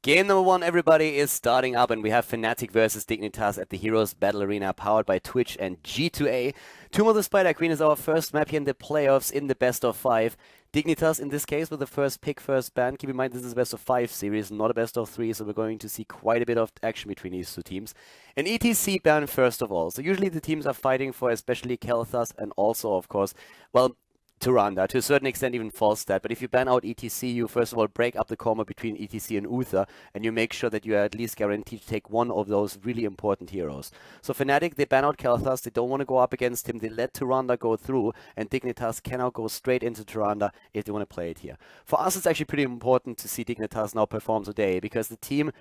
Game number one, everybody, is starting up, and we have Fnatic versus Dignitas at the Heroes Battle Arena, powered by Twitch and G2A. Tomb of the Spider Queen is our first map here in the playoffs in the best of 5. Dignitas, in this case, with the first pick, first ban. Keep in mind, this is a best of 5 series, not a best of 3, so we're going to see quite a bit of action between these two teams. An ETC ban, first of all. So usually the teams are fighting for especially Kel'Thas and also, of course, well, Tyrande, to a certain extent even Falstad, but if you ban out ETC, you first of all break up the combo between ETC and Uther, and you make sure that you are at least guaranteed to take one of those really important heroes. So Fnatic, they ban out Kel'Thas, they don't want to go up against him, they let Tyrande go through, and Dignitas can now go straight into Tyrande if they want to play it here. For us, it's actually pretty important to see Dignitas now perform today, because the team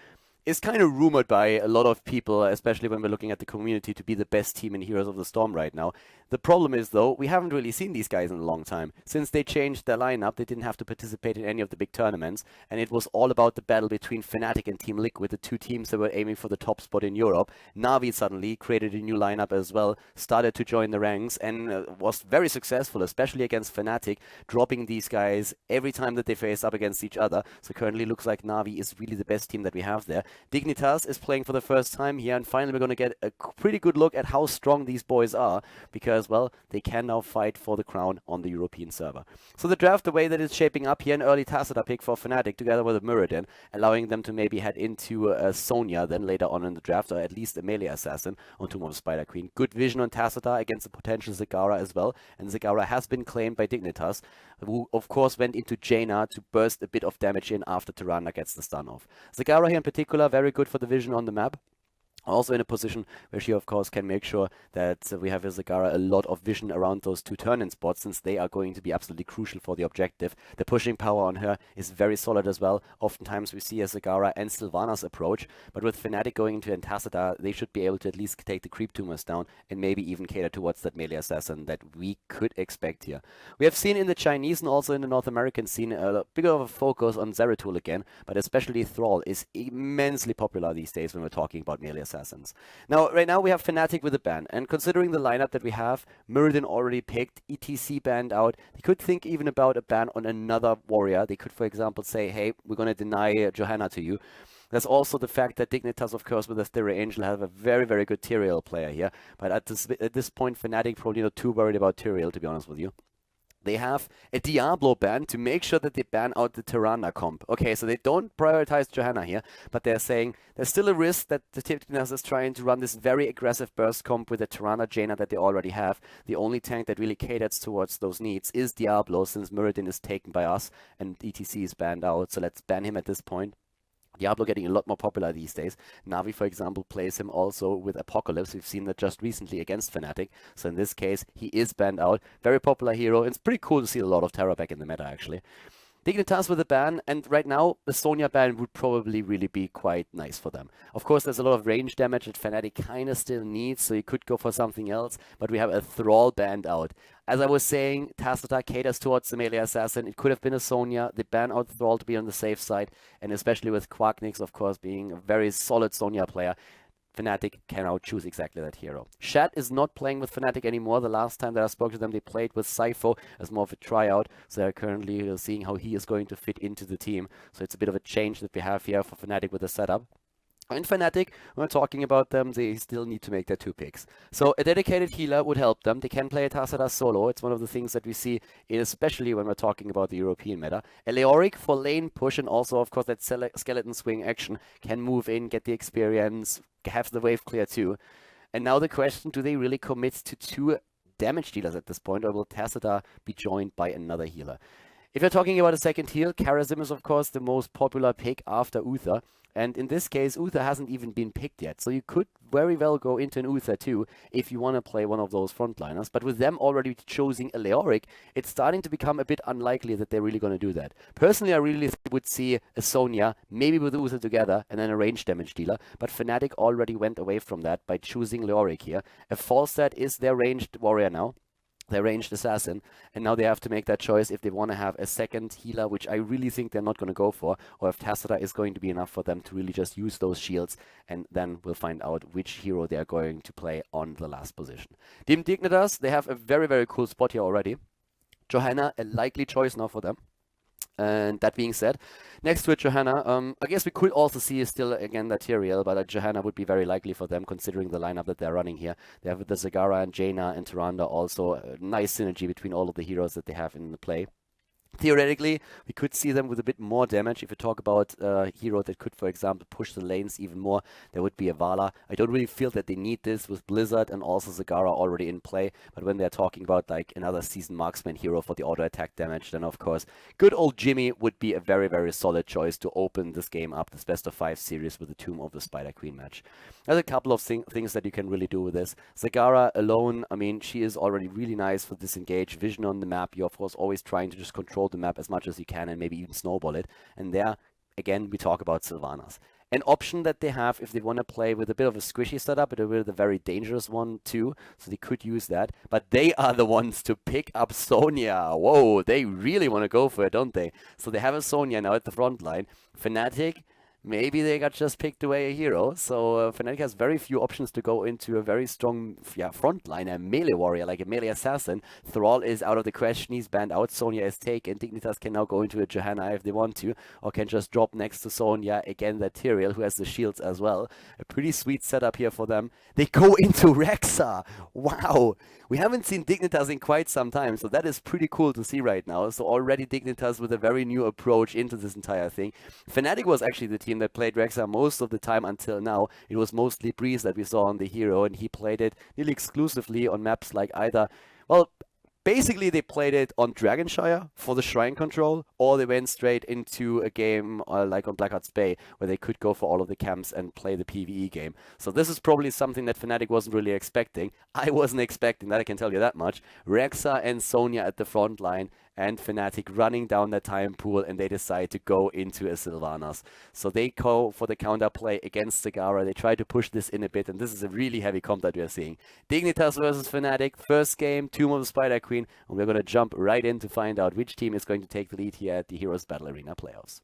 is kind of rumored by a lot of people, especially when we're looking at the community, to be the best team in Heroes of the Storm right now. The problem is, though, we haven't really seen these guys in a long time. Since they changed their lineup, they didn't have to participate in any of the big tournaments, and it was all about the battle between Fnatic and Team Liquid, the two teams that were aiming for the top spot in Europe. Na'Vi suddenly created a new lineup as well, started to join the ranks, and was very successful, especially against Fnatic, dropping these guys every time that they face up against each other. So currently looks like Na'Vi is really the best team that we have there. Dignitas is playing for the first time here, and finally we're going to get a pretty good look at how strong these boys are, because, well, they can now fight for the crown on the European server. So the draft, the way that it's shaping up here, an early Tacita pick for Fnatic together with a Muradin, allowing them to maybe head into Sonya then later on in the draft, or at least a melee assassin on Tomb of the Spider Queen. Good vision on Tacita against the potential Zagara as well, and Zagara has been claimed by Dignitas, who of course went into Jaina to burst a bit of damage in after Tyrande gets the stun off. Zagara here in particular, very good for the vision on the map. Also in a position where she, of course, can make sure that we have with Zagara a lot of vision around those two turn-in spots, since they are going to be absolutely crucial for the objective. The pushing power on her is very solid as well. Oftentimes we see a Zagara and Sylvanas approach, but with Fnatic going into Tacita, they should be able to at least take the creep tumors down and maybe even cater towards that melee assassin that we could expect here. We have seen in the Chinese and also in the North American scene a bigger of a focus on Zeratul again, but especially Thrall is immensely popular these days when we're talking about melee assassins. Now, right now we have Fnatic with a ban, and considering the lineup that we have, Muradin already picked, ETC banned out. They could think even about a ban on another warrior. They could, for example, say, hey, we're going to deny Johanna to you. There's also the fact that Dignitas, of course, with the Styria Angel have a very, very good Tyrael player here, but at this point, Fnatic probably not too worried about Tyrael, to be honest with you. They have a Diablo ban to make sure that they ban out the Tyrande comp. Okay, so they don't prioritize Johanna here, but they're saying there's still a risk that the Dignitas is trying to run this very aggressive burst comp with the Tyrande Jaina that they already have. The only tank that really caters towards those needs is Diablo, since Muradin is taken by us and ETC is banned out, so let's ban him at this point. Diablo getting a lot more popular these days. Na'Vi, for example, plays him also with Apocalypse. We've seen that just recently against Fnatic. So in this case, he is banned out. Very popular hero. It's pretty cool to see a lot of Terra back in the meta, actually. Dignitas with a ban, and right now the Sonya ban would probably really be quite nice for them. Of course, there's a lot of range damage that Fnatic kind of still needs, so you could go for something else, but we have a Thrall banned out. As I was saying, Tacita caters towards the melee assassin. It could have been a Sonya. They ban out Thrall to be on the safe side, and especially with Quacknix, of course, being a very solid Sonya player, Fnatic can now choose exactly that hero. Shat is not playing with Fnatic anymore. The last time that I spoke to them, they played with Sypho as more of a tryout. So they're currently seeing how he is going to fit into the team. So it's a bit of a change that we have here for Fnatic with the setup. In Fnatic, when we're talking about them, they still need to make their 2 picks. So a dedicated healer would help them. They can play a Tacita solo. It's one of the things that we see, especially when we're talking about the European meta. A Leoric for lane push, and also, of course, that skeleton swing action can move in, get the experience, have the wave clear too. And now the question, do they really commit to 2 damage dealers at this point, or will Tacita be joined by another healer? If you're talking about a second heal, Karazim is of course the most popular pick after Uther. And in this case, Uther hasn't even been picked yet. So you could very well go into an Uther too if you want to play one of those frontliners. But with them already choosing a Leoric, it's starting to become a bit unlikely that they're really going to do that. Personally, I really would see a Sonya, maybe with Uther together, and then a range damage dealer. But Fnatic already went away from that by choosing Leoric here. A Falstad is their ranged warrior now. Their ranged assassin, and now they have to make that choice if they want to have a second healer, which I really think they're not going to go for, or if Tacita is going to be enough for them to really just use those shields, and then we'll find out which hero they're going to play on the last position. Team Dignitas, they have a very, very cool spot here already. Johanna, a likely choice now for them. And that being said, next to it, Johanna, I guess we could also see still again that Tyrael, but Johanna would be very likely for them considering the lineup that they're running here. They have the Zagara and Jaina and Tyrande also. A nice synergy between all of the heroes that they have in the play. Theoretically, we could see them with a bit more damage. If you talk about a hero that could, for example, push the lanes even more, there would be a Vala. I don't really feel that they need this with Blizzard and also Zagara already in play. But when they're talking about like another seasoned marksman hero for the auto attack damage, then of course, good old Jimmy would be a very, very solid choice to open this game up, this best of 5 series with the Tomb of the Spider Queen match. There's a couple of things that you can really do with this. Zagara alone, I mean, she is already really nice for disengage. Vision on the map, you're of course always trying to just control the map as much as you can and maybe even snowball it. And there, again, we talk about Sylvanas. An option that they have if they want to play with a bit of a squishy setup, but with a very dangerous one too, so they could use that. But they are the ones to pick up Sonya. Whoa, they really want to go for it, don't they? So they have a Sonya now at the front line. Fnatic, maybe they got just picked away a hero. So Fnatic has very few options to go into a very strong frontliner, melee warrior, like a melee assassin. Thrall is out of the question. He's banned out. Sonya is taken. Dignitas can now go into a Johanna if they want to, or can just drop next to Sonya. Again, that Tyrael, who has the shields as well. A pretty sweet setup here for them. They go into Rexa. Wow. We haven't seen Dignitas in quite some time, so that is pretty cool to see right now. So already Dignitas with a very new approach into this entire thing. Fnatic was actually the team that played Rexa most of the time until now. It was mostly Breeze that we saw on the hero, and he played it nearly exclusively on maps like either, well, basically they played it on Dragon Shire for the shrine control, or they went straight into a game like on Blackheart's Bay, where they could go for all of the camps and play the PvE game. So this is probably something that Fnatic wasn't really expecting. I wasn't expecting that, I can tell you that much. Rexa and Sonya at the front line, and Fnatic running down that time pool, and they decide to go into a Sylvanas. So they go for the counter play against Zagara. They try to push this in a bit, and this is a really heavy comp that we are seeing. Dignitas versus Fnatic, first game, Tomb of the Spider Queen, and we're going to jump right in to find out which team is going to take the lead here at the Heroes Battle Arena playoffs.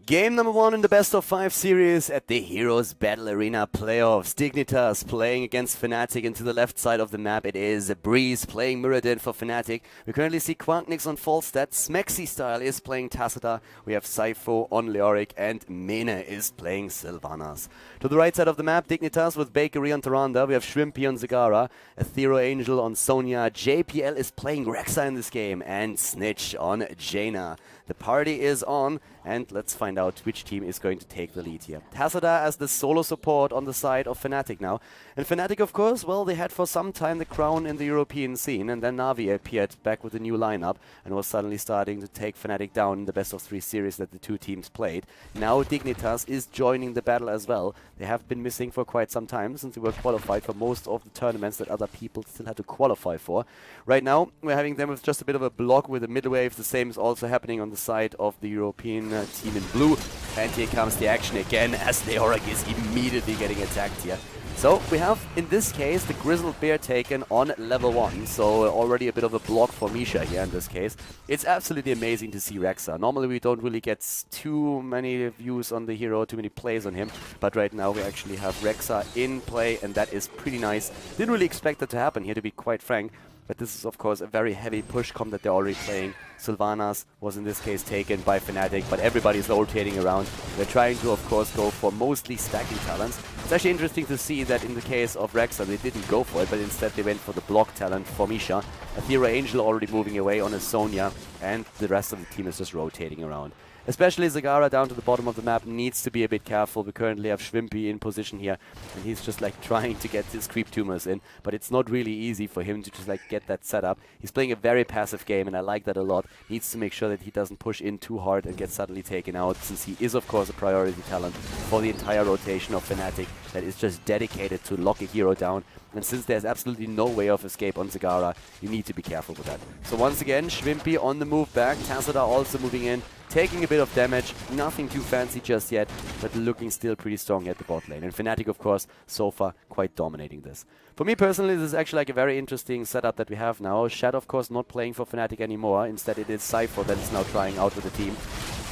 Game number 1 in the best of 5 series at the Heroes Battle Arena playoffs. Dignitas playing against Fnatic, and to the left side of the map it is Breeze playing Muradin for Fnatic. We currently see Quanknix on Falstad, Smexy Style is playing Tacita, we have Sypho on Leoric, and Mene is playing Sylvanas. To the right side of the map, Dignitas with Bakery on Tyrande, we have Shrimpy on Zagara, Aethero Angel on Sonya, JPL is playing Rexa in this game, and Snitch on Jaina. The party is on, and let's find out which team is going to take the lead here. Tacita as the solo support on the side of Fnatic now. And Fnatic, of course, well, they had for some time the crown in the European scene, and then Na'Vi appeared back with a new lineup and was suddenly starting to take Fnatic down in the best of 3 series that the two teams played. Now Dignitas is joining the battle as well. They have been missing for quite some time since they were qualified for most of the tournaments that other people still had to qualify for. Right now, we're having them with just a bit of a block with the mid wave. The same is also happening on the side of the European team in blue. And here comes the action again as Leoric is immediately getting attacked here. So we have, in this case, the Grizzled Bear taken on level 1. So already a bit of a block for Misha here in this case. It's absolutely amazing to see Rexa. Normally we don't really get too many views on the hero, too many plays on him. But right now we actually have Rexa in play, and that is pretty nice. Didn't really expect that to happen here, to be quite frank. But this is, of course, a very heavy push comp that they're already playing. Sylvanas was, in this case, taken by Fnatic, but everybody's rotating around. They're trying to, of course, go for mostly stacking talents. It's actually interesting to see that in the case of Rexa, they didn't go for it, but instead they went for the block talent for Misha. Aethero Angel already moving away on a Sonya, and the rest of the team is just rotating around. Especially Zagara down to the bottom of the map needs to be a bit careful. We currently have Shrimpy in position here, and he's just like trying to get his creep tumors in, but it's not really easy for him to just like get that set up. He's playing a very passive game, and I like that a lot. Needs to make sure that he doesn't push in too hard and get suddenly taken out, since he is of course a priority talent for the entire rotation of Fnatic that is just dedicated to lock a hero down. And since there's absolutely no way of escape on Zagara, you need to be careful with that. So once again, Shrimpy on the move back. Tacita also moving in, taking a bit of damage. Nothing too fancy just yet, but looking still pretty strong at the bot lane. And Fnatic, of course, so far quite dominating this. For me personally, this is actually like a very interesting setup that we have now. Shad, of course, not playing for Fnatic anymore. Instead, it is Sypho that is now trying out with the team.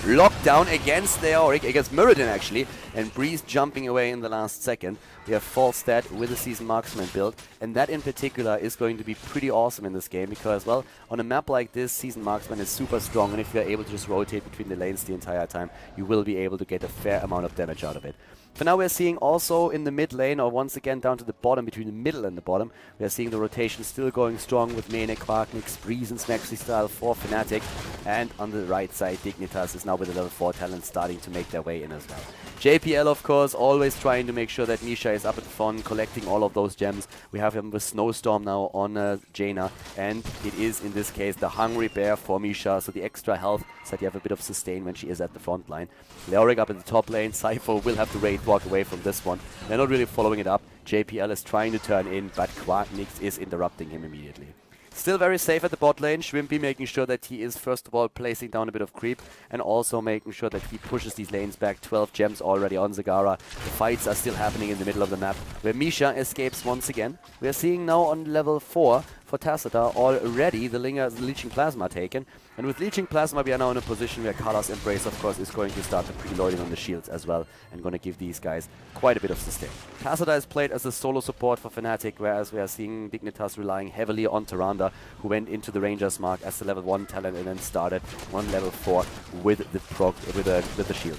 Locked down against Leoric, against Muradin actually, and Breeze jumping away in the last second. We have Falstad with a Seasoned Marksman build, and that in particular is going to be pretty awesome in this game because, well, on a map like this, Seasoned Marksman is super strong, and if you're able to just rotate between the lanes the entire time, you will be able to get a fair amount of damage out of it. For now, we're seeing also in the mid lane, or once again down to the bottom, between the middle and the bottom, we are seeing the rotation still going strong with Mene, Quarknix, Breeze and Smexy style for Fnatic. And on the right side, Dignitas is now with a level 4 talent starting to make their way in as well. JPL, of course, always trying to make sure that Misha is up at the front, collecting all of those gems. We have him with Snowstorm now on Jaina, and it is, in this case, the Hungry Bear for Misha, so the extra health, so that you have a bit of sustain when she is at the front line. Leoric up in the top lane, Cypher will have to raid walk away from this one. They're not really following it up. JPL is trying to turn in, but Quarknix is interrupting him immediately. Still very safe at the bot lane. Shrimpy making sure that he is first of all placing down a bit of creep and also making sure that he pushes these lanes back. 12 gems already on Zagara. The fights are still happening in the middle of the map where Misha escapes once again. We are seeing now on level 4 for Tacita already the Leeching Plasma taken. And with Leeching Plasma we are now in a position where Kala's Embrace of course is going to start the preloading on the shields as well and going to give these guys quite a bit of sustain. Tacita is played as a solo support for Fnatic, whereas we are seeing Dignitas relying heavily on Tyrande, who went into the Rangers mark as the level 1 talent and then started on level 4 with the shield.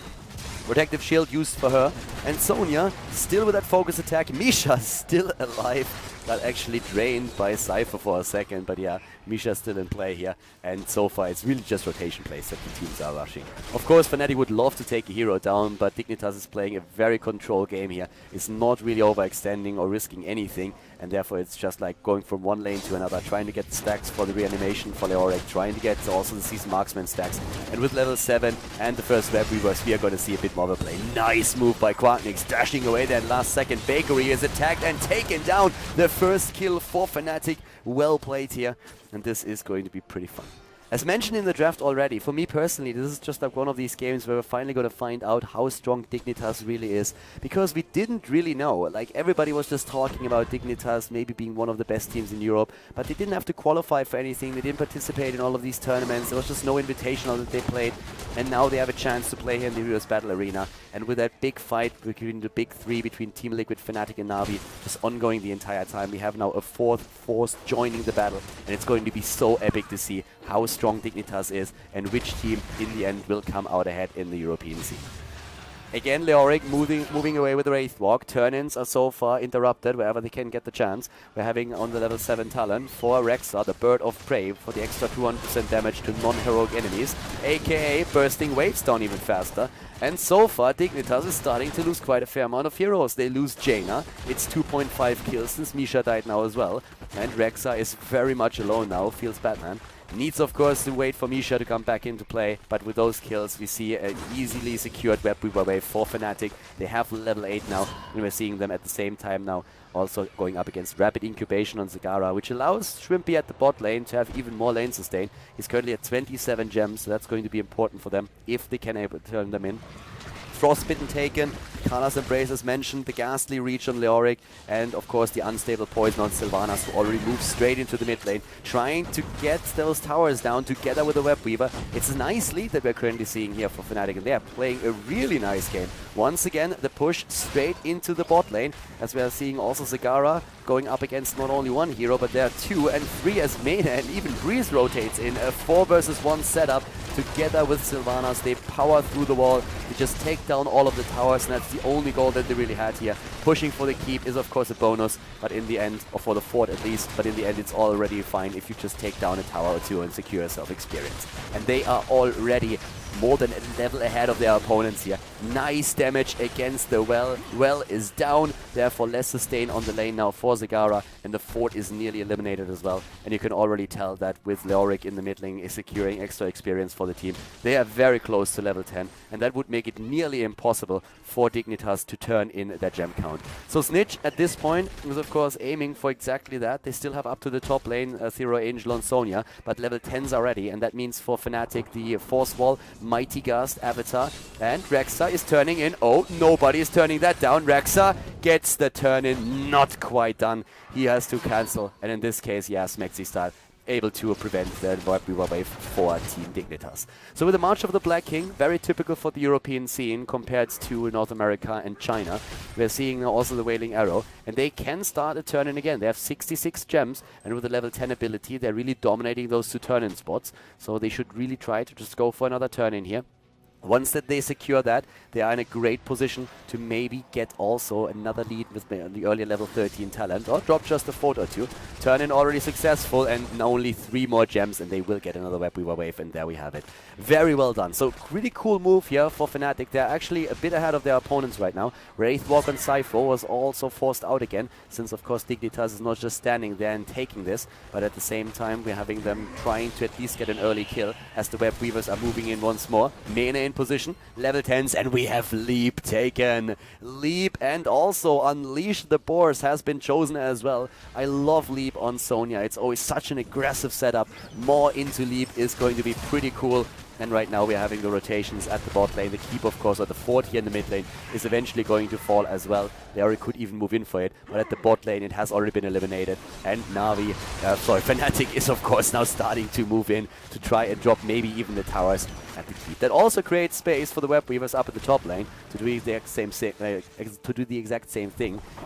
Protective shield used for her, and Sonya still with that focus attack. Misha still alive, but actually drained by Cypher for a second, but yeah, Misha still in play here, and so far it's really just rotation plays that the teams are rushing. Of course, Fnatic would love to take a hero down, but Dignitas is playing a very controlled game here. It's not really overextending or risking anything, and therefore it's just like going from one lane to another, trying to get the stacks for the reanimation for Leoric, trying to get also the Seasoned Marksman stacks, and with level 7 and the first Web Weavers, we are going to see a bit more of a play. Nice move by Quarknix, dashing away that last second. Bakery is attacked and taken down. The first kill for Fnatic. Well played here, and this is going to be pretty fun. As mentioned in the draft already, for me personally, this is just like one of these games where we're finally going to find out how strong Dignitas really is. Because we didn't really know. Like, everybody was just talking about Dignitas maybe being one of the best teams in Europe, but they didn't have to qualify for anything. They didn't participate in all of these tournaments. There was just no invitational that they played. And now they have a chance to play here in the Heroes Battle Arena. And with that big fight between the big three, between Team Liquid, Fnatic and Na'Vi, just ongoing the entire time, we have now a fourth force joining the battle. And it's going to be so epic to see how strong Dignitas is and which team in the end will come out ahead in the European scene. Again, Leoric moving away with the Wraith Walk. Turn-ins are so far interrupted wherever they can get the chance. We're having on the level 7 talent for Rexa, the Bird of Prey, for the extra 200% damage to non-heroic enemies, aka bursting waves down even faster. And so far, Dignitas is starting to lose quite a fair amount of heroes. They lose Jaina. It's 2.5 kills since Misha died now as well. And Rexa is very much alone now, feels bad, man. Needs, of course, to wait for Misha to come back into play, but with those kills, we see an easily secured Web Weaver wave for Fnatic. They have level 8 now, and we're seeing them at the same time now also going up against Rapid Incubation on Zagara, which allows Shrimpy at the bot lane to have even more lane sustain. He's currently at 27 gems, so that's going to be important for them if they can able to turn them in. Frostbitten taken, Kala's Embrace as mentioned, the Ghastly Reach on Leoric, and of course the Unstable Poison on Sylvanas, who already moves straight into the mid lane, trying to get those towers down together with the Web Weaver. It's a nice lead that we're currently seeing here for Fnatic, and they are playing a really nice game. Once again, the push straight into the bot lane, as we are seeing also Zagara going up against not only one hero, but there are 2 and 3 as Mena, and even Breeze rotates in a 4 versus 1 setup. Together with Sylvanas, they power through the wall, they just take down all of the towers, and that's the only goal that they really had here. Pushing for the keep is of course a bonus, but in the end, or for the fort at least, but in the end it's already fine if you just take down a tower or 2 and secure yourself experience. And they are already more than a level ahead of their opponents here. Nice damage against the well. Well is down, therefore less sustain on the lane now for Zagara, and the fort is nearly eliminated as well. And you can already tell that with Leoric in the mid lane is securing extra experience for the team. They are very close to level 10, and that would make it nearly impossible for Dignitas to turn in their gem count. So Snitch at this point is of course aiming for exactly that. They still have up to the top lane Zero Angel on Sonya, but level 10s are ready, and that means for Fnatic the Force Wall, Mighty Gust, Avatar, and Rexa is turning in. Oh, nobody is turning that down. Rexa gets the turn in, not quite done. He has to cancel, and in this case, yeah, Smexy style. able to prevent the web weaver wave for Team Dignitas. So with the March of the Black King, very typical for the European scene compared to North America and China. We're seeing now also the Wailing Arrow, and they can start a turn-in again. They have 66 gems, and with the level 10 ability, they're really dominating those 2 turn-in spots. So they should really try to just go for another turn-in here. Once that they secure that, they are in a great position to maybe get also another lead with the earlier level 13 talent, or drop just a fort or 2. Turn in already successful, and only 3 more gems, and they will get another web weaver wave, and there we have it. Very well done. So really cool move here for Fnatic. They're actually a bit ahead of their opponents right now. Wraithwalk on Cypher was also forced out again, since of course Dignitas is not just standing there and taking this, but at the same time we're having them trying to at least get an early kill as the web weavers are moving in once more. Mena in position, level 10s, and we have Leap taken. Leap and also Unleash the Boars has been chosen as well. I love Leap on Sonya. It's always such an aggressive setup. More into Leap is going to be pretty cool. And right now we're having the rotations at the bot lane. The keep, of course, or the fort here in the mid lane is eventually going to fall as well. Leoric could even move in for it, but at the bot lane it has already been eliminated. And Fnatic is, of course, now starting to move in to try and drop maybe even the towers at the keep. That also creates space for the web weavers up at the top lane to do the exact same thing.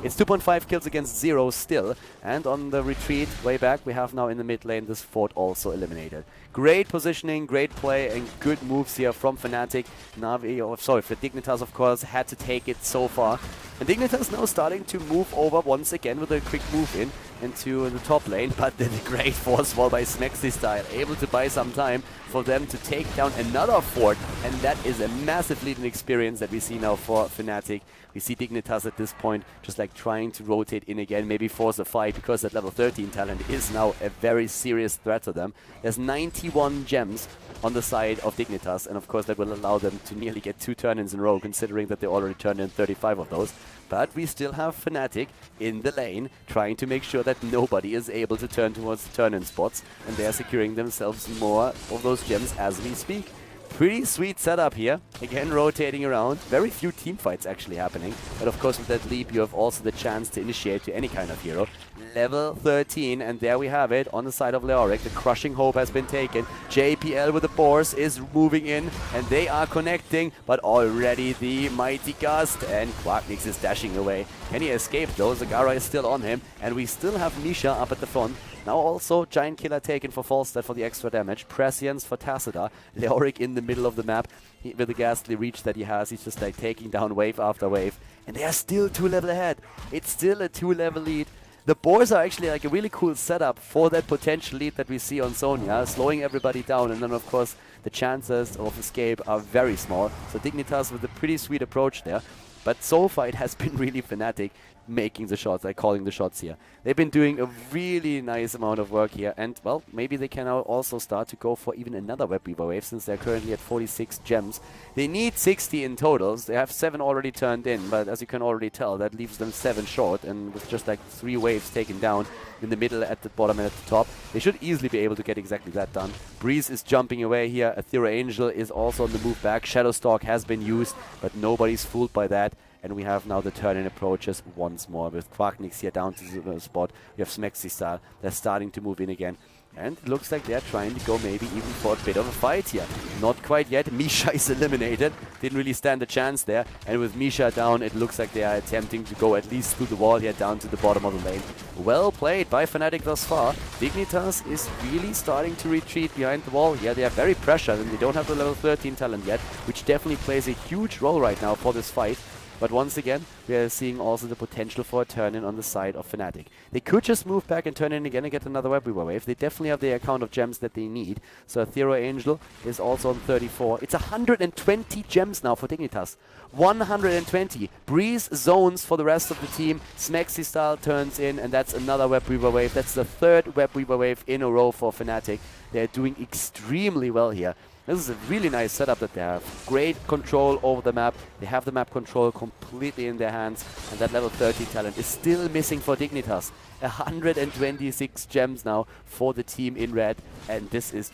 It's 2.5 kills against 0 still, and on the retreat way back we have now in the mid lane this fort also eliminated. Great positioning, great play, and good moves here from Fnatic. For Dignitas, of course, had to take it so far. And Dignitas now starting to move over once again with a quick move in into the top lane, but then a great force wall by Smexy style, able to buy some time for them to take down another fort, and that is a massive lead and experience that we see now for Fnatic. We see Dignitas at this point just like trying to rotate in again, maybe force a fight, because that level 13 talent is now a very serious threat to them. There's 91 gems on the side of Dignitas, and of course that will allow them to nearly get 2 turn-ins in a row, considering that they already turned in 35 of those. But we still have Fnatic in the lane, trying to make sure that nobody is able to turn towards the turn-in spots, and they are securing themselves more of those gems as we speak. Pretty sweet setup here. Again, rotating around. Very few team fights actually happening. But of course, with that leap, you have also the chance to initiate to any kind of hero. Level 13, and there we have it on the side of Leoric. The Crushing Hope has been taken. JPL with the Boars is moving in, and they are connecting, but already the Mighty Gust, and Quacknix is dashing away. Can he escape though? Zagara is still on him, and we still have Misha up at the front. Now also Giant Killer taken for Falstad for the extra damage. Prescience for Tacita. Leoric in the middle of the map. With the ghastly reach that he has, he's just like taking down wave after wave. And they are still 2 level ahead. It's still a 2 level lead. The Boars are actually like a really cool setup for that potential lead that we see on Sonya, slowing everybody down, and then of course the chances of escape are very small. So Dignitas with a pretty sweet approach there. But so far it has been really Fnatic making the shots, like calling the shots here. They've been doing a really nice amount of work here, and well, maybe they can now also start to go for even another web weaver wave, since they're currently at 46 gems. They need 60 in totals. They have 7 already turned in, but as you can already tell, that leaves them 7 short, and with just like 3 waves taken down in the middle, at the bottom, and at the top, they should easily be able to get exactly that done. Breeze is jumping away here. Aethera Angel is also on the move back. Shadowstalk has been used, but nobody's fooled by that. And we have now the turn-in approaches once more with Quacknix here down to the spot. We have Smexy style. They're starting to move in again. And it looks like they're trying to go maybe even for a bit of a fight here. Not quite yet. Misha is eliminated. Didn't really stand a chance there. And with Misha down, it looks like they are attempting to go at least through the wall here down to the bottom of the lane. Well played by Fnatic thus far. Dignitas is really starting to retreat behind the wall. Yeah, they are very pressured, and they don't have the level 13 talent yet, which definitely plays a huge role right now for this fight. But once again, we are seeing also the potential for a turn-in on the side of Fnatic. They could just move back and turn in again and get another web weaver wave. They definitely have the account of gems that they need. So Aethera Angel is also on 34. It's 120 gems now for Dignitas. 120. Breeze zones for the rest of the team. Smexy style turns in, and that's another web weaver wave. That's the 3rd web weaver wave in a row for Fnatic. They're doing extremely well here. This is a really nice setup that they have. Great control over the map. They have the map control completely in their hands. And that level 13 talent is still missing for Dignitas. 126 gems now for the team in red. And this is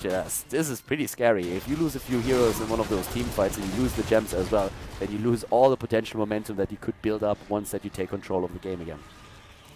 pretty scary. If you lose a few heroes in one of those team fights and you lose the gems as well, then you lose all the potential momentum that you could build up once that you take control of the game again.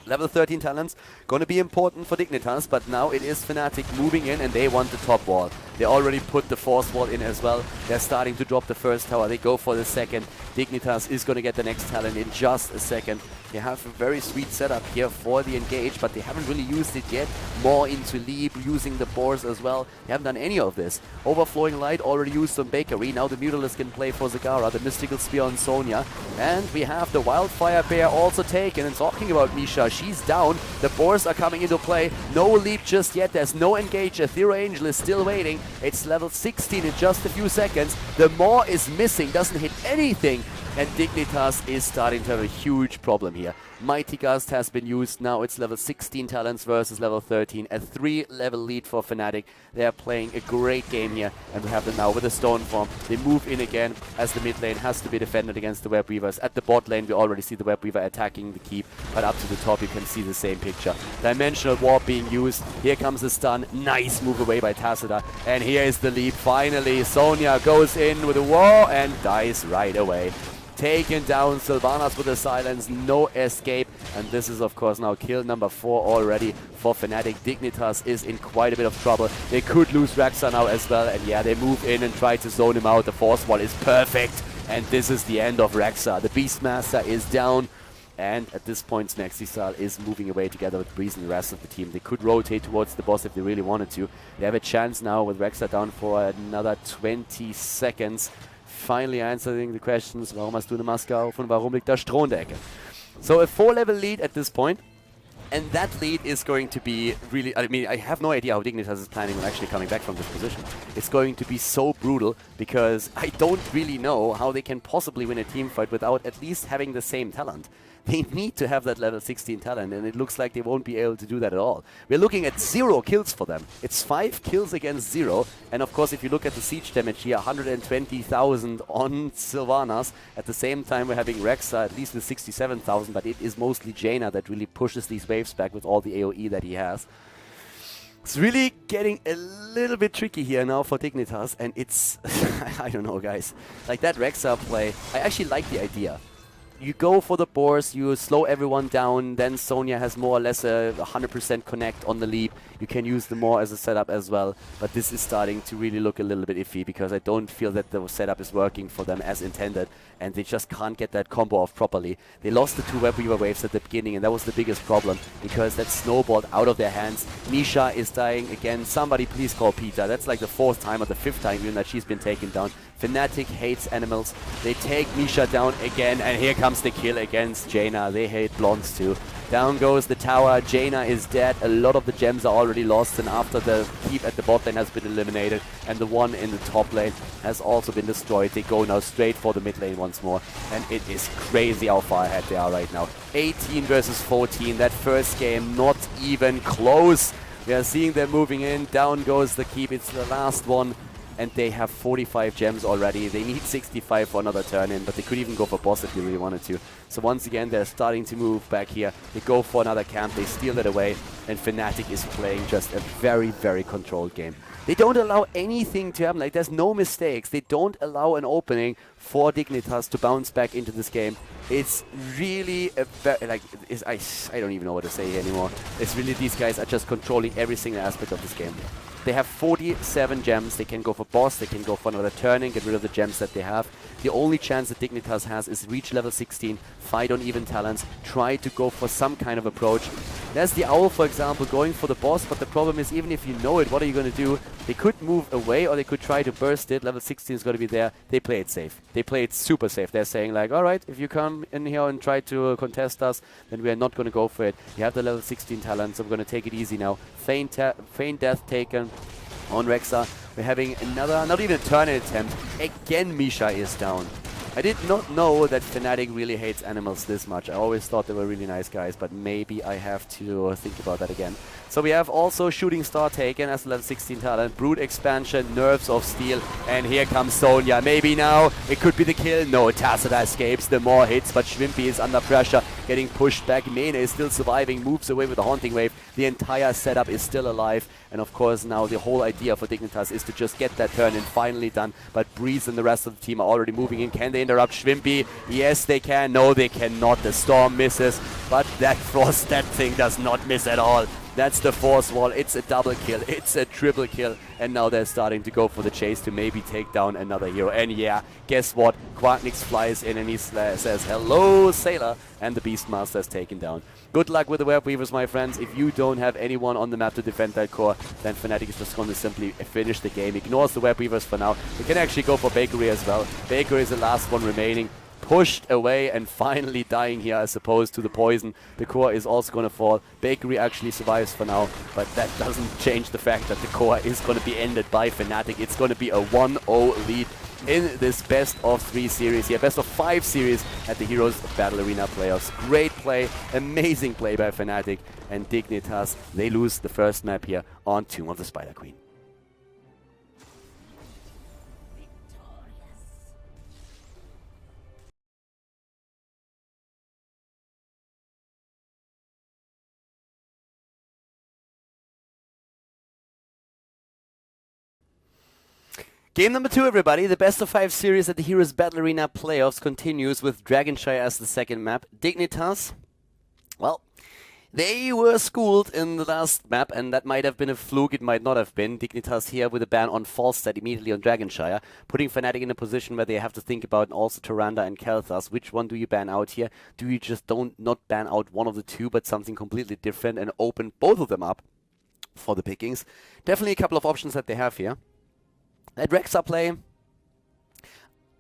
Level 13 talents, going to be important for Dignitas, but now it is Fnatic moving in and they want the top wall. They already put the force wall in as well. They're starting to drop the first tower. They go for the second. Dignitas is going to get the next talent in just a second. They have a very sweet setup here for the engage, but they haven't really used it yet. More into leap, using the boars as well. They haven't done any of this. Overflowing Light already used on Bakery. Now the Mutalisk can play for Zagara, the Mystical Spear on Sonya. And we have the Wildfire Bear also taken. And talking about Misha, she's down. The boars are coming into play. No leap just yet. There's no engage. Ethereal Angel is still waiting. It's level 16 in just a few seconds. The Maw is missing, doesn't hit anything. And Dignitas is starting to have a huge problem here. Mighty Gust has been used. Now it's level 16 talents versus level 13. A 3-level lead for Fnatic. They are playing a great game here. And we have them now with a Stone Form. They move in again as the mid lane has to be defended against the Web Weavers. At the bot lane we already see the Web Weaver attacking the keep. But up to the top you can see the same picture. Dimensional Warp being used. Here comes the stun. Nice move away by Tacita. And here is the leap. Finally Sonya goes in with a wall and dies right away. Taken down, Sylvanas with a silence, no escape, and this is of course now kill number 4 already for Fnatic. Dignitas is in quite a bit of trouble. They could lose Rexa now as well, and yeah, they move in and try to zone him out. The force wall is perfect, and this is the end of Rexa. The Beastmaster is down, and at this point Snexisal is moving away together with Breeze and the rest of the team. They could rotate towards the boss if they really wanted to. They have a chance now with Rexa down for another 20 seconds. Finally answering the questions, warum hast du eine Maske auf und warum liegt da Stroh in der Ecke? So a 4-level lead at this point, and that lead is going to be really, I mean, I have no idea how Dignitas is planning on actually coming back from this position. It's going to be so brutal because I don't really know how they can possibly win a team fight without at least having the same talent. They need to have that level 16 talent, and it looks like they won't be able to do that at all. We're looking at 0 kills for them. It's 5 kills against 0, and of course if you look at the siege damage here, 120,000 on Sylvanas. At the same time we're having Rexa at least with 67,000, but it is mostly Jaina that really pushes these waves back with all the AoE that he has. It's really getting a little bit tricky here now for Dignitas, and it's, I don't know guys, like that Rexa play, I actually like the idea. You go for the boars, you slow everyone down, then Sonya has more or less a 100% connect on the leap. You can use the Maw as a setup as well, but this is starting to really look a little bit iffy because I don't feel that the setup is working for them as intended, and they just can't get that combo off properly. They lost the 2 Web Weaver waves at the beginning, and that was the biggest problem because that snowballed out of their hands. Misha is dying again. Somebody please call Peter. That's like the 4th time or the 5th time even that she's been taken down. Fnatic hates animals. They take Misha down again, and here comes the kill against Jaina. They hate blondes too. Down goes the tower. Jaina is dead. A lot of the gems are already lost, and after the keep at the bot lane has been eliminated and the one in the top lane has also been destroyed, they go now straight for the mid lane once more, and it is crazy how far ahead they are right now. 18 versus 14. That first game not even close. We are seeing them moving in. Down goes the keep. It's the last one. And they have 45 gems already. They need 65 for another turn in, but they could even go for boss if they really wanted to. So once again, they're starting to move back here. They go for another camp, they steal it away, and Fnatic is playing just a very, very controlled game. They don't allow anything to happen, like there's no mistakes. They don't allow an opening for Dignitas to bounce back into this game. It's really a like, I don't even know what to say anymore. It's really, these guys are just controlling every single aspect of this game. They have 47 gems. They can go for boss, they can go for another turning, get rid of the gems that they have. The only chance that Dignitas has is reach level 16, fight on even talents, try to go for some kind of approach. There's the Owl, for example, going for the boss, but the problem is even if you know it, what are you going to do? They could move away or they could try to burst it. Level 16 is going to be there. They play it safe. They play it super safe. They're saying like, alright, if you come in here and try to contest us, then we are not going to go for it. You have the level 16 talent, so we're going to take it easy now. Feint Death taken on Rexa. We're having another, not even a turn attempt. Again, Misha is down. I did not know that Fnatic really hates animals this much. I always thought they were really nice guys, but maybe I have to think about that again. So we have also Shooting Star taken as level 16 talent, Brute Expansion, Nerves of Steel, and here comes Sonya. Maybe now it could be the kill. No, Tacita escapes, the more hits, but Schwimpy is under pressure. getting pushed back. Mene is still surviving, moves away with the Haunting Wave. The entire setup is still alive. And of course now the whole idea for Dignitas is to just get that turn in finally done. But Breeze and the rest of the team are already moving in. Can they interrupt Schwimpy? Yes, they can. No, they cannot. The Storm misses. But that Frost, that thing does not miss at all. That's the Force Wall. It's a double kill. It's a triple kill. And now they're starting to go for the chase to maybe take down another hero. And yeah, guess what? Quacknix flies in and he says, hello, Sailor. And the Beastmaster is taken down. Good luck with the Web Weavers, my friends. If you don't have anyone on the map to defend that core, then Fnatic is just going to simply finish the game. Ignores the Web Weavers for now. We can actually go for Bakery as well. Bakery is the last one remaining. Pushed away and finally dying here as opposed to the poison. The core is also going to fall. Bakery actually survives for now, but that doesn't change the fact that the core is going to be ended by Fnatic. It's going to be a 1-0 lead in this best of 3 series here, best of 5 series at the Heroes Battle Arena playoffs. Great play, amazing play by Fnatic, and Dignitas, they lose the first map here on Tomb of the Spider Queen. Game number 2, everybody. The best of 5 series at the Heroes Battle Arena playoffs continues with Dragon Shire as the second map. Dignitas, well, they were schooled in the last map, and that might have been a fluke, it might not have been. Dignitas here with a ban on Falstad immediately on Dragon Shire, putting Fnatic in a position where they have to think about also Tyrande and Kalthas. Which one do you ban out here? Do you just not ban out one of the two, but something completely different and open both of them up for the pickings? Definitely a couple of options that they have here. That Rexa play,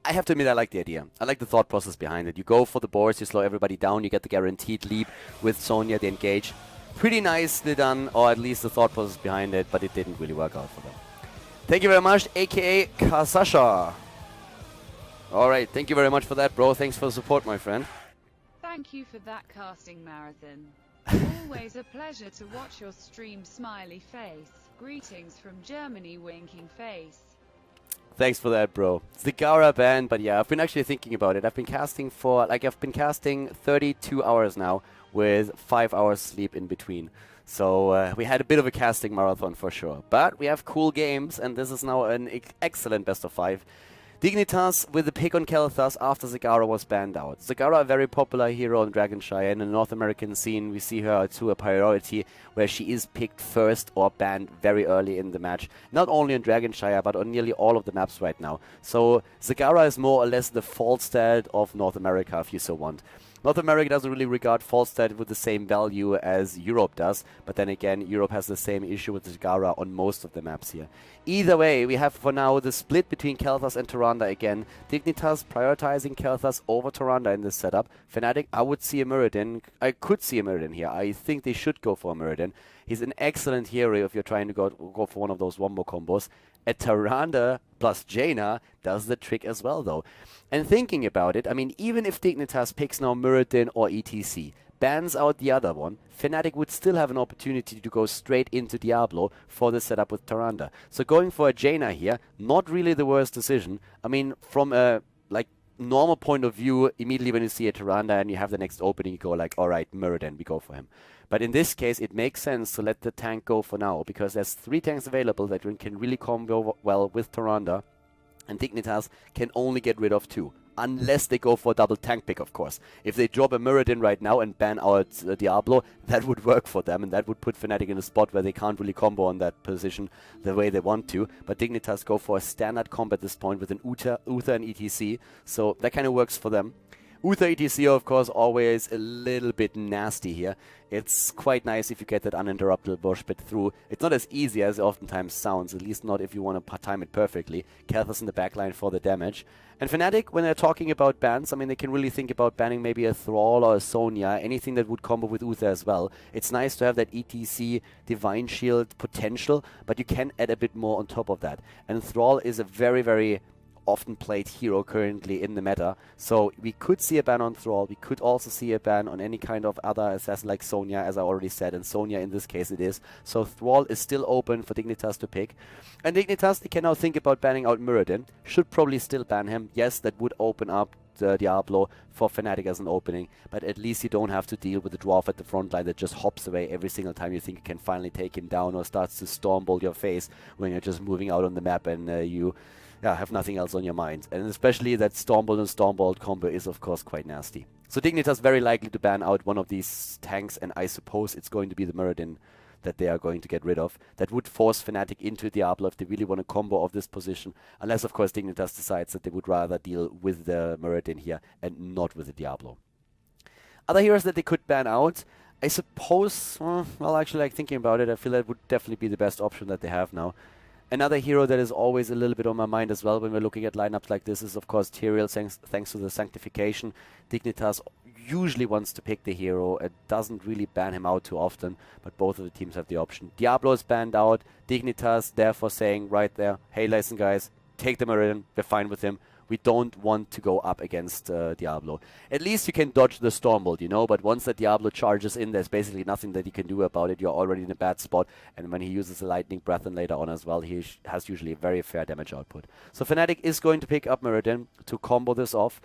I have to admit I like the idea. I like the thought process behind it. You go for the boards, you slow everybody down, you get the guaranteed leap with Sonya, they engage. Pretty nicely done, or at least the thought process behind it, but it didn't really work out for them. Thank you very much, aka Kasasha. Alright, thank you very much for that, bro. Thanks for the support, my friend. Thank you for that casting marathon. Always a pleasure to watch your stream, smiley face. Greetings from Germany, winking face. Thanks for that, bro. Zagara ban, but yeah, I've been actually thinking about it. I've been casting for, I've been casting 32 hours now with 5 hours sleep in between. So we had a bit of a casting marathon for sure. But we have cool games, and this is now an excellent best of 5. Dignitas with the pick on Kalthas after Zagara was banned out. Zagara, a very popular hero on Dragon Shire. In the North American scene, we see her to a priority where she is picked first or banned very early in the match. Not only on Dragon Shire, but on nearly all of the maps right now. So Zagara is more or less the Falstad of North America, if you so want. North America doesn't really regard Falstad with the same value as Europe does, but then again, Europe has the same issue with Zagara on most of the maps here. Either way, we have for now the split between Kalthas and Tyrande again. Dignitas prioritizing Kalthas over Tyrande in this setup. Fnatic, I would see a Muradin. I could see a Muradin here. I think they should go for a Muradin. He's an excellent hero if you're trying to go for one of those wombo combos. A Tyrande plus Jaina does the trick as well, though. And thinking about it, I mean, even if Dignitas picks now Muradin or ETC, bans out the other one, Fnatic would still have an opportunity to go straight into Diablo for the setup with Tyrande. So going for a Jaina here, not really the worst decision. I mean, from a normal point of view, immediately when you see a Tyrande and you have the next opening, you go like, all right, Muradin, we go for him. But in this case, it makes sense to let the tank go for now, because there's 3 tanks available that can really combo well with Tyrande, and Dignitas can only get rid of 2. Unless they go for a double tank pick, of course. If they drop a Muradin right now and ban out Diablo, that would work for them, and that would put Fnatic in a spot where they can't really combo on that position the way they want to. But Dignitas go for a standard combo at this point with an Uther and ETC, so that kind of works for them. Uther ETC, of course, always a little bit nasty here. It's quite nice if you get that uninterrupted bush bit through. It's not as easy as it oftentimes sounds, at least not if you want to time it perfectly. Kalthas in the backline for the damage. And Fnatic, when they're talking about bans, I mean, they can really think about banning maybe a Thrall or a Sonya, anything that would combo with Uther as well. It's nice to have that ETC Divine Shield potential, but you can add a bit more on top of that. And Thrall is a very, very often played hero currently in the meta. So we could see a ban on Thrall. We could also see a ban on any kind of other assassin like Sonya, as I already said. And Sonya in this case it is. So Thrall is still open for Dignitas to pick. And Dignitas, they can now think about banning out Muradin. Should probably still ban him. Yes, that would open up Diablo for Fnatic as an opening, but at least you don't have to deal with the dwarf at the front line that just hops away every single time you think you can finally take him down, or starts to stormbolt your face when you're just moving out on the map and you have nothing else on your mind. And especially that stormbolt and stormbolt combo is of course quite nasty. So Dignitas very likely to ban out one of these tanks, and I suppose it's going to be the Muradin that they are going to get rid of. That would force Fnatic into Diablo if they really want a combo of this position, unless of course Dignitas decides that they would rather deal with the Muradin here and not with the Diablo. Other heroes that they could ban out, I suppose, well actually like thinking about it, I feel that would definitely be the best option that they have now. Another hero that is always a little bit on my mind as well when we're looking at lineups like this is of course Tyrael, thanks to the Sanctification. Dignitas usually wants to pick the hero. It doesn't really ban him out too often, but both of the teams have the option. Diablo is banned out. Dignitas therefore saying right there, hey listen guys, take the Muradin, we're fine with him. We don't want to go up against Diablo. At least you can dodge the Stormbolt, you know, but once the Diablo charges in, there's basically nothing that you can do about it. You're already in a bad spot, and when he uses a Lightning Breath and later on as well, he has usually a very fair damage output. So Fnatic is going to pick up Muradin to combo this off.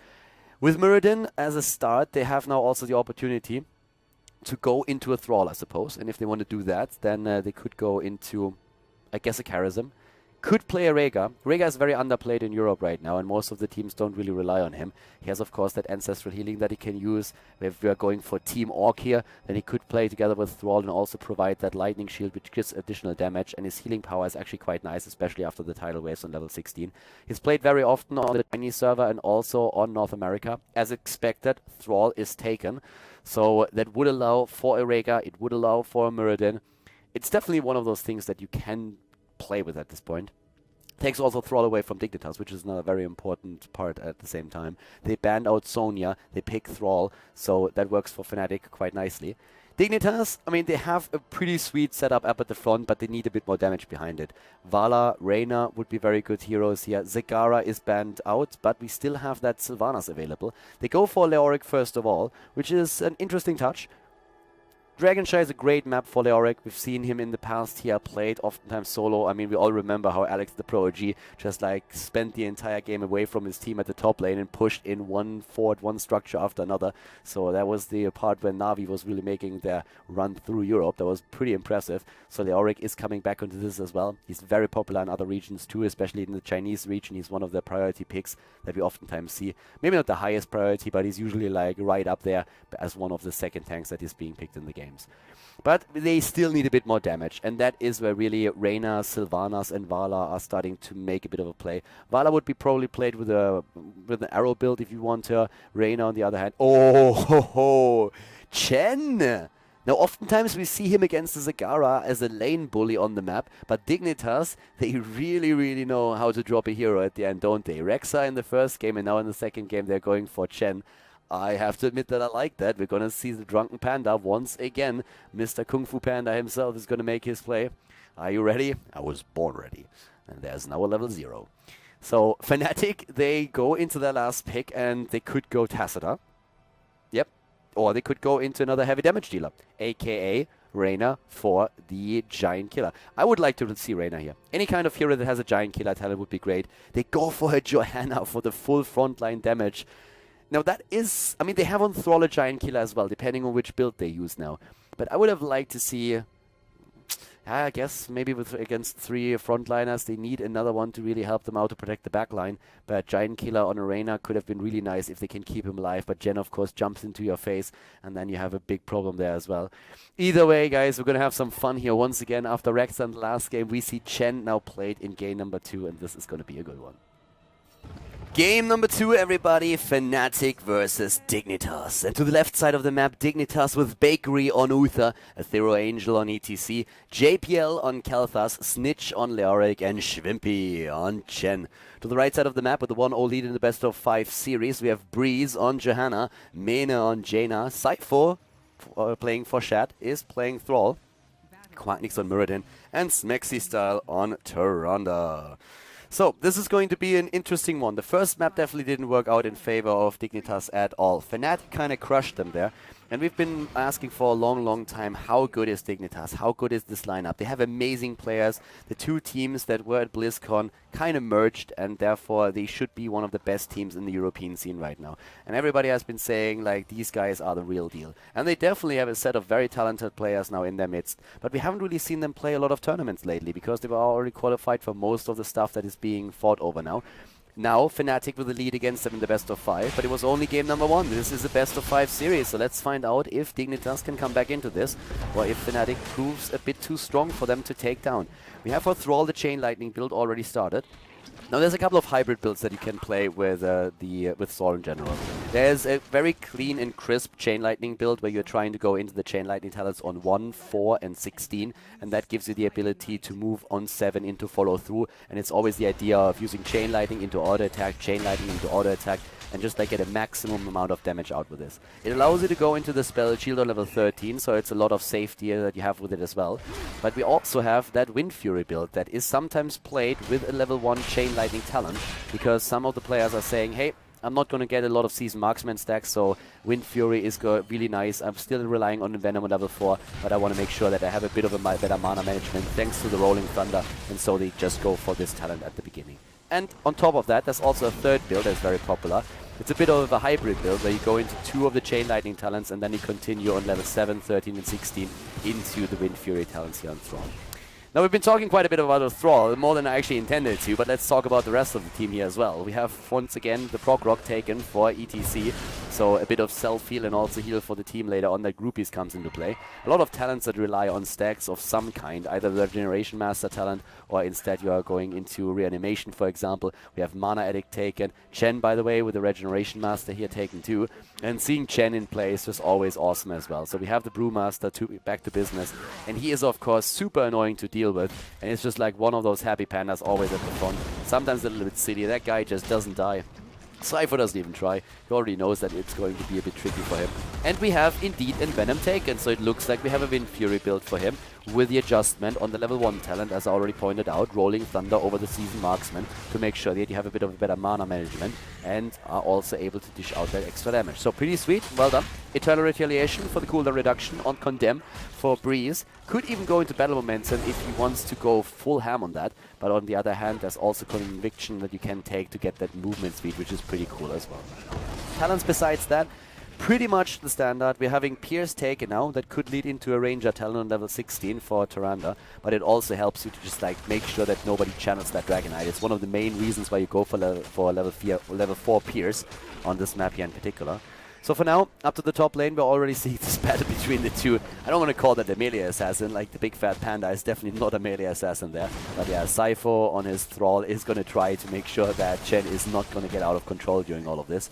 With Muradin as a start, they have now also the opportunity to go into a Thrall, I suppose, and if they want to do that, then they could go into, I guess, a Charism. Could play a Rhaegar. Rhaegar is very underplayed in Europe right now, and most of the teams don't really rely on him. He has, of course, that ancestral healing that he can use. If we are going for Team Orc here, then he could play together with Thrall and also provide that lightning shield, which gives additional damage, and his healing power is actually quite nice, especially after the tidal waves on level 16. He's played very often on the Chinese server and also on North America. As expected, Thrall is taken. So that would allow for a Rhaegar, it would allow for a Muradin. It's definitely one of those things that you can play with at this point. Takes also Thrall away from Dignitas, which is another very important part at the same time. They banned out Sonya, they pick Thrall, so that works for Fnatic quite nicely. Dignitas, I mean, they have a pretty sweet setup up at the front, but they need a bit more damage behind it. Vala, Reyna would be very good heroes here. Zagara is banned out, but we still have that Sylvanas available. They go for Leoric first of all, which is an interesting touch. Dragon Shire is a great map for Leoric. We've seen him in the past here played oftentimes solo. I mean, we all remember how Alex the Pro OG just like spent the entire game away from his team at the top lane and pushed in one fort, one structure after another. So that was the part when Na'Vi was really making their run through Europe. That was pretty impressive. So Leoric is coming back into this as well. He's very popular in other regions too, especially in the Chinese region. He's one of the priority picks that we oftentimes see. Maybe not the highest priority, but he's usually like right up there as one of the second tanks that is being picked in the game. But they still need a bit more damage, and that is where really Reyna, Sylvanas, and Vala are starting to make a bit of a play. Vala would be probably played with an arrow build if you want her. Reyna, on the other hand, Chen! Now, oftentimes we see him against the Zagara as a lane bully on the map, but Dignitas, they really, really know how to drop a hero at the end, don't they? Rexa in the first game, and now in the second game they're going for Chen. I have to admit that I like that. We're going to see the Drunken Panda once again. Mr. Kung Fu Panda himself is going to make his play. Are you ready? I was born ready. And there's now a level 0. So Fnatic, they go into their last pick and they could go Tacita. Yep. Or they could go into another heavy damage dealer, a.k.a. Reyna for the Giant Killer. I would like to see Reyna here. Any kind of hero that has a Giant Killer talent would be great. They go for a Johanna for the full frontline damage. Now that is, I mean, they have on Thrall a Giant Killer as well, depending on which build they use now. But I would have liked to see, I guess, maybe against 3 frontliners, they need another one to really help them out to protect the backline. But Giant Killer on Arena could have been really nice if they can keep him alive. But Jen, of course, jumps into your face, and then you have a big problem there as well. Either way, guys, we're going to have some fun here. Once again, after Rex and the last game, we see Chen now played in game number 2, and this is going to be a good one. Game number 2, everybody, Fnatic versus Dignitas. And to the left side of the map, Dignitas with Bakery on Uther, Aethero Angel on ETC, JPL on Kalthas, Snitch on Leoric, and Schwimpy on Chen. To the right side of the map, with the 1-0 lead in the best of 5 series, we have Breeze on Johanna, Mena on Jaina, Cypher playing for Shad, is playing Thrall, Quacknix on Muradin, and Smexy Style on Tyrande. So, this is going to be an interesting one. The first map definitely didn't work out in favor of Dignitas at all. Fnatic kind of crushed them there. And we've been asking for a long time, how good is Dignitas? How good is this lineup? They have amazing players. The two teams that were at BlizzCon kind of merged, and therefore they should be one of the best teams in the European scene right now. And everybody has been saying, like, these guys are the real deal. And they definitely have a set of very talented players now in their midst. But we haven't really seen them play a lot of tournaments lately, because they were already qualified for most of the stuff that is being fought over now. Now, Fnatic with the lead against them in the best of 5, but it was only game number 1. This is a best of 5 series, so let's find out if Dignitas can come back into this, or if Fnatic proves a bit too strong for them to take down. We have for Thrall the Chain Lightning build already started. Now, there's a couple of hybrid builds that you can play with with Thrall in general. There's a very clean and crisp Chain Lightning build where you're trying to go into the Chain Lightning talents on 1, 4, and 16, and that gives you the ability to move on 7 into follow through, and it's always the idea of using Chain Lightning into auto attack, Chain Lightning into auto attack, and just like get a maximum amount of damage out with this. It allows you to go into the spell shield on level 13, so it's a lot of safety that you have with it as well. But we also have that Wind Fury build that is sometimes played with a level 1 Chain Lightning talent, because some of the players are saying, hey, I'm not going to get a lot of Season Marksman stacks, so Wind Fury is really nice. I'm still relying on Venom on level 4, but I want to make sure that I have a bit of a better mana management thanks to the Rolling Thunder, and so they just go for this talent at the beginning. And on top of that, there's also a third build that's very popular. It's a bit of a hybrid build where you go into 2 of the Chain Lightning talents and then you continue on level 7, 13, and 16 into the Wind Fury talents here on Thrall. Now, we've been talking quite a bit about Thrall, more than I actually intended to, but let's talk about the rest of the team here as well. We have, once again, the Prog Rock taken for ETC, so a bit of self-heal and also heal for the team later on that Groupies comes into play. A lot of talents that rely on stacks of some kind, either the Regeneration Master talent, or instead you are going into Reanimation, for example. We have Mana Addict taken, Chen, by the way, with the Regeneration Master here taken too, and seeing Chen in play is just always awesome as well. So we have the Brewmaster back to business, and he is, of course, super annoying to deal with, and it's just like one of those happy pandas always at the front. Sometimes a little bit silly. That guy just doesn't die. Cypher doesn't even try. He already knows that it's going to be a bit tricky for him. And we have indeed Venom taken, so it looks like we have a Wind Fury build for him with the adjustment on the level 1 talent, as I already pointed out, Rolling Thunder over the Season Marksman to make sure that you have a bit of a better mana management and are also able to dish out that extra damage. So pretty sweet, well done. Eternal Retaliation for the cooldown reduction on Condemn for Breeze. Could even go into Battle Momentum if he wants to go full ham on that, but on the other hand, there's also Conviction that you can take to get that movement speed, which is pretty cool as well. Talents besides that, pretty much the standard. We're having Pierce taken now. That could lead into a Ranger talent on level 16 for Tyrande, but it also helps you to just like make sure that nobody channels that Dragonite. It's one of the main reasons why you go for level 4 Pierce on this map here in particular. So for now, up to the top lane, we're already seeing this battle between the two. I don't want to call that a melee assassin, like the big fat panda is definitely not a melee assassin there. But yeah, Cypher on his Thrall is going to try to make sure that Chen is not going to get out of control during all of this.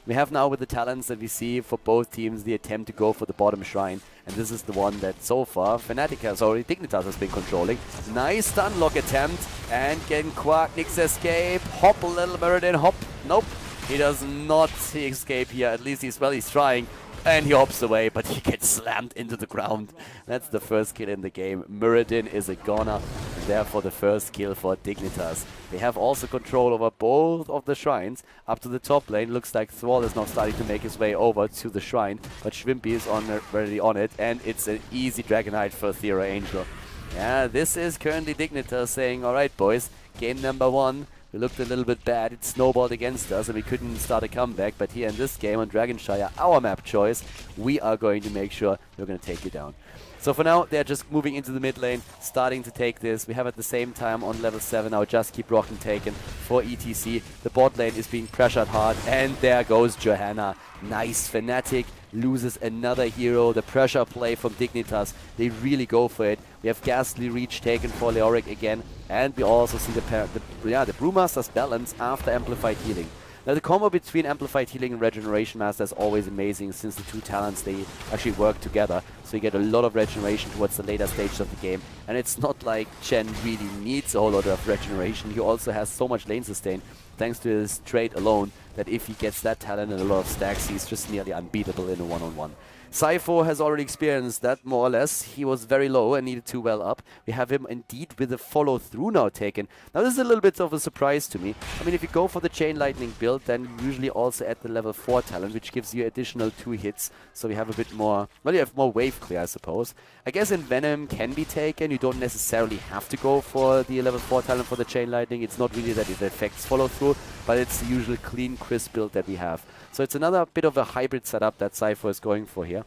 We have now with the talents that we see for both teams the attempt to go for the bottom shrine, and this is the one that so far Dignitas has been controlling. Nice stun lock attempt, and can Quark Nix escape? Hop a little Muradin, hop, nope. He does not escape here, at least he's trying. And he hops away, but he gets slammed into the ground. That's the first kill in the game. Muradin is a goner, and therefore the first kill for Dignitas. They have also control over both of the shrines. Up to the top lane, looks like Thrall is now starting to make his way over to the shrine, but Schwimpy is already on it, and it's an easy Dragonite for Thera Angel. Yeah, this is currently Dignitas saying, alright boys, game number 1. We looked a little bit bad, it snowballed against us and we couldn't start a comeback, but here in this game on Dragon Shire, our map choice, we are going to make sure we're going to take you down. So for now, they're just moving into the mid lane, starting to take this. We have at the same time on level 7 now Just Keep Rockin' taken for ETC. The bot lane is being pressured hard, and there goes Johanna. Nice. Fnatic loses another hero. The pressure play from Dignitas, they really go for it. We have Ghastly Reach taken for Leoric again, and we also see the Brewmaster's balance after Amplified Healing. Now the combo between Amplified Healing and Regeneration Master is always amazing, since the two talents, they actually work together. So you get a lot of regeneration towards the later stages of the game. And it's not like Chen really needs a whole lot of regeneration. He also has so much lane sustain, thanks to his trait alone, that if he gets that talent and a lot of stacks, he's just nearly unbeatable in a one-on-one. Sypho has already experienced that, more or less. He was very low and needed to well up. We have him indeed with a follow-through now taken. Now, this is a little bit of a surprise to me. I mean, if you go for the Chain Lightning build, then you usually also add the level 4 talent, which gives you additional 2 hits. So we have a bit more, well, you have more wave clear, I suppose. I guess Envenom can be taken. You don't necessarily have to go for the level 4 talent for the Chain Lightning. It's not really that it affects follow-through, but it's the usual clean, crisp build that we have. So it's another bit of a hybrid setup that Sypho is going for here.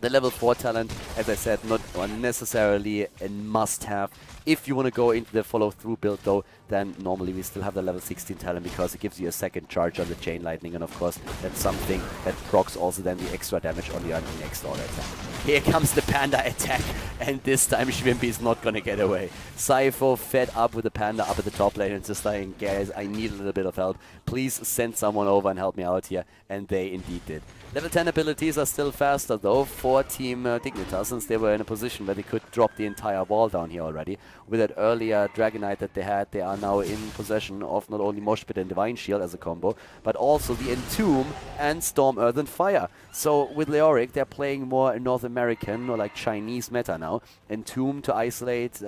The level 4 talent, as I said, not necessarily a must-have. If you want to go into the follow-through build, though, then normally we still have the level 16 talent because it gives you a second charge on the Chain Lightning, and of course that's something that procs also then the extra damage on your next order attack. Here comes the Panda attack, and this time Schwimpy is not going to get away. Sypho fed up with the Panda up at the top lane and just saying, guys, I need a little bit of help. Please send someone over and help me out here, and they indeed did. Level 10 abilities are still faster, though, for Team Dignitas, since they were in a position where they could drop the entire wall down here already. With that earlier Dragonite that they had, they are now in possession of not only Moshpit and Divine Shield as a combo, but also the Entomb and Storm, Earth and Fire. So with Leoric, they're playing more North American or like Chinese meta now. Entomb to isolate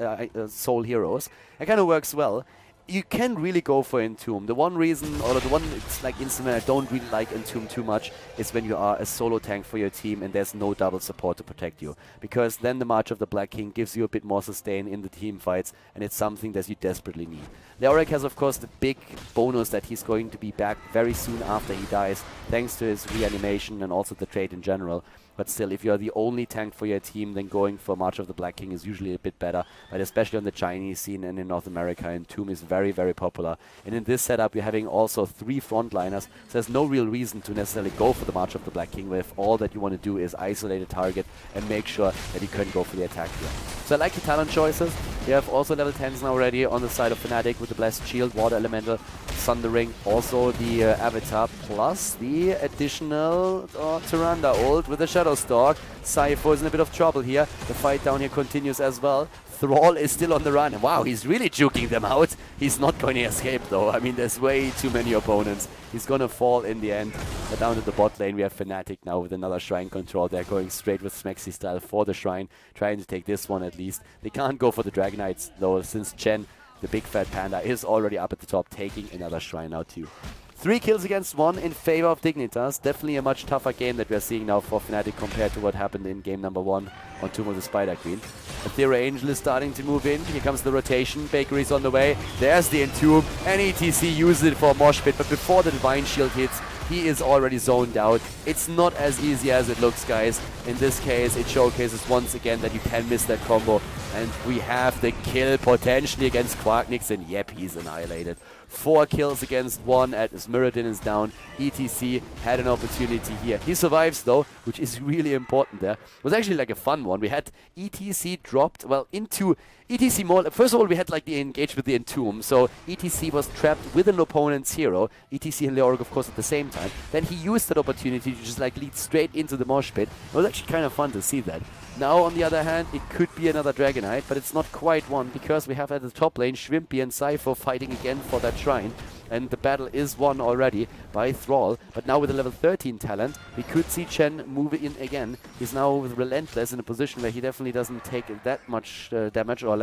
soul heroes. It kind of works well. You can really go for Entomb. The one reason, or the one it's like instrument I don't really like Entomb too much is when you are a solo tank for your team and there's no double support to protect you. Because then the March of the Black King gives you a bit more sustain in the team fights, and it's something that you desperately need. Leoric has of course the big bonus that he's going to be back very soon after he dies, thanks to his reanimation and also the trait in general. But still, if you're the only tank for your team, then going for March of the Black King is usually a bit better. But especially on the Chinese scene and in North America, Entomb is very, very popular. And in this setup, you're having also 3 frontliners. So there's no real reason to necessarily go for the March of the Black King, if all that you want to do is isolate a target and make sure that you can go for the attack here. So I like the talent choices. You have also level 10s now already on the side of Fnatic with the Blessed Shield, Water Elemental, Sundering, also the Avatar, plus the additional Tyrande ult with the Shadow Stalk. Sypho is in a bit of trouble here. The fight down here continues as well. Thrall is still on the run. Wow, he's really juking them out. He's not going to escape, though. I mean, there's way too many opponents. He's going to fall in the end. But down to the bot lane, we have Fnatic now with another Shrine control. They're going straight with Smexy style for the Shrine, trying to take this one at least. They can't go for the Dragonites, though, since Chen, the big fat panda, is already up at the top, taking another Shrine now, too. 3 kills against 1 in favor of Dignitas. Definitely a much tougher game that we're seeing now for Fnatic compared to what happened in game number 1 on Tomb of the Spider Queen. Aethera Angel is starting to move in. Here comes the rotation. Bakery's on the way. There's the Entomb. And ETC uses it for Moshpit, but before the Divine Shield hits, he is already zoned out. It's not as easy as it looks, guys. In this case, it showcases once again that you can miss that combo. And we have the kill potentially against Quarknix, and yep, he's annihilated. 4 kills against 1 as Mirrodin is down. ETC had an opportunity here. He survives, though, which is really important there. It was actually like a fun one. We had ETC dropped, well, into ETC more. First of all, we had like the engage with the Entomb, so ETC was trapped with an opponent's hero, ETC and Leoric, of course, at the same time. Then he used that opportunity to just like lead straight into the mosh pit. It was actually kind of fun to see that. Now, on the other hand, it could be another Dragonite, but it's not quite one, because we have at the top lane Schwimpy and Sypho fighting again for that Shrine. And the battle is won already by Thrall. But now with a level 13 talent, we could see Chen move in again. He's now with Relentless in a position where he definitely doesn't take that much damage, or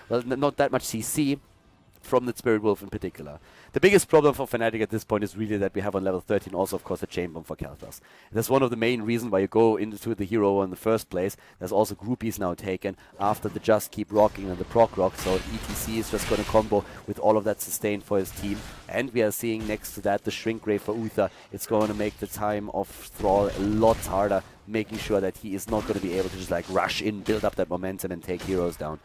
not that much CC from the Spirit Wolf in particular. The biggest problem for Fnatic at this point is really that we have on level 13 also, of course, a Chain Bomb for Khaldor. That's one of the main reasons why you go into the hero in the first place. There's also groupies now taken after the Just Keep Rocking and the proc rock, so ETC is just going to combo with all of that sustain for his team. And we are seeing next to that the Shrink Grave for Uther. It's going to make the time of Thrall a lot harder, making sure that he is not going to be able to just like rush in, build up that momentum and take heroes down.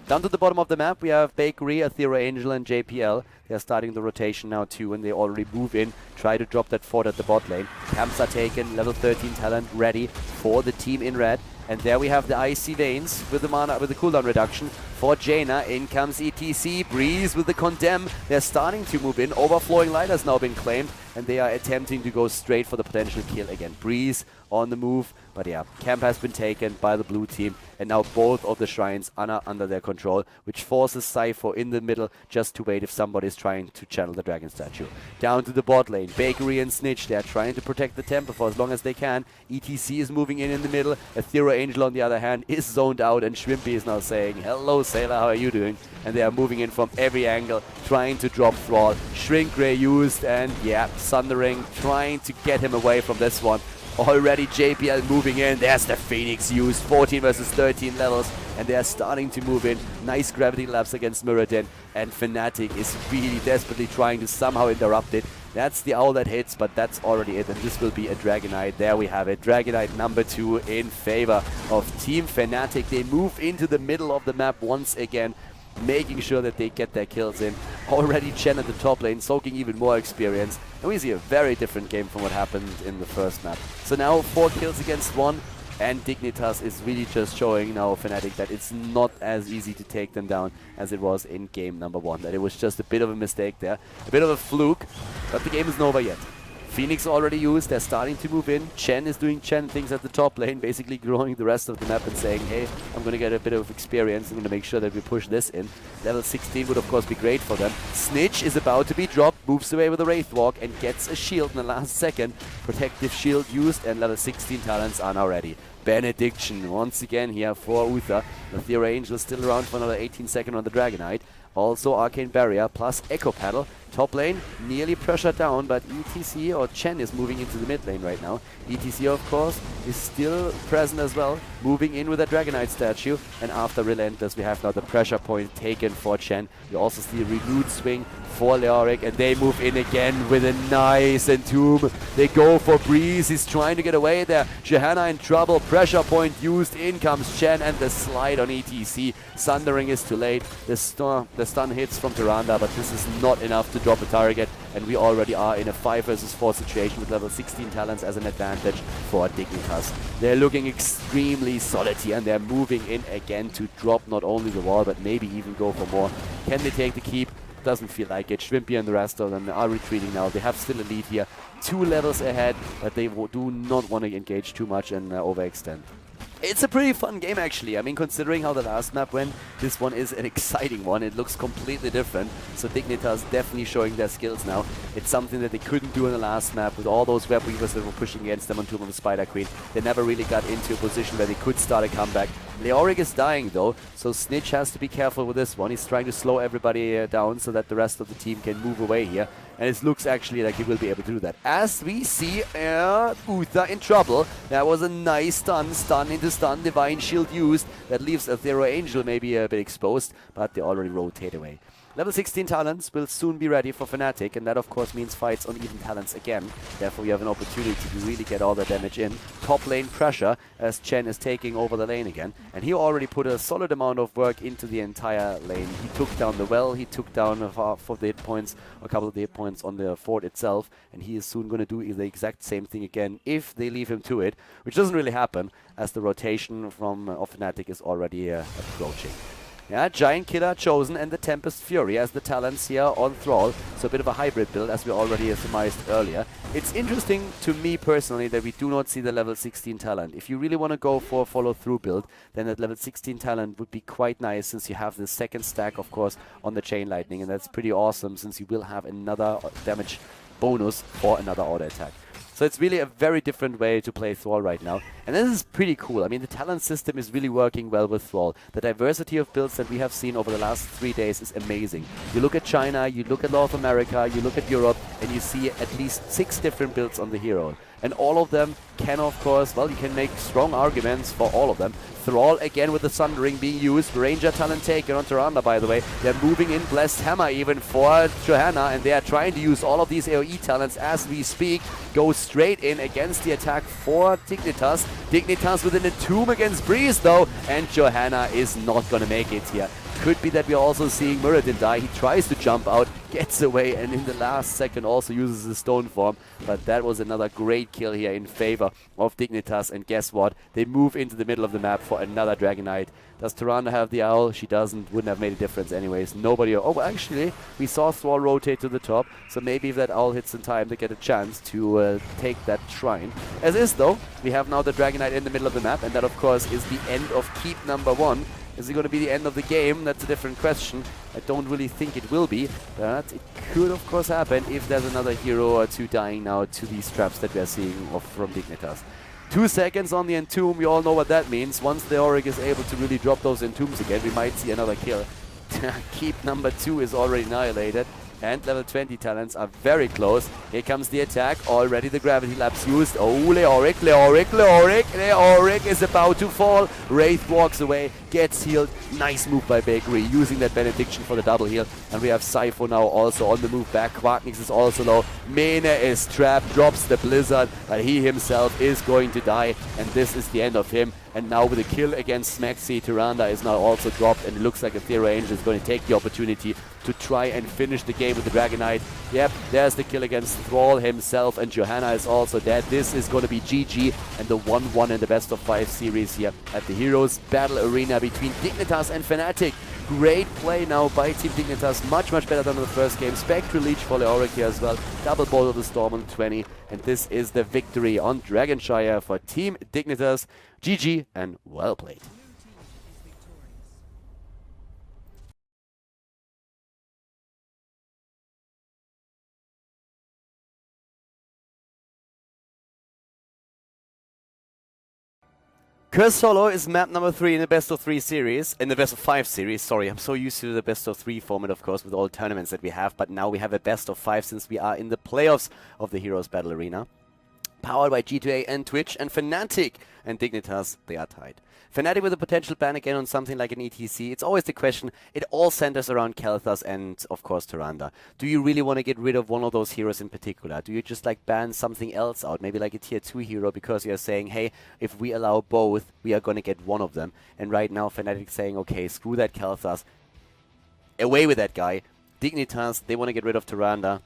Down to the bottom of the map, we have Bakery, Aethera Angel, and JPL. They're starting the rotation now too, and they already move in, try to drop that fort at the bot lane. Camps are taken, level 13 talent ready for the team in red. And there we have the Icy Veins with the mana, with the cooldown reduction for Jaina. In comes ETC, Breeze with the Condemn. They're starting to move in. Overflowing Light has now been claimed. and they are attempting to go straight for the potential kill again. Breeze on the move, but yeah, camp has been taken by the blue team, and now both of the shrines are under their control, which forces Cypher in the middle just to wait if somebody is trying to channel the dragon statue. Down to the bot lane, Bakery and Snitch, they're trying to protect the temple for as long as they can. ETC is moving in the middle, Ethereal Angel on the other hand is zoned out, and Shrimpy is now saying, hello Sailor, how are you doing? And they are moving in from every angle, trying to drop Thrall. Shrink Ray used, and yeah, Sundering trying to get him away from this one. Already JPL moving in. There's the Phoenix used. 14 versus 13 levels. And they are starting to move in. Nice gravity lapse against Muradin. And Fnatic is really desperately trying to somehow interrupt it. That's the owl that hits, but that's already it. And this will be a Dragonite. There we have it. Dragonite number 2 in favor of Team Fnatic. They move into the middle of the map once again, making sure that they get their kills in. Already Chen at the top lane, soaking even more experience. And we see a very different game from what happened in the first map. So now 4 kills against 1, and Dignitas is really just showing now Fnatic that it's not as easy to take them down as it was in game number 1. That it was just a bit of a mistake there, a bit of a fluke, but the game isn't over yet. Phoenix already used, they're starting to move in. Chen is doing Chen things at the top lane, basically growing the rest of the map and saying, hey, I'm going to get a bit of experience, I'm going to make sure that we push this in. Level 16 would of course be great for them. Snitch is about to be dropped, moves away with a Wraith Walk and gets a shield in the last second. Protective shield used, and level 16 talents are now ready. Benediction once again here for Uther. The Ethereal Angel is still around for another 18 seconds on the Dragonite. Also Arcane Barrier plus Echo Paddle. Top lane nearly pressured down, but ETC or Chen is moving into the mid lane right now. ETC of course is still present as well, moving in with a Dragonite statue, and after Relentless we have now the pressure point taken for Chen. We also see a renewed swing for Leoric, and they move in again with a nice entomb. They go for Breeze, he's trying to get away there. Johanna in trouble, pressure point used, in comes Chen, and the slide on ETC. Sundering is too late. The stun hits from Tyrande, but this is not enough to drop a target, and we already are in a 5 versus 4 situation with level 16 talents as an advantage for Dignitas. They're looking extremely solid here, and they're moving in again to drop not only the wall, but maybe even go for more. Can they take the keep? Doesn't feel like it. Shrimpy and the rest of them are retreating now. They have still a lead here, 2 levels ahead, but they do not want to engage too much and overextend. It's a pretty fun game actually. I mean, considering how the last map went, this one is an exciting one. It looks completely different. So Dignitas definitely showing their skills now. It's something that they couldn't do in the last map with all those web weavers that were pushing against them on Tomb of the Spider Queen. They never really got into a position where they could start a comeback. Leoric is dying though, so Snitch has to be careful with this one. He's trying to slow everybody down so that the rest of the team can move away here. And it looks actually like he will be able to do that. As we see Uther in trouble. That was a nice stun into stun, Divine Shield used. That leaves Ethereal Angel maybe a bit exposed, but they already rotate away. Level 16 talents will soon be ready for Fnatic, and that of course means fights on even talents again. Therefore we have an opportunity to really get all the damage in. Top lane pressure as Chen is taking over the lane again, and he already put a solid amount of work into the entire lane. He took down the well, he took down half of the hit points, a couple of the hit points on the fort itself, and he is soon going to do the exact same thing again if they leave him to it, which doesn't really happen as the rotation from of Fnatic is already approaching. Yeah, Giant Killer chosen and the Tempest Fury as the talents here on Thrall. So a bit of a hybrid build as we already surmised earlier. It's interesting to me personally that we do not see the level 16 talent. If you really want to go for a follow-through build, then that level 16 talent would be quite nice since you have the second stack, of course, on the Chain Lightning. And that's pretty awesome since you will have another damage bonus for another auto attack. So it's really a very different way to play Thrall right now. And this is pretty cool. I mean, the talent system is really working well with Thrall. The diversity of builds that we have seen over the last 3 days is amazing. You look at China, you look at North America, you look at Europe, and you see at least 6 different builds on the hero. And all of them can, of course, well, you can make strong arguments for all of them. Thrall again with the Sundering being used. Ranger talent taken on Tyrande, by the way. They're moving in Blessed Hammer even for Johanna, and they are trying to use all of these AoE talents as we speak. Go straight in against the attack for Dignitas. Dignitas with an entomb against Breeze though, and Johanna is not going to make it here. Could be that we are also seeing Muradin die. He tries to jump out, gets away, and in the last second also uses the stone form. But that was another great kill here in favor of Dignitas. And guess what? They move into the middle of the map for another Dragon Knight. Does Tyrande have the owl? She doesn't. Wouldn't have made a difference anyways. Nobody. Oh, well, actually, we saw Thrall rotate to the top. So maybe if that owl hits in time, they get a chance to take that shrine. As is, though, we have now the Dragon Knight in the middle of the map. And that, of course, is the end of keep number 1. Is it going to be the end of the game? That's a different question. I don't really think it will be, but it could of course happen if there's another hero or two dying now to these traps that we are seeing from Dignitas. 2 seconds on the Entomb, we all know what that means. Once the Auric is able to really drop those Entombs again, we might see another kill. Keep number 2 is already annihilated. And level 20 talents are very close. Here comes the attack. Already the gravity lapse used. Oh, Leoric, Leoric, Leoric. Leoric is about to fall. Wraith walks away, gets healed. Nice move by Bakery, using that benediction for the double heal. And we have Sypho now also on the move back. Quacknix is also low. Mene is trapped, drops the Blizzard, but he himself is going to die. And this is the end of him. And now with a kill against Smaxy, Tyrande is now also dropped, and it looks like Ethereal Angel is going to take the opportunity to try and finish the game with the Dragon Knight. Yep, there's the kill against Thrall himself, and Johanna is also dead. This is going to be GG, and the 1-1 in the best of 5 series here at the Heroes Battle Arena between Dignitas and Fnatic. Great play now by Team Dignitas, much better than the first game. Spectral Leech for Leoric here as well. Double Bolt of the Storm on 20, and this is the victory on Dragon Shire for Team Dignitas. GG and well played. Cursed Hollow is map number 3 in the best of 3 series, in the best of 5 series, sorry. I'm so used to the best of 3 format, of course, with all tournaments that we have, but now we have a best of 5 since we are in the playoffs of the Heroes Battle Arena. Powered by G2A and Twitch, and Fnatic and Dignitas, they are tied. Fnatic with a potential ban again on something like an ETC. It's always the question. It all centers around Kael'thas and, of course, Tyrande. Do you really want to get rid of one of those heroes in particular? Do you just like ban something else out, maybe like a tier 2 hero, because you're saying, hey, if we allow both, we are going to get one of them. And right now, Fnatic saying, okay, screw that Kael'thas. Away with that guy. Dignitas, they want to get rid of Tyrande.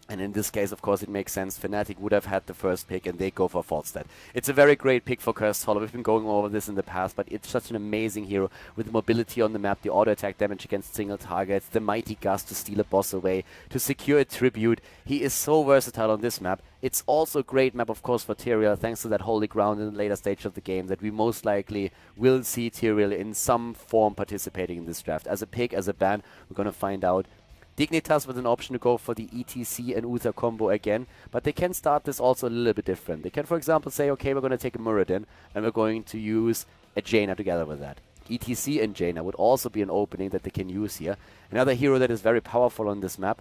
And in this case, of course, it makes sense. Fnatic would have had the first pick, and they go for Falstad. It's a very great pick for Cursed Hollow. We've been going over this in the past, but it's such an amazing hero with the mobility on the map, the auto-attack damage against single targets, the mighty gust to steal a boss away, to secure a tribute. He is so versatile on this map. It's also a great map, of course, for Tyrael, thanks to that holy ground in the later stage of the game, that we most likely will see Tyrael in some form participating in this draft. As a pick, as a ban, we're going to find out. Dignitas with an option to go for the ETC and Uther combo again, but they can start this also a little bit different. They can, for example, say, okay, we're going to take a Muradin, and we're going to use a Jaina together with that. ETC and Jaina would also be an opening that they can use here. Another hero that is very powerful on this map,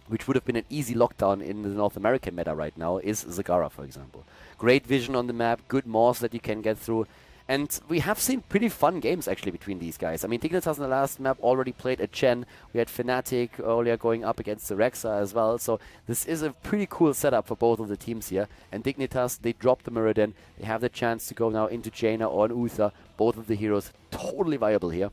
which would have been an easy lockdown in the North American meta right now, is Zagara, for example. Great vision on the map, good morphs that you can get through. And we have seen pretty fun games, actually, between these guys. I mean, Dignitas in the last map already played a Chen. We had Fnatic earlier going up against the Rexa as well. So this is a pretty cool setup for both of the teams here. And Dignitas, they drop the Muradin. They have the chance to go now into Jaina or an Uther. Both of the heroes totally viable here.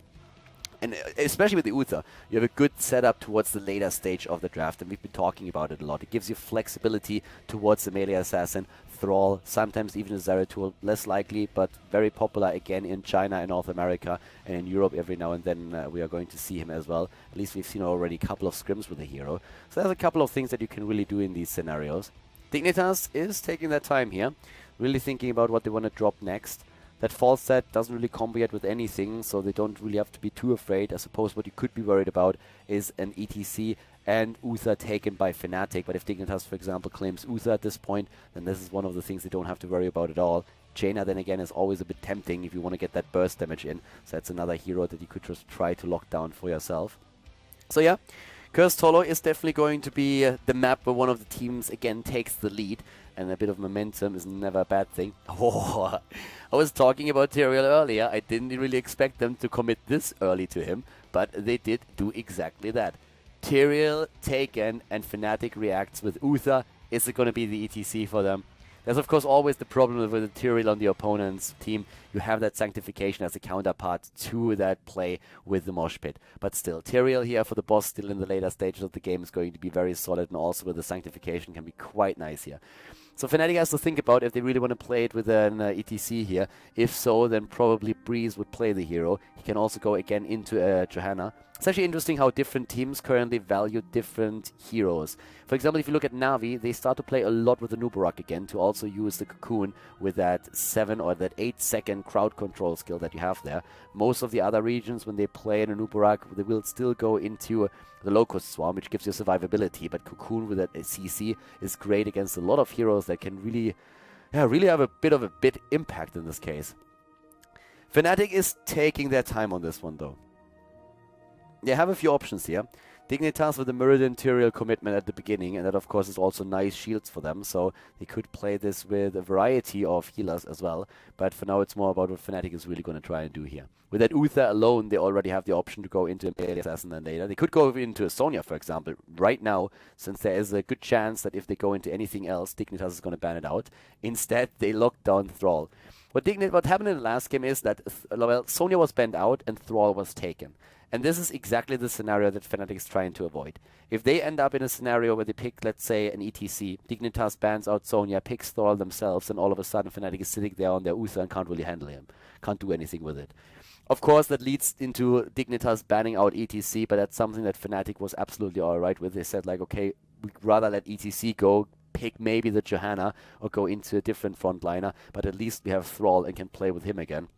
And especially with the Uther, you have a good setup towards the later stage of the draft, and we've been talking about it a lot. It gives you flexibility towards the melee assassin, Thrall, sometimes even a Zeratul, less likely, but very popular again in China and North America, and in Europe every now and then we are going to see him as well. At least we've seen already a couple of scrims with the hero. So there's a couple of things that you can really do in these scenarios. Dignitas is taking their time here, really thinking about what they want to drop next. That false set doesn't really combo yet with anything, so they don't really have to be too afraid. I suppose what you could be worried about is an ETC and Uther taken by Fnatic. But if Dignitas, for example, claims Uther at this point, then this is one of the things they don't have to worry about at all. Jaina, then again, is always a bit tempting if you want to get that burst damage in. So that's another hero that you could just try to lock down for yourself. So yeah, Cursed Hollow is definitely going to be the map where one of the teams, again, takes the lead. And a bit of momentum is never a bad thing. Oh, I was talking about Tyrael earlier. I didn't really expect them to commit this early to him, but they did do exactly that. Tyrael taken, and Fnatic reacts with Uther. Is it going to be the ETC for them? There's, of course, always the problem with the Tyrael on the opponent's team. You have that Sanctification as a counterpart to that play with the Mosh Pit. But still, Tyrael here for the boss still in the later stages of the game is going to be very solid, and also with the Sanctification can be quite nice here. So Fnatic has to think about if they really want to play it with an ETC here. If so, then probably Breeze would play the hero. He can also go again into Johanna. It's actually interesting how different teams currently value different heroes. For example, if you look at Na'Vi, they start to play a lot with the Nubarak again to also use the Cocoon with that 7 or that 8 second crowd control skill that you have there. Most of the other regions, when they play in a Nubarak, they will still go into the Locust Swarm, which gives you survivability, but Cocoon with that CC is great against a lot of heroes that can really have a bit of a impact in this case. Fnatic is taking their time on this one though. They have a few options here. Dignitas with the Muradin Tyrael commitment at the beginning, and that of course is also nice shields for them, so they could play this with a variety of healers as well, but for now it's more about what Fnatic is really going to try and do here. With that Uther alone, they already have the option to go into a melee assassin and later. They could go into a Sonya, for example, right now, since there is a good chance that if they go into anything else, Dignitas is going to ban it out. Instead, they lock down Thrall. What happened in the last game is that Sonya was banned out and Thrall was taken. And this is exactly the scenario that Fnatic is trying to avoid. If they end up in a scenario where they pick, let's say, an ETC, Dignitas bans out Sonya, picks Thrall themselves, and all of a sudden Fnatic is sitting there on their Uther and can't really handle him. Can't do anything with it. Of course, that leads into Dignitas banning out ETC, but that's something that Fnatic was absolutely alright with. They said, like, okay, we'd rather let ETC go, pick maybe the Johanna, or go into a different frontliner, but at least we have Thrall and can play with him again.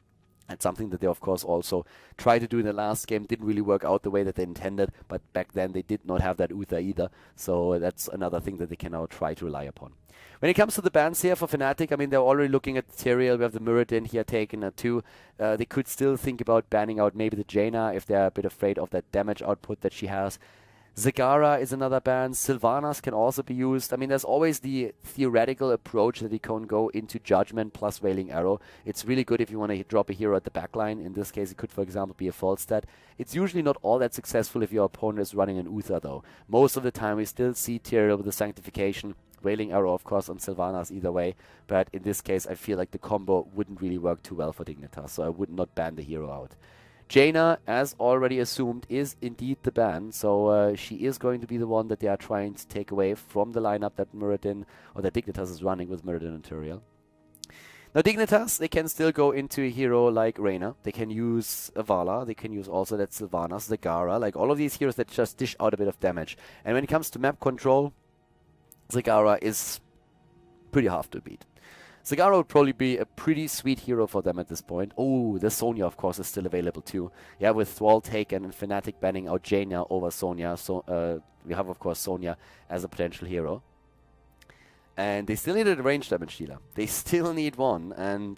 And something that they, of course, also tried to do in the last game. Didn't really work out the way that they intended, but back then they did not have that Uther either. So that's another thing that they can now try to rely upon. When it comes to the bans here for Fnatic, I mean, they're already looking at Tyrael. We have the Muradin here taken too. They could still think about banning out maybe the Jaina if they're a bit afraid of that damage output that she has. Zagara is another ban. Sylvanas can also be used. I mean, there's always the theoretical approach that you can go into Judgment plus Wailing Arrow. It's really good if you want to drop a hero at the backline. In this case, it could, for example, be a Falstad. It's usually not all that successful if your opponent is running an Uther, though. Most of the time, we still see Tyrael with the Sanctification. Wailing Arrow, of course, on Sylvanas either way. But in this case, I feel like the combo wouldn't really work too well for Dignitas, so I would not ban the hero out. Jaina, as already assumed, is indeed the ban, so she is going to be the one that they are trying to take away from the lineup that Muradin, or that Dignitas is running with Muradin and Tyrael. Now Dignitas, they can still go into a hero like Reyna, they can use Avala, they can use also that Sylvanas, Zagara, like all of these heroes that just dish out a bit of damage. And when it comes to map control, Zagara is pretty hard to beat. Zagara would probably be a pretty sweet hero for them at this point. Oh, the Sonya, of course, is still available too. Yeah, with Thrall taken and Fnatic banning out Jaina over Sonya. So we have, of course, Sonya as a potential hero. And they still needed a range damage dealer. They still need one. And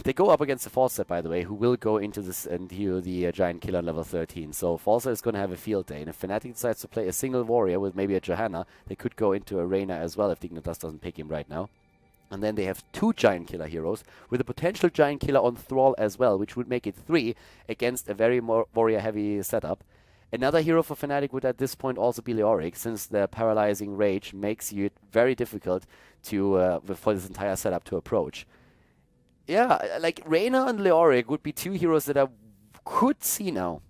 they go up against the Falstad, by the way, who will go into this and heal the Giant Killer level 13. So Falstad is going to have a field day. And if Fnatic decides to play a single warrior with maybe a Johanna, they could go into a Reyna as well if Dignitas doesn't pick him right now. And then they have 2 Giant Killer heroes with a potential Giant Killer on Thrall as well, which would make it 3 against a very more warrior-heavy setup. Another hero for Fnatic would at this point also be Leoric, since the Paralyzing Rage makes it very difficult to for this entire setup to approach. Yeah, like Reyna and Leoric would be 2 heroes that I could see now.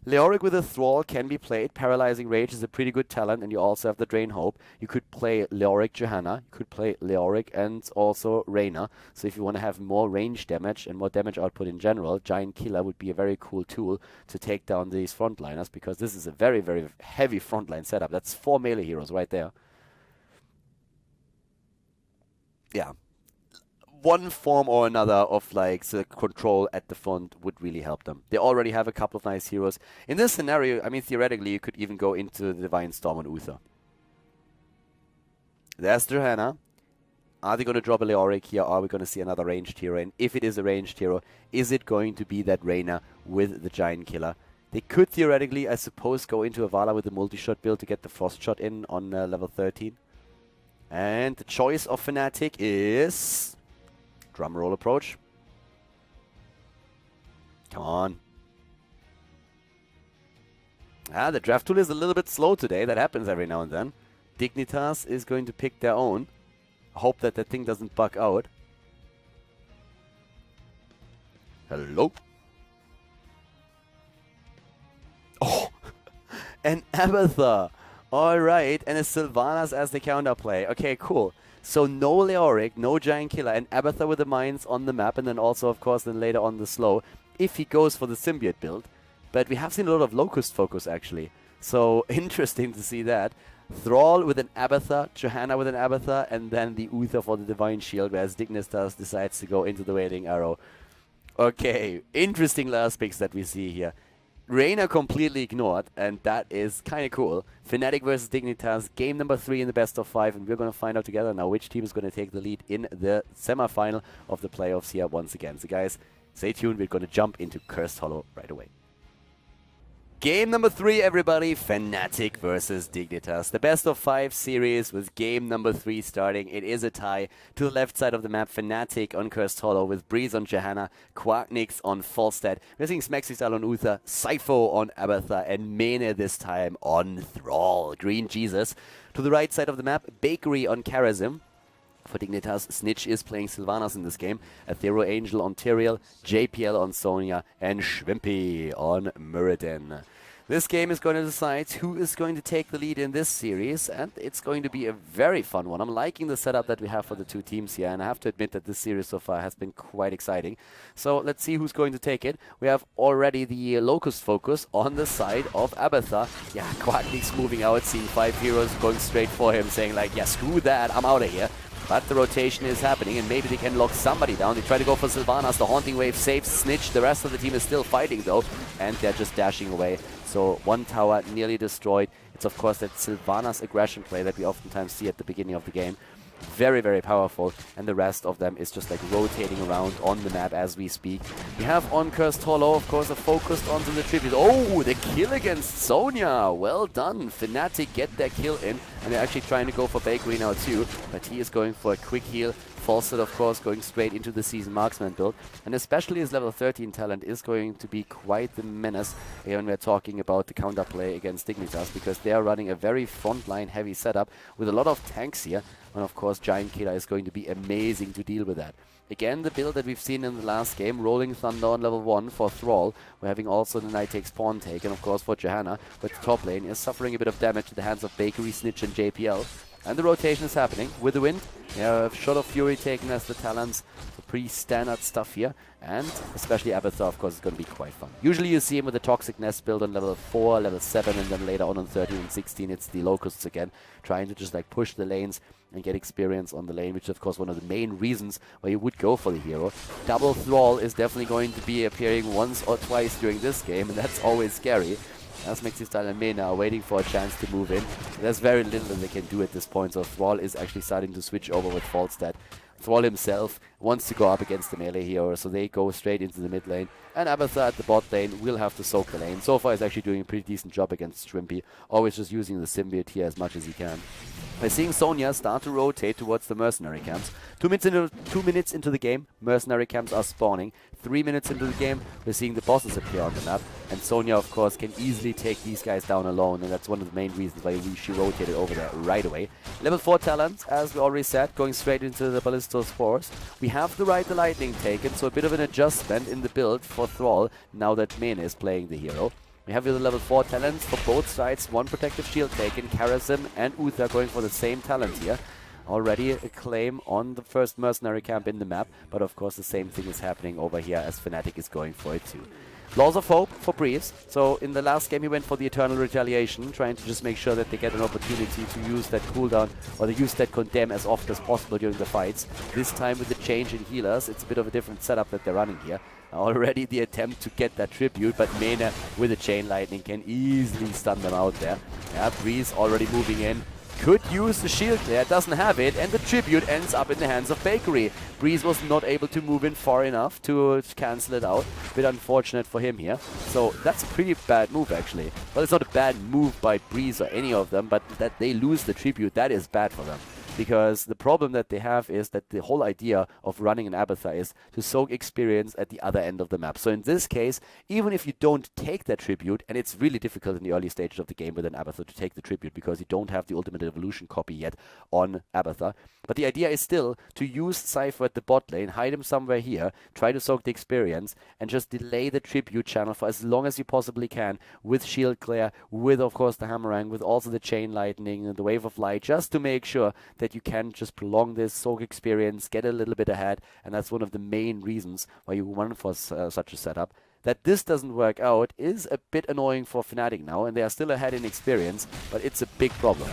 Leoric with a Thrall can be played. Paralyzing Rage is a pretty good talent, and you also have the Drain Hope. You could play Leoric Johanna, you could play Leoric and also Reyna. So if you want to have more range damage and more damage output in general, Giant Killer would be a very cool tool to take down these frontliners, because this is a very, very heavy frontline setup. That's 4 melee heroes right there. Yeah. One form or another of like the control at the front would really help them. They already have a couple of nice heroes. In this scenario, I mean, theoretically, you could even go into the Divine Storm on Uther. There's Johanna. Are they going to drop a Leoric here? Or are we going to see another ranged hero? And if it is a ranged hero, is it going to be that Reyna with the Giant Killer? They could theoretically, I suppose, go into a Vala with the multi-shot build to get the Frost Shot in on level 13. And the choice of Fnatic is... drum roll approach. Come on. The draft tool is a little bit slow today. That happens every now and then. Dignitas is going to pick their own. Hope that thing doesn't bug out. Hello? Oh! An Abathur! Alright, and a Sylvanas as the counterplay. Okay, cool. So no Leoric, no Giant Killer, and Abathur with the mines on the map, and then also, of course, then later on the slow, if he goes for the Symbiote build. But we have seen a lot of Locust focus, actually. So, interesting to see that. Thrall with an Abathur, Johanna with an Abathur, and then the Uther for the Divine Shield, whereas Dignitas decides to go into the Wailing Arrow. Okay, interesting last picks that we see here. Reyna completely ignored, and that is kind of cool. Fnatic versus Dignitas, game number 3 in the best of 5, and we're going to find out together now which team is going to take the lead in the semifinal of the playoffs here once again. So guys, stay tuned, we're going to jump into Cursed Hollow right away. Game number 3, everybody, Fnatic versus Dignitas. The best of 5 series with game number 3 starting. It is a tie. To the left side of the map, Fnatic on Cursed Hollow with Breeze on Johanna, Quarknix on Falstad. We're seeing Smexistal on Uther, Sypho on Abathur, and Mene this time on Thrall. Green Jesus. To the right side of the map, Bakery on Karazim. For Dignitas, Snitch is playing Sylvanas in this game. Athero Angel on Tyrael, JPL on Sonya, and Shrimpy on Muradin. This game is going to decide who is going to take the lead in this series, and it's going to be a very fun one. I'm liking the setup that we have for the two teams here, and I have to admit that this series so far has been quite exciting. So let's see who's going to take it. We have already the Locust focus on the side of Abathur. Yeah, Quarknix moving out, seeing 5 heroes going straight for him, saying like, yeah, screw that, I'm out of here. But the rotation is happening, and maybe they can lock somebody down. They try to go for Sylvanas. The Haunting Wave saves Snitch. The rest of the team is still fighting, though, and they're just dashing away. So one tower nearly destroyed. It's, of course, that Sylvanas aggression play that we oftentimes see at the beginning of the game. Very, very powerful, and the rest of them is just like rotating around on the map as we speak. We have on Cursed Hollow, of course, a focused onto the tribute. Oh, the kill against Sonya! Well done. Fnatic get their kill in, and they're actually trying to go for Bakery now too, but he is going for a quick heal. Falstad, of course, going straight into the Season Marksman build, and especially his level 13 talent is going to be quite the menace when we're talking about the counterplay against Dignitas, because they are running a very frontline heavy setup with a lot of tanks here, and of course Giant Killer is going to be amazing to deal with that. Again, the build that we've seen in the last game, Rolling Thunder on level 1 for Thrall. We're having also the Knight takes Pawn take, and of course for Johanna, but the top lane is suffering a bit of damage at the hands of Bakery, Snitch and JPL. And the rotation is happening with the wind. We have Shot of Fury taken as the talents. So pretty standard stuff here. And especially Abathur, of course, is going to be quite fun. Usually you see him with the Toxic Nest build on level 4, level 7, and then later on 13 and 16, it's the Locusts again, trying to just like push the lanes and get experience on the lane, which is of course one of the main reasons why you would go for the hero. Double Thrall is definitely going to be appearing once or twice during this game, and that's always scary. As Mexistal and Mena are waiting for a chance to move in. There's very little that they can do at this point, so Thrall is actually starting to switch over with Falstad. Thrall himself wants to go up against the melee hero, so they go straight into the mid lane. And Abathur at the bot lane will have to soak the lane. So far he's actually doing a pretty decent job against Shrimpy, always just using the symbiote here as much as he can. We're seeing Sonya start to rotate towards the mercenary camps. 2 minutes into the game, mercenary camps are spawning. 3 minutes into the game, we're seeing the bosses appear on the map. And Sonya, of course, can easily take these guys down alone, and that's one of the main reasons why she rotated over there right away. Level 4 talent, as we already said, going straight into the Ballistos Force. We have the Ride the Lightning taken, so a bit of an adjustment in the build for Thrall, now that Mene is playing the hero. We have the level 4 talents for both sides, 1 protective shield taken, Karazim and Uther going for the same talent here. Already a claim on the first mercenary camp in the map, but of course the same thing is happening over here as Fnatic is going for it too. Laws of Hope for Breeze. So in the last game he went for the Eternal Retaliation, trying to just make sure that they get an opportunity to use that cooldown or to use that Condemn as often as possible during the fights. This time with the change in healers, it's a bit of a different setup that they're running here. Already the attempt to get that tribute, but Mena with the Chain Lightning can easily stun them out there. Yeah, Breeze already moving in. Could use the shield there, doesn't have it, and the tribute ends up in the hands of Bakery. Breeze was not able to move in far enough to cancel it out. Bit unfortunate for him here. So that's a pretty bad move actually. Well, it's not a bad move by Breeze or any of them, but that they lose the tribute, that is bad for them. because the problem that they have is that the whole idea of running an Abathur is to soak experience at the other end of the map. So in this case, even if you don't take that tribute, and it's really difficult in the early stages of the game with an Abathur to take the tribute because you don't have the Ultimate Evolution copy yet on Abathur, but the idea is still to use Cypher at the bot lane, hide him somewhere here, try to soak the experience, and just delay the tribute channel for as long as you possibly can with Shield Glare, with of course the Hammerang, with also the Chain Lightning and the Wave of Light, just to make sure that you can just prolong this soak experience, get a little bit ahead, and that's one of the main reasons why you run for such a setup. That this doesn't work out is a bit annoying for Fnatic now, and they are still ahead in experience, but it's a big problem.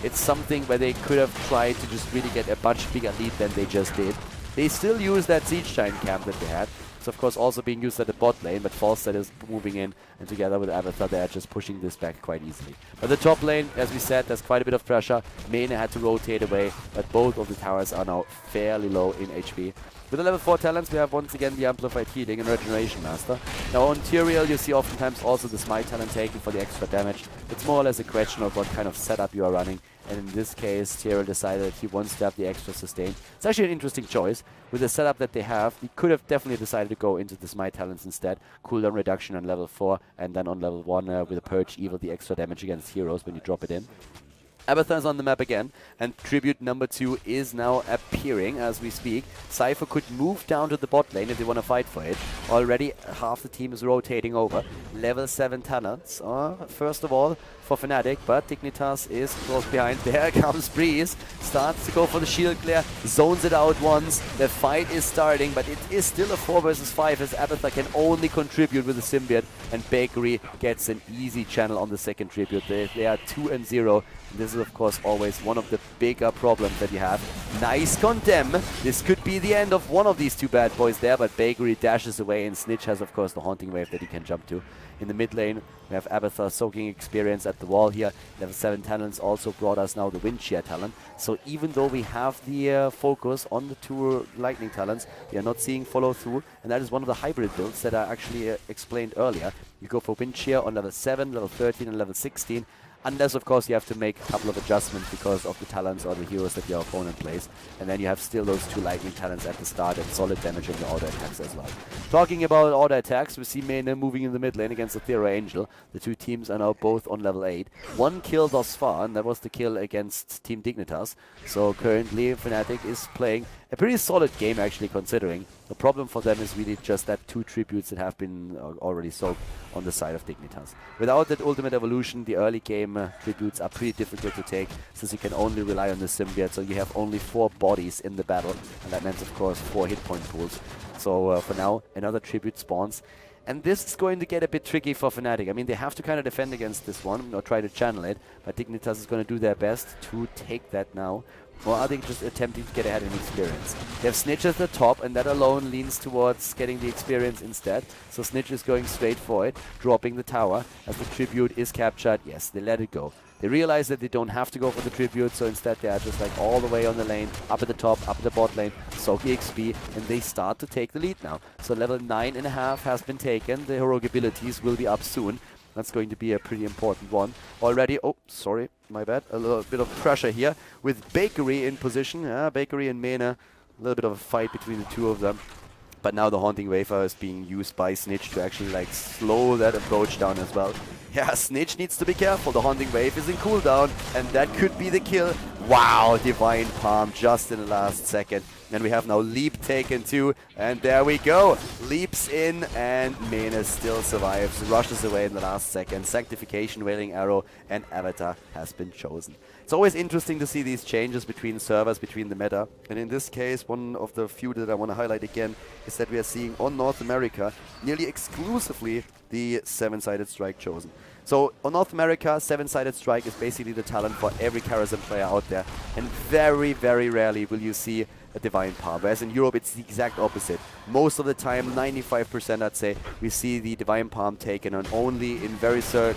It's something where they could have tried to just really get a much bigger lead than they just did. They still use that Siege Giant camp that they had. It's of course also being used at the bot lane, but Falstad is moving in, and together with Abathur they are just pushing this back quite easily. But the top lane, as we said, there's quite a bit of pressure. Mena had to rotate away, but both of the towers are now fairly low in HP. With the level 4 talents, we have once again the Amplified Healing and Regeneration Master. Now on Tyrael, you see oftentimes also the Smite talent taken for the extra damage. It's more or less a question of what kind of setup you are running. And in this case, Tyrael decided he wants to have the extra sustain. It's actually an interesting choice. With the setup that they have, he could have definitely decided to go into the Smite talents instead. Cooldown reduction on level 4, and then on level 1 with a Purge Evil, the extra damage against heroes when you drop it in. Abathur is on the map again, and tribute number 2 is now appearing as we speak. Cypher could move down to the bot lane if they want to fight for it. Already half the team is rotating over. Level 7 talents, first of all, for Fnatic, but Dignitas is close behind. There comes Breeze, starts to go for the Shield Glare, zones it out once. The fight is starting, but it is still a 4 versus 5 as Abathur can only contribute with the Symbiote, and Bakery gets an easy channel on the second tribute. They are 2-0. This is of course always one of the bigger problems that you have. Nice condemn. This could be the end of one of these two bad boys there, but Bakery dashes away, and Snitch has of course the Haunting Wave that he can jump to. In the mid lane, we have Abathur soaking experience at the wall here. Level 7 talents also brought us now the Wind Shear talent. So even though we have the focus on the 2 lightning talents, we are not seeing follow through, and that is one of the hybrid builds that I actually explained earlier. You go for Wind Shear on level 7, level 13 and level 16. Unless, of course, you have to make a couple of adjustments because of the talents or the heroes that your opponent plays. And then you have still those 2 lightning talents at the start and solid damage on your auto attacks as well. Talking about auto attacks, we see Mena moving in the mid lane against the Thera Angel. The 2 teams are now both on level 8. 1 kill thus far, and that was the kill against Team Dignitas. So currently, Fnatic is playing a pretty solid game, actually, considering. The problem for them is really just that 2 tributes that have been already soaked on the side of Dignitas. Without that Ultimate Evolution, the early game tributes are pretty difficult to take, since you can only rely on the Symbiote, so you have only 4 bodies in the battle, and that means, of course, 4 hit point pools. So for now, another tribute spawns. And this is going to get a bit tricky for Fnatic. I mean, they have to kind of defend against this one, or try to channel it, but Dignitas is going to do their best to take that now. Or are they just attempting to get ahead in experience? They have Snitch at the top, and that alone leans towards getting the experience instead. So Snitch is going straight for it, dropping the tower. As the tribute is captured, yes, they let it go. They realize that they don't have to go for the tribute, so instead they are just like all the way on the lane, up at the top, up at the bot lane, soak the XP, and they start to take the lead now. So level 9.5 has been taken. The heroic abilities will be up soon. That's going to be a pretty important one. Already, oh, sorry, my bad. A little bit of pressure here with Bakery in position. Bakery and Mena, a little bit of a fight between the 2 of them. But now the Haunting Wave is being used by Snitch to actually like slow that approach down as well. Yeah, Snitch needs to be careful. The Haunting Wave is in cooldown, and that could be the kill. Wow, Divine Palm just in the last second. And we have now Leap taken too, and there we go. Leaps in, and Mena still survives, rushes away in the last second. Sanctification, Wailing Arrow, and Avatar has been chosen. It's always interesting to see these changes between servers, between the meta. And in this case, one of the few that I want to highlight again is that we are seeing on North America nearly exclusively the 7-sided strike chosen. So on North America, 7-sided strike is basically the talent for every Karazhan player out there. And very, very rarely will you see a Divine Palm. Whereas in Europe, it's the exact opposite. Most of the time, 95% I'd say, we see the Divine Palm taken, and only in very special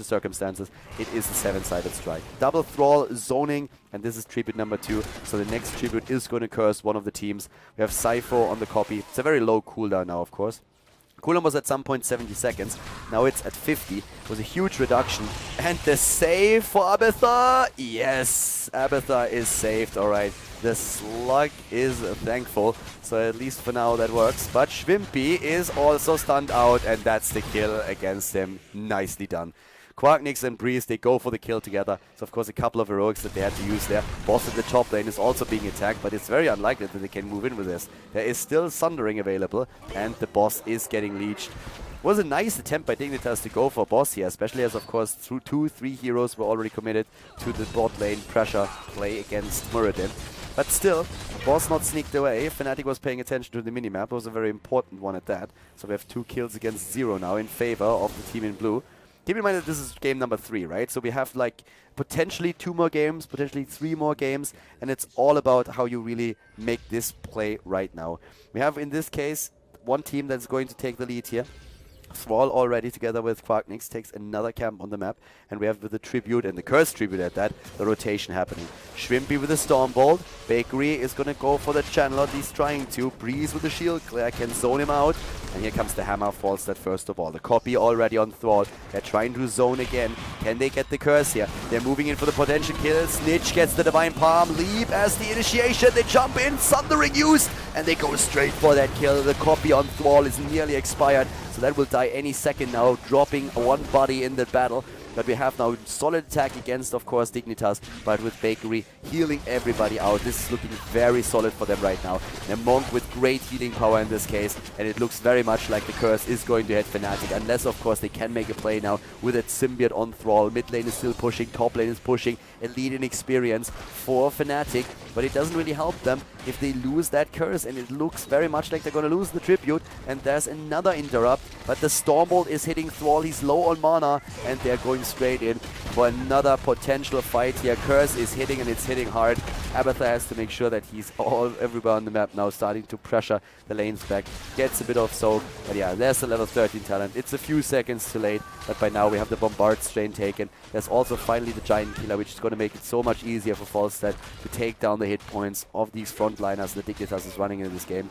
circumstances, it is the 7-sided strike. Double Thrall, zoning, and this is tribute number 2. So the next tribute is going to curse one of the teams. We have Cypher on the copy. It's a very low cooldown now, of course. Cooldown was at some point 70 seconds. Now it's at 50. It was a huge reduction. And the save for Abathar. Yes, Abathar is saved. All right. The slug is thankful. So at least for now that works. But Schwimpy is also stunned out. And that's the kill against him. Nicely done. Quarknix and Breeze, they go for the kill together. So of course a couple of heroics that they had to use there. Boss at the top lane is also being attacked, but it's very unlikely that they can move in with this. There is still Sundering available, and the boss is getting leeched. It was a nice attempt by Dignitas to go for boss here, especially as of course through 2-3 heroes were already committed to the bot lane pressure play against Muradin. But still, boss not sneaked away. Fnatic was paying attention to the minimap. It was a very important one at that. So we have 2 kills against 0 now in favor of the team in blue. Keep in mind that this is game number 3, right? So we have like potentially 2 more games, potentially 3 more games, and it's all about how you really make this play right now. We have in this case one team that's going to take the lead here. Thrall already together with Quarknix takes another camp on the map, and we have with the Tribute and the Curse Tribute at that, the rotation happening. Schwimpy with the Stormbolt, Bakery is going to go for the channel, at least trying to. Breeze with the shield, Claire can zone him out, and here comes the Hammer Falstad first of all. The copy already on Thrall, they're trying to zone again. Can they get the Curse here? They're moving in for the potential kill. Snitch gets the Divine Palm, Leap as the initiation, they jump in, Sundering used, and they go straight for that kill. The copy on Thrall is nearly expired, so that will die any second now, dropping one body in the battle. But we have now solid attack against, of course, Dignitas, but with Bakery healing everybody out. This is looking very solid for them right now. A Monk with great healing power in this case, and it looks very much like the Curse is going to hit Fnatic, unless, of course, they can make a play now with that Symbiote on Thrall. Mid lane is still pushing, top lane is pushing. A lead in experience for Fnatic, but it doesn't really help them if they lose that Curse, and it looks very much like they're going to lose the Tribute, and there's another interrupt, but the Stormbolt is hitting Thrall. He's low on mana, and they're going straight in for another potential fight here. Curse is hitting, and it's hitting hard. Abathar has to make sure that he's everywhere on the map now, starting to pressure the lanes back. Gets a bit of soak, but yeah, there's the level 13 talent. It's a few seconds too late, but by now we have the Bombard strain taken. There's also finally the Giant Killer, which is going to make it so much easier for Falstad to take down the hit points of these frontliners that Dignitas is running in this game.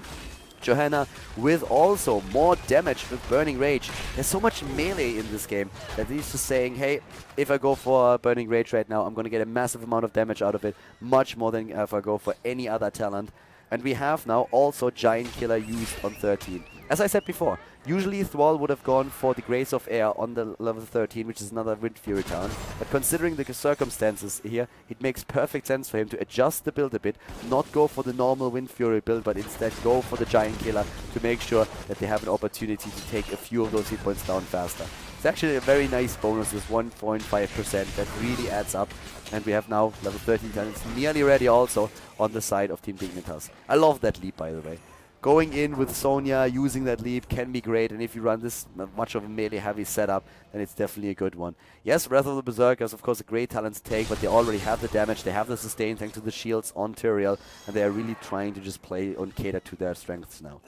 Johanna with also more damage with Burning Rage. There's so much melee in this game that leads to saying, hey, if I go for Burning Rage right now, I'm going to get a massive amount of damage out of it, much more than if I go for any other talent. And we have now also Giant Killer used on 13. As I said before, usually Thrall would have gone for the Grace of Air on the level 13, which is another Wind Fury talent. But considering the circumstances here, it makes perfect sense for him to adjust the build a bit, not go for the normal Wind Fury build, but instead go for the Giant Killer to make sure that they have an opportunity to take a few of those hit points down faster. It's actually a very nice bonus, this 1.5% that really adds up. And we have now level 13 talents nearly ready also on the side of Team Dignitas. I love that leap, by the way. Going in with Sonya, using that leap can be great, and if you run this much of a melee-heavy setup, then it's definitely a good one. Yes, Wrath of the Berserker is of course a great talent to take, but they already have the damage, they have the sustain thanks to the shields on Tyrael, and they are really trying to just play and cater to their strengths now.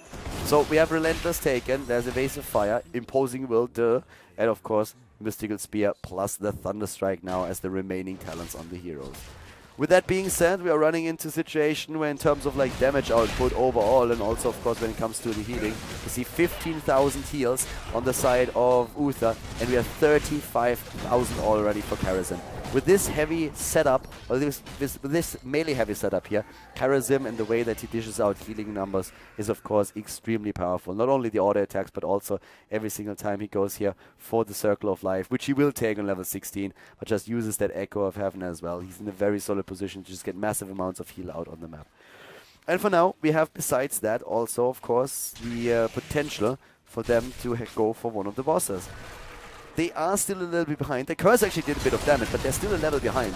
So we have Relentless taken, there's Evasive Fire, Imposing Will, and of course Mystical Spear plus the Thunderstrike now as the remaining talents on the heroes. With that being said, we are running into a situation where in terms of like damage output overall, and also of course when it comes to the healing, we see 15,000 heals on the side of Uther, and we have 35,000 already for Karazhan. With this heavy setup, or this melee heavy setup here, Karazhan and the way that he dishes out healing numbers is of course extremely powerful. Not only the auto attacks, but also every single time he goes here for the Circle of Life, which he will take on level 16, but just uses that Echo of Heaven as well. He's in a very solid position to just get massive amounts of heal out on the map. And for now, we have besides that also, of course, the potential for them to go for one of the bosses. They are still a little bit behind. The Curse actually did a bit of damage, but they're still a level behind.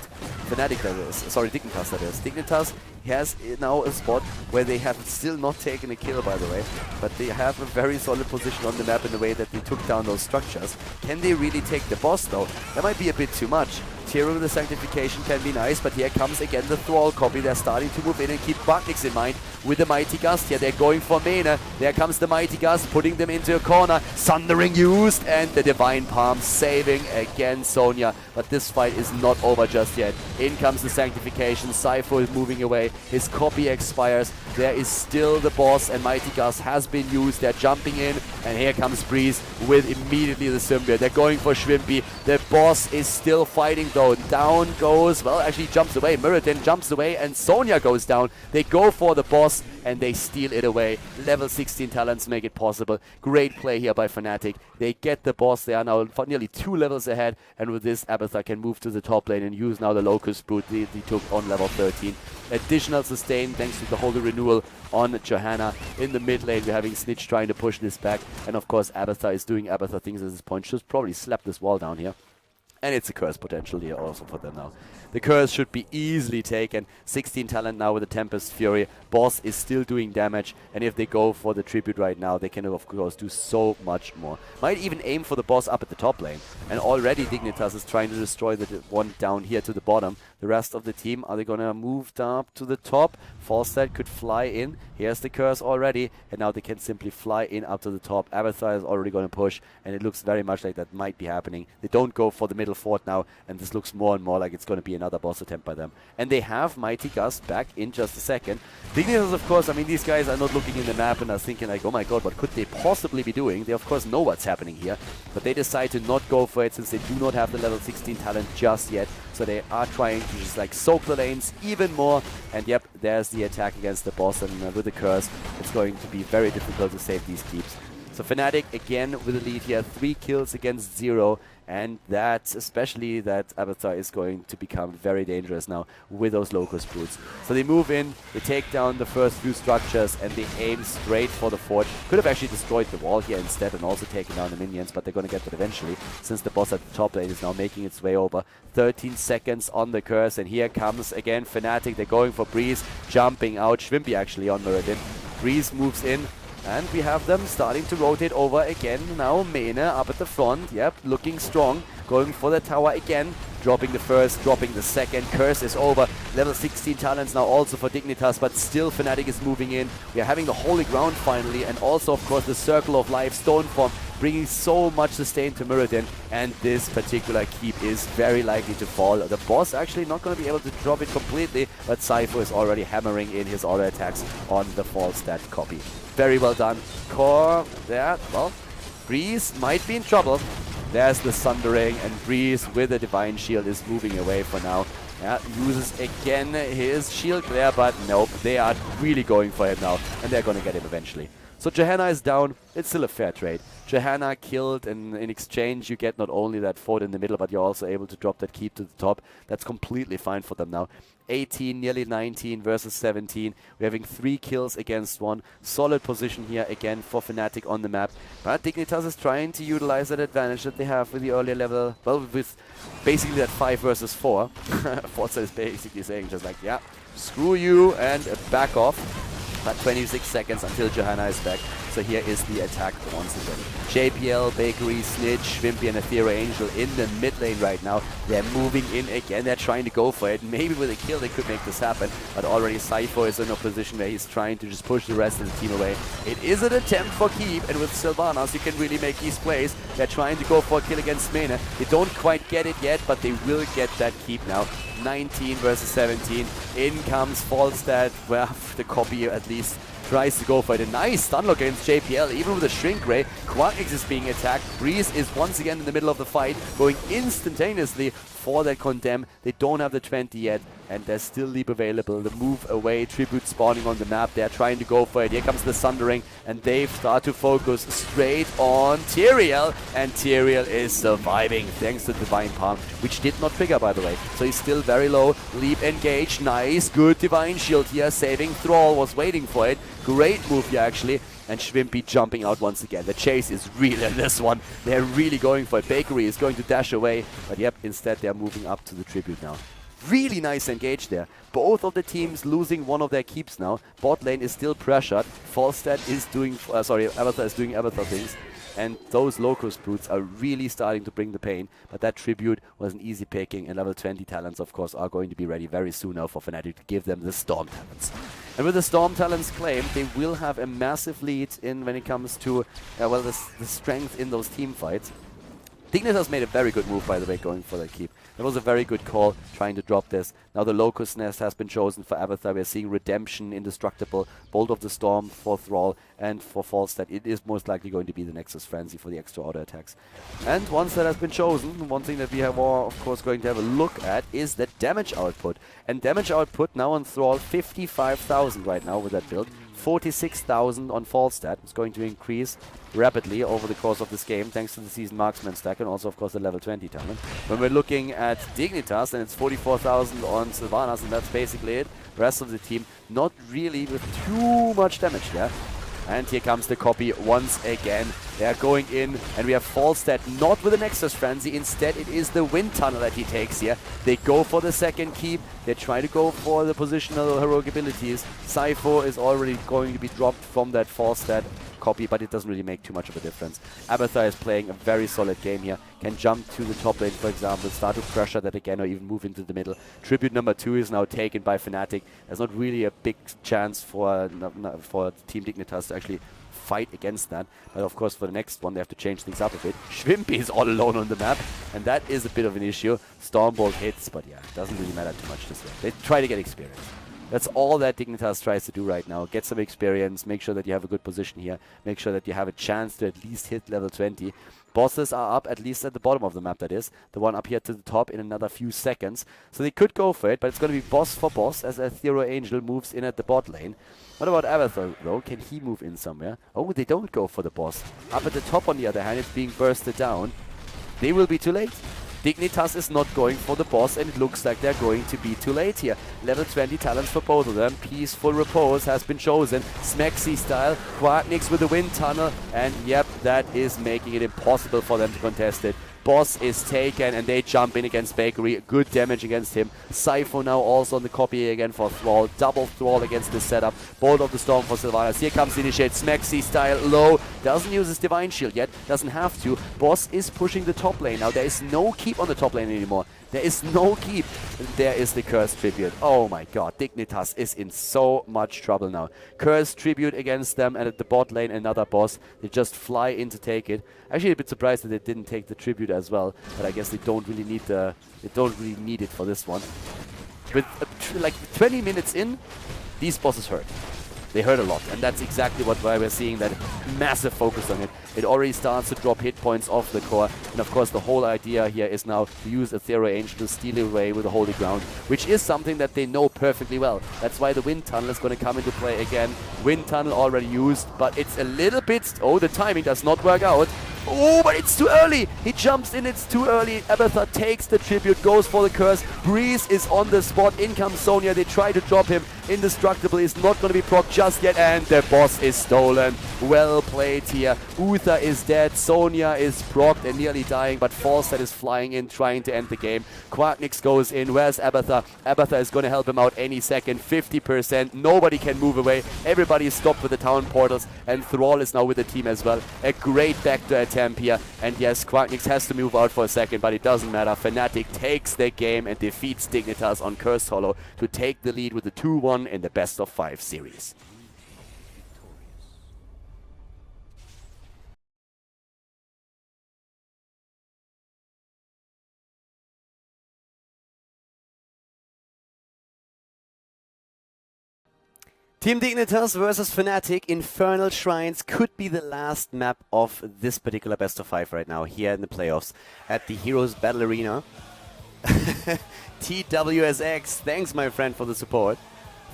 Fnatic, that is. Sorry, Dignitas, that is. Dignitas has now a spot where they have still not taken a kill, by the way, but they have a very solid position on the map in the way that they took down those structures. Can they really take the boss, though? That might be a bit too much. Tyrael with the Sanctification can be nice, but here comes again the Thrall copy. They're starting to move in and keep Quarknix in mind with the Mighty Gust here. They're going for mana. There comes the Mighty Gust, putting them into a corner. Sundering used, and the Divine Palm saving again Sonya. But this fight is not over just yet. In comes the Sanctification. Cypher is moving away. His copy expires. There is still the boss, and Mighty Gust has been used. They're jumping in And here comes Breeze with immediately the Symbiote. They're going for Shrimpy. The boss is still fighting though. Down goes, well, actually jumps away. Mirrodin jumps away and Sonya goes down. They go for the boss and they steal it away. Level 16 talents make it possible. Great play here by Fnatic. They get the boss. They are now nearly 2 levels ahead. And with this, Abathar can move to the top lane and use now the Locust Brute they took on level 13. Additional sustain thanks to the Holy Renewal on Johanna. In the mid lane, we're having Snitch trying to push this back. And of course, Abathar is doing Abathar things at this point. Should probably slap this wall down here. And it's a curse potential here also for them now. The curse should be easily taken. 16 talent now with the Tempest Fury. Boss is still doing damage. And if they go for the tribute right now, they can of course do so much more. Might even aim for the boss up at the top lane. And already Dignitas is trying to destroy the one down here to the bottom. The rest of the team, are they going to move up to the top? Falstad could fly in. Here's the curse already. And now they can simply fly in up to the top. Abathar is already going to push. And it looks very much like that might be happening. They don't go for the middle fort now. And this looks more and more like it's going to be another boss attempt by them. And they have Mighty Gust back in just a second. Dignitas, of course, I mean, these guys are not looking in the map and are thinking like, oh my god, what could they possibly be doing? They, of course, know what's happening here. But they decide to not go for it since they do not have the level 16 talent just yet. So they are trying to just like soak the lanes even more. And yep, there's the attack against the boss. And with the curse, it's going to be very difficult to save these keeps. So Fnatic again with the lead here, 3 kills against 0. And that, especially that Abathar is going to become very dangerous now with those Locust Brutes. So they move in, they take down the first few structures, and they aim straight for the fort. Could have actually destroyed the wall here instead and also taken down the minions, but they're going to get that eventually, since the boss at the top lane is now making its way over. 13 seconds on the curse, and here comes again Fnatic. They're going for Breeze, jumping out. Shrimpy actually on Mirrodin. Breeze moves in. And we have them starting to rotate over again. Now Mene up at the front. Yep, looking strong. Going for the tower again. Dropping the first, dropping the second. Curse is over. Level 16 talents now also for Dignitas, but still Fnatic is moving in. We are having the Holy Ground finally, and also, of course, the Circle of Life Stone Form, bringing so much sustain to Mirrodin. And this particular keep is very likely to fall. The boss actually not going to be able to drop it completely, but Cypher is already hammering in his auto attacks on the Falstad copy. Very well done. Core there. Well, Breeze might be in trouble. There's the Sundering, and Breeze with a Divine Shield is moving away for now. Yeah, uses again his shield there, but nope, they are really going for him now, and they're going to get him eventually. So Johanna is down. It's still a fair trade. Johanna killed, and in exchange you get not only that fort in the middle, but you're also able to drop that keep to the top. That's completely fine for them now. 18, nearly 19 versus 17. We're having 3 kills against 1. Solid position here again for Fnatic on the map. But Dignitas is trying to utilize that advantage that they have with the earlier level. Well, with basically that 5 versus 4. Forza is basically saying just like, yeah, screw you and back off. But 26 seconds until Johanna is back. So here is the attack once again. JPL, Bakery, Snitch, Shrimpy, and Aethera Angel in the mid lane right now. They're moving in again. They're trying to go for it. Maybe with a kill they could make this happen. But already Cypher is in a position where he's trying to just push the rest of the team away. It is an attempt for keep. And with Sylvanas, you can really make these plays. They're trying to go for a kill against Mene. They don't quite get it yet, but they will get that keep now. 19 versus 17. In comes Falstad. Well, the copy at least tries to go for it. A nice stun lock against JPL, even with a Shrink Ray. Quagmix is being attacked. Breeze is once again in the middle of the fight, going instantaneously for that Condemn. They don't have the 20 yet, and there's still Leap available. The move away, Tribute spawning on the map. They're trying to go for it. Here comes the Sundering, and they start to focus straight on Tyrael, and Tyrael is surviving thanks to Divine Palm, which did not trigger, by the way. So he's still very low. Leap engaged. Nice, good Divine Shield here, saving Thrall, was waiting for it. Great move here, actually. And Shrimpy jumping out once again. The chase is real in this one. They're really going for it. Bakery is going to dash away. But yep, instead they're moving up to the Tribute now. Really nice engage there. Both of the teams losing one of their keeps now. Bot lane is still pressured. Falstad is doing... Abathar is doing Abathar things. And those Locust Brutes are really starting to bring the pain. But that Tribute was an easy picking. And level 20 talents, of course, are going to be ready very soon now for Fnatic to give them the Storm talents. And with the Storm talents claimed, they will have a massive lead in when it comes to, the strength in those team fights. Dignitas made a very good move, by the way, going for that keep. It was a very good call trying to drop this. Now the Locust Nest has been chosen for Abathar. We're seeing Redemption, Indestructible, Bolt of the Storm for Thrall, and for Falstad. It is most likely going to be the Nexus Frenzy for the extra auto attacks. And once that has been chosen, one thing that we are, of course, going to have a look at is the damage output. And damage output now on Thrall, 55,000 right now with that build. 46,000 on Falstad. It's going to increase rapidly over the course of this game thanks to the Seasoned Marksman stack and also, of course, the level 20 talent. When we're looking at Dignitas, then it's 44,000 on Sylvanas, and that's basically it. The rest of the team not really with too much damage there. And here comes the copy once again. They are going in, and we have Falstad not with the Nexus Frenzy. Instead, it is the Wind Tunnel that he takes here. They go for the second keep. They try to go for the positional heroic abilities. Sypho is already going to be dropped from that Falstad copy, but it doesn't really make too much of a difference. Abathar is playing a very solid game here. Can jump to the top lane, for example, start to pressure that again, or even move into the middle. Tribute number 2 is now taken by Fnatic. There's not really a big chance for Team Dignitas to actually fight against that. But of course, for the next one, they have to change things up a bit. Schwimpy is all alone on the map, and that is a bit of an issue. Stormbolt hits, but yeah, it doesn't really matter too much this way. They try to get experience. That's all that Dignitas tries to do right now. Get some experience, make sure that you have a good position here, make sure that you have a chance to at least hit level 20. Bosses are up, at least at the bottom of the map, that is. The one up here to the top in another few seconds. So they could go for it, but it's going to be boss for boss as Aethero Angel moves in at the bot lane. What about Abathar, though? Can he move in somewhere? Oh, they don't go for the boss. Up at the top, on the other hand, it's being bursted down. They will be too late. Dignitas is not going for the boss, and it looks like they're going to be too late here. Level 20 talents for both of them. Peaceful Repose has been chosen. Smexy style. Quacknix with the Wind Tunnel. And yep, that is making it impossible for them to contest it. Boss is taken, and they jump in against Bakery. Good damage against him. Sypho now also on the copy again for Thrall. Double Thrall against this setup. Bolt of the Storm for Sylvanas. Here comes Initiate. Smexy style low. Doesn't use his Divine Shield yet. Doesn't have to. Boss is pushing the top lane. Now there is no keep on the top lane anymore. There is no keep. There is the Cursed Tribute. Oh my god. Dignitas is in so much trouble now. Cursed Tribute against them, and at the bot lane another boss. They just fly in to take it. Actually a bit surprised that they didn't take the Tribute as well, but I guess they don't really need it for this one. With like 20 minutes in, these bosses hurt. They hurt a lot, and that's exactly why we're seeing that massive focus on it. It already starts to drop hit points off the core, and of course the whole idea here is now to use Aethero Angel to steal away with the Holy Ground, which is something that they know perfectly well. That's why the Wind Tunnel is going to come into play again. Wind Tunnel already used, but it's a little bit... Oh, the timing does not work out. Oh, but it's too early. He jumps in, it's too early. Abathar takes the Tribute, goes for the Curse. Breeze is on the spot. In comes Sonya. They try to drop him. Indestructible is not going to be proc just yet, and the boss is stolen. Well played here. Uther is dead. Sonya is procced and nearly dying, but Falstad is flying in, trying to end the game. Quacknix goes in. Where's Abathar? Abathar is going to help him out any second. 50%. Nobody can move away. Everybody is stopped with the town portals, and Thrall is now with the team as well. A great backdoor attempt here. And yes, Quacknix has to move out for a second, but it doesn't matter. Fnatic takes the game and defeats Dignitas on Cursed Hollow to take the lead with the 2-1 in the best of 5 series. Team Dignitas versus Fnatic. Infernal Shrines could be the last map of this particular best of 5 right now here in the playoffs at the Heroes Battle Arena. TWSX, thanks my friend for the support.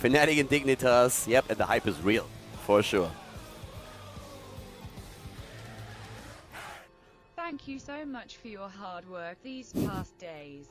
Fnatic and Dignitas, yep, and the hype is real, for sure. Thank you so much for your hard work these past days.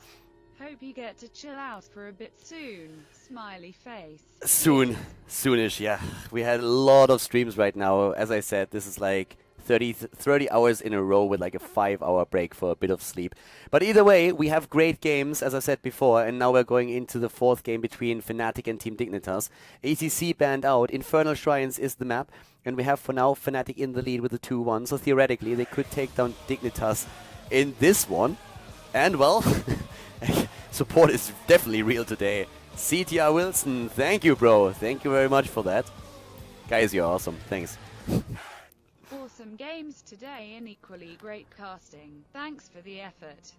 Hope you get to chill out for a bit soon. Smiley face. Soonish, yeah. We had a lot of streams right now. As I said, this is like 30 hours in a row with like a 5-hour break for a bit of sleep. But either way, we have great games, as I said before, and now we're going into the 4th game between Fnatic and Team Dignitas. ACC banned out. Infernal Shrines is the map, and we have for now Fnatic in the lead with the 2-1, so theoretically they could take down Dignitas in this one. And well, support is definitely real today. CTR Wilson, thank you, bro. Thank you very much for that. Guys, you're awesome. Thanks. Awesome games today and equally great casting. Thanks for the effort.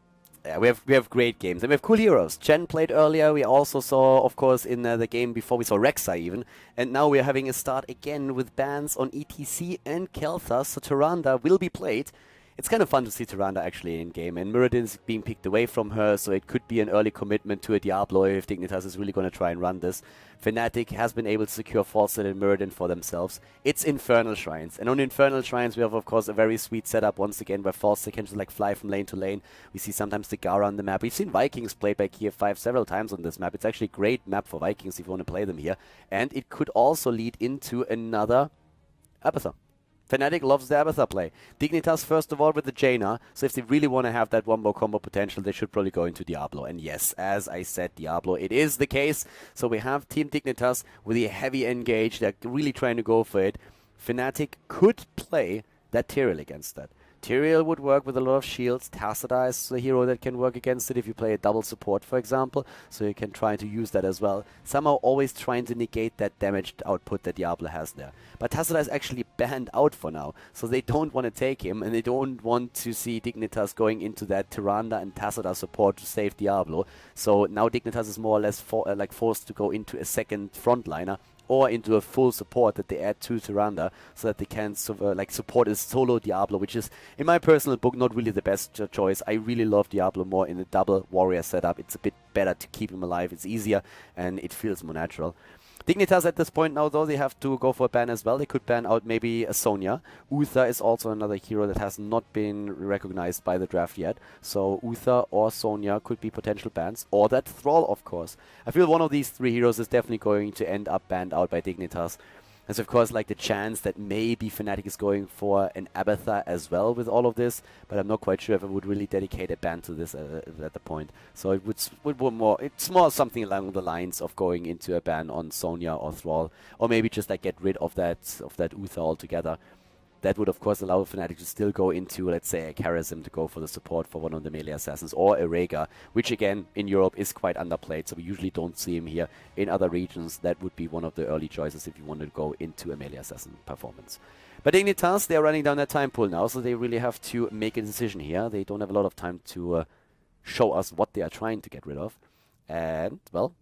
Yeah, we have great games, and we have cool heroes. Chen played earlier. We also saw, of course, in the game before, we saw Rek'Sai even. And now we're having a start again with bans on ETC and Kel'Thas, so Tyrande will be played. It's kind of fun to see Tyrande actually in game, and Muradin's being picked away from her, so it could be an early commitment to a Diablo if Dignitas is really going to try and run this. Fnatic has been able to secure Falsenet and Muradin for themselves. It's Infernal Shrines, and on Infernal Shrines we have of course a very sweet setup once again where Falsenet can just like fly from lane to lane. We see sometimes the Gara on the map. We've seen Vikings played by KF5 several times on this map. It's actually a great map for Vikings if you want to play them here, and it could also lead into another Abathur. Fnatic loves the Abathur play. Dignitas first of all with the Jaina, so if they really want to have that wombo combo potential, they should probably go into Diablo. And yes, as I said, Diablo, it is the case. So we have Team Dignitas with a heavy engage. They're really trying to go for it. Fnatic could play that Tyrael against that. Tyrael would work with a lot of shields. Tassadar is the hero that can work against it if you play a double support, for example. So you can try to use that as well. Somehow always trying to negate that damaged output that Diablo has there. But Tassadar is actually banned out for now. So they don't want to take him, and they don't want to see Dignitas going into that Tyrande and Tassadar support to save Diablo. So now Dignitas is more or less forced to go into a second frontliner, or into a full support that they add to Tyrande, so that they can support a solo Diablo, which is, in my personal book, not really the best choice. I really love Diablo more in a double warrior setup. It's a bit better to keep him alive. It's easier, and it feels more natural. Dignitas at this point now, though, they have to go for a ban as well. They could ban out maybe a Sonya. Uther is also another hero that has not been recognized by the draft yet. So Uther or Sonya could be potential bans. Or that Thrall, of course. I feel one of these three heroes is definitely going to end up banned out by Dignitas. There's of course like the chance that maybe Fnatic is going for an Abathur as well with all of this, but I'm not quite sure if I would really dedicate a ban to this at the point. So it's more something along the lines of going into a ban on Sonya or Thrall, or maybe just like get rid of that Uther altogether. That would of course allow Fnatic to still go into, let's say, a Charism to go for the support for one of the melee assassins, or a Rhaegar, which again in Europe is quite underplayed, so we usually don't see him here. In other regions, that would be one of the early choices if you wanted to go into a melee assassin performance. But Dignitas, they're running down their time pool now, so they really have to make a decision here. They don't have a lot of time to show us what they are trying to get rid of. And, well,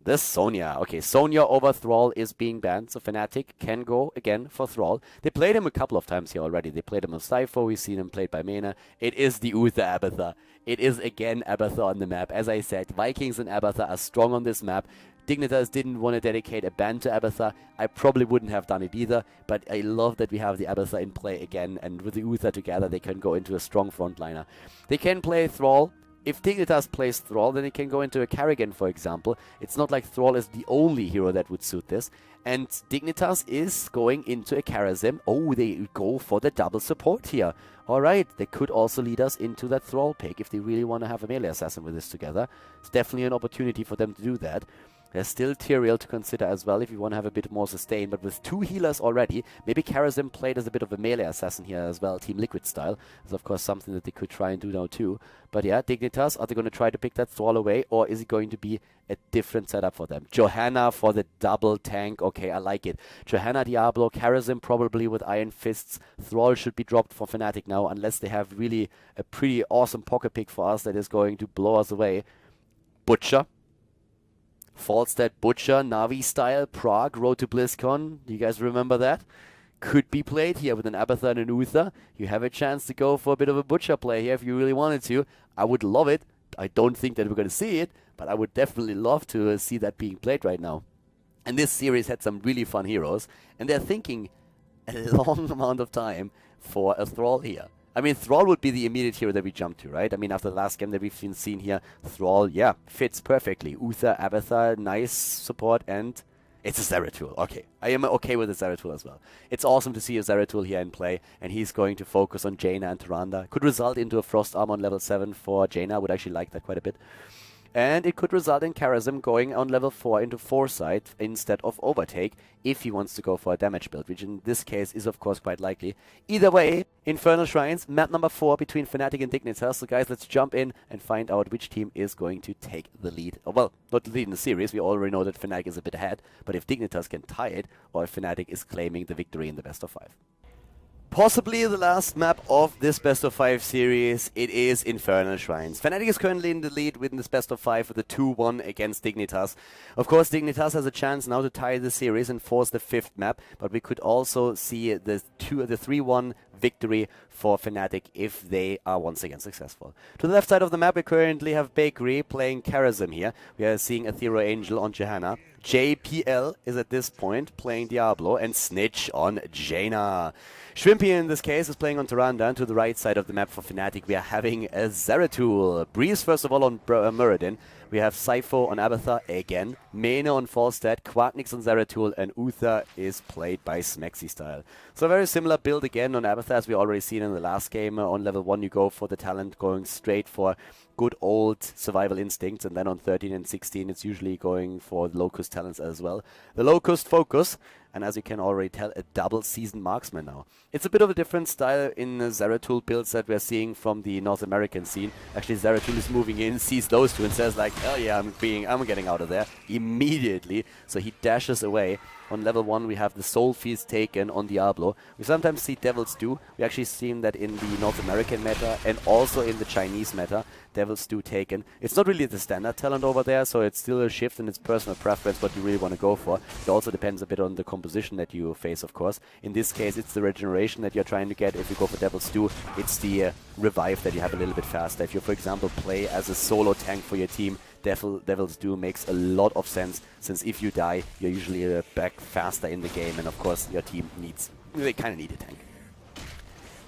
this Sonya. Okay, Sonya over Thrall is being banned, so Fnatic can go again for Thrall. They played him a couple of times here already. They played him on Cypher, we've seen him played by Mena. It is the Uther Abathur. It is again Abathur on the map. As I said, Vikings and Abathur are strong on this map. Dignitas didn't want to dedicate a ban to Abathur. I probably wouldn't have done it either, but I love that we have the Abathur in play again, and with the Uther together, they can go into a strong frontliner. They can play Thrall. If Dignitas plays Thrall, then it can go into a Karrigan, for example. It's not like Thrall is the only hero that would suit this. And Dignitas is going into a Charism. Oh, they go for the double support here. Alright, they could also lead us into that Thrall pick if they really want to have a melee assassin with this together. It's definitely an opportunity for them to do that. There's still Tyrael to consider as well if you want to have a bit more sustain, but with two healers already, maybe Charism played as a bit of a melee assassin here as well, Team Liquid style. That's of course something that they could try and do now too. But yeah, Dignitas, are they going to try to pick that Thrall away, or is it going to be a different setup for them? Johanna for the double tank, okay, I like it. Johanna, Diablo, Charism probably with Iron Fists. Thrall should be dropped for Fnatic now, unless they have really a pretty awesome pocket pick for us that is going to blow us away. Butcher. Falstad Butcher, Navi style, Prague, Road to BlizzCon. Do you guys remember that? Could be played here with an Abathur and an Uther. You have a chance to go for a bit of a Butcher play here if you really wanted to. I would love it. I don't think that we're going to see it, but I would definitely love to see that being played right now. And this series had some really fun heroes, and they're thinking a long amount of time for a Thrall here. I mean, Thrall would be the immediate hero that we jump to, right? I mean, after the last game that we've seen here, Thrall, yeah, fits perfectly. Uther, Abathur, nice support, and it's a Zeratul. Okay, I am okay with the Zeratul as well. It's awesome to see a Zeratul here in play, and he's going to focus on Jaina and Tyrande. Could result into a Frost Armor on level 7 for Jaina. I would actually like that quite a bit. And it could result in Charism going on level 4 into Foresight instead of Overtake if he wants to go for a damage build, which in this case is of course quite likely. Either way, Infernal Shrines, map number 4 between Fnatic and Dignitas. So guys, let's jump in and find out which team is going to take the lead. Oh, well, not the lead in the series. We already know that Fnatic is a bit ahead, but if Dignitas can tie it, or if Fnatic is claiming the victory in the best of 5. Possibly the last map of this best of 5 series, it is Infernal Shrines. Fnatic is currently in the lead with this best of 5 with a 2-1 against Dignitas. Of course, Dignitas has a chance now to tie the series and force the 5th map, but we could also see the 3-1 victory for Fnatic if they are once again successful. To the left side of the map, we currently have Bakery playing Charism here. We are seeing Ethereal Angel on Johanna. JPL is at this point playing Diablo, and Snitch on Jaina. Shrimpy in this case is playing on Tyrande, and to the right side of the map for Fnatic we are having a Zeratul. Breeze first of all on Muradin. We have Sypho on Abathar again, Mena on Falstad, Quacknix on Zeratul, and Uther is played by Smexy style. So a very similar build again on Abathar as we already seen in the last game. On level 1 you go for the talent, going straight for good old survival instincts, and then on 13 and 16 it's usually going for Locust talents as well. The Locust focus, and as you can already tell, a double seasoned marksman now. It's a bit of a different style in the Zeratul builds that we're seeing from the North American scene. Actually, Zeratul is moving in, sees those two and says like, oh yeah, I'm getting out of there immediately. So he dashes away. On level 1 we have the Soul Feast taken on Diablo. We sometimes see Devil's Stew. We actually seen that in the North American meta and also in the Chinese meta. Devil's Stew taken. It's not really the standard talent over there, so it's still a shift in its personal preference what you really want to go for. It also depends a bit on the composition that you face, of course. In this case it's the regeneration that you're trying to get. If you go for Devil's Stew, it's the revive that you have a little bit faster. If you, for example, play as a solo tank for your team, Devil's Stew makes a lot of sense, since if you die, you're usually back faster in the game, and of course your team they kind of need a tank.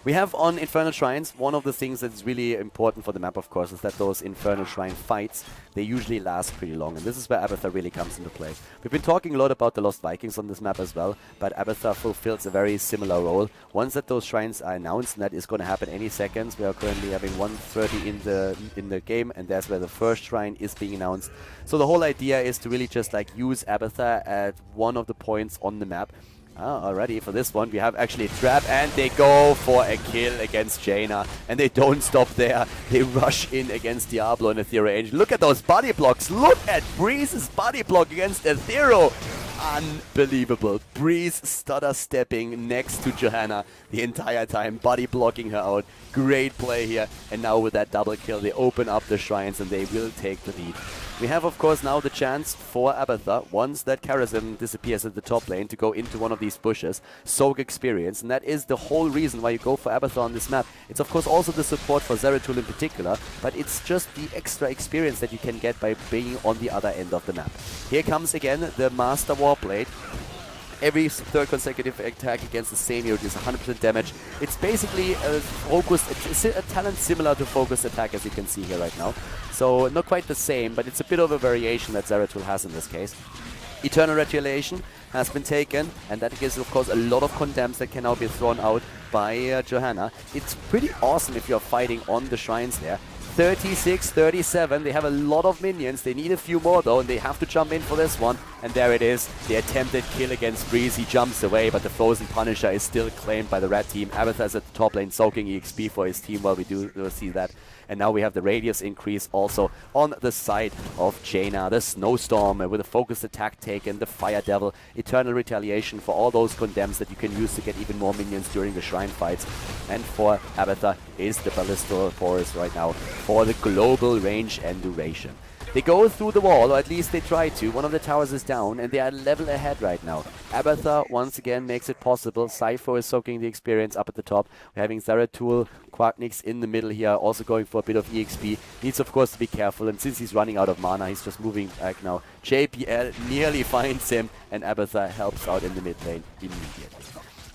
We have on Infernal Shrines, one of the things that's really important for the map, of course, is that those Infernal Shrine fights, they usually last pretty long, and this is where Abathar really comes into play. We've been talking a lot about the Lost Vikings on this map as well, but Abathar fulfills a very similar role. Once that those shrines are announced, and that is going to happen any seconds, we are currently having 1:30 in the game, and that's where the first shrine is being announced. So the whole idea is to really just like use Abathar at one of the points on the map. Already for this one we have actually a trap, and they go for a kill against Jaina, and they don't stop there. They rush in against Diablo and Ethereal Angel. Look at those body blocks. Look at Breeze's body block against Ethereal. Unbelievable. Breeze stutter stepping next to Johanna the entire time, body blocking her out. Great play here, and now with that double kill they open up the shrines and they will take the lead. We have, of course, now the chance for Abathar, once that Charism disappears at the top lane, to go into one of these bushes, soak experience, and that is the whole reason why you go for Abathar on this map. It's, of course, also the support for Zeratul in particular, but it's just the extra experience that you can get by being on the other end of the map. Here comes again the Master Warblade. Every third consecutive attack against the same hero deals 100% damage. It's basically a focused, it's a talent similar to focused attack, as you can see here right now. So not quite the same, but it's a bit of a variation that Zeratul has in this case. Eternal Retaliation has been taken, and that gives, of course, a lot of condemns that can now be thrown out by Johanna. It's pretty awesome if you're fighting on the shrines there. 36, 37, they have a lot of minions. They need a few more though, and they have to jump in for this one. And there it is, the attempted kill against Breeze. He jumps away, but the Frozen Punisher is still claimed by the red team. Abathar is at the top lane soaking EXP for his team while we do see that. And now we have the radius increase also on the side of Jaina. The Snowstorm with a focused attack taken, the Fire Devil, Eternal Retaliation for all those condemns that you can use to get even more minions during the shrine fights. And for Abathar is the Ballisto Forest right now for the global range and duration. They go through the wall, or at least they try to. One of the towers is down, and they are level ahead right now. Abathar once again makes it possible. Sypho is soaking the experience up at the top. We're having Zeratul, Quacknix in the middle here, also going for a bit of EXP. Needs, of course, to be careful, and since he's running out of mana, he's just moving back now. JPL nearly finds him, and Abathar helps out in the mid lane immediately.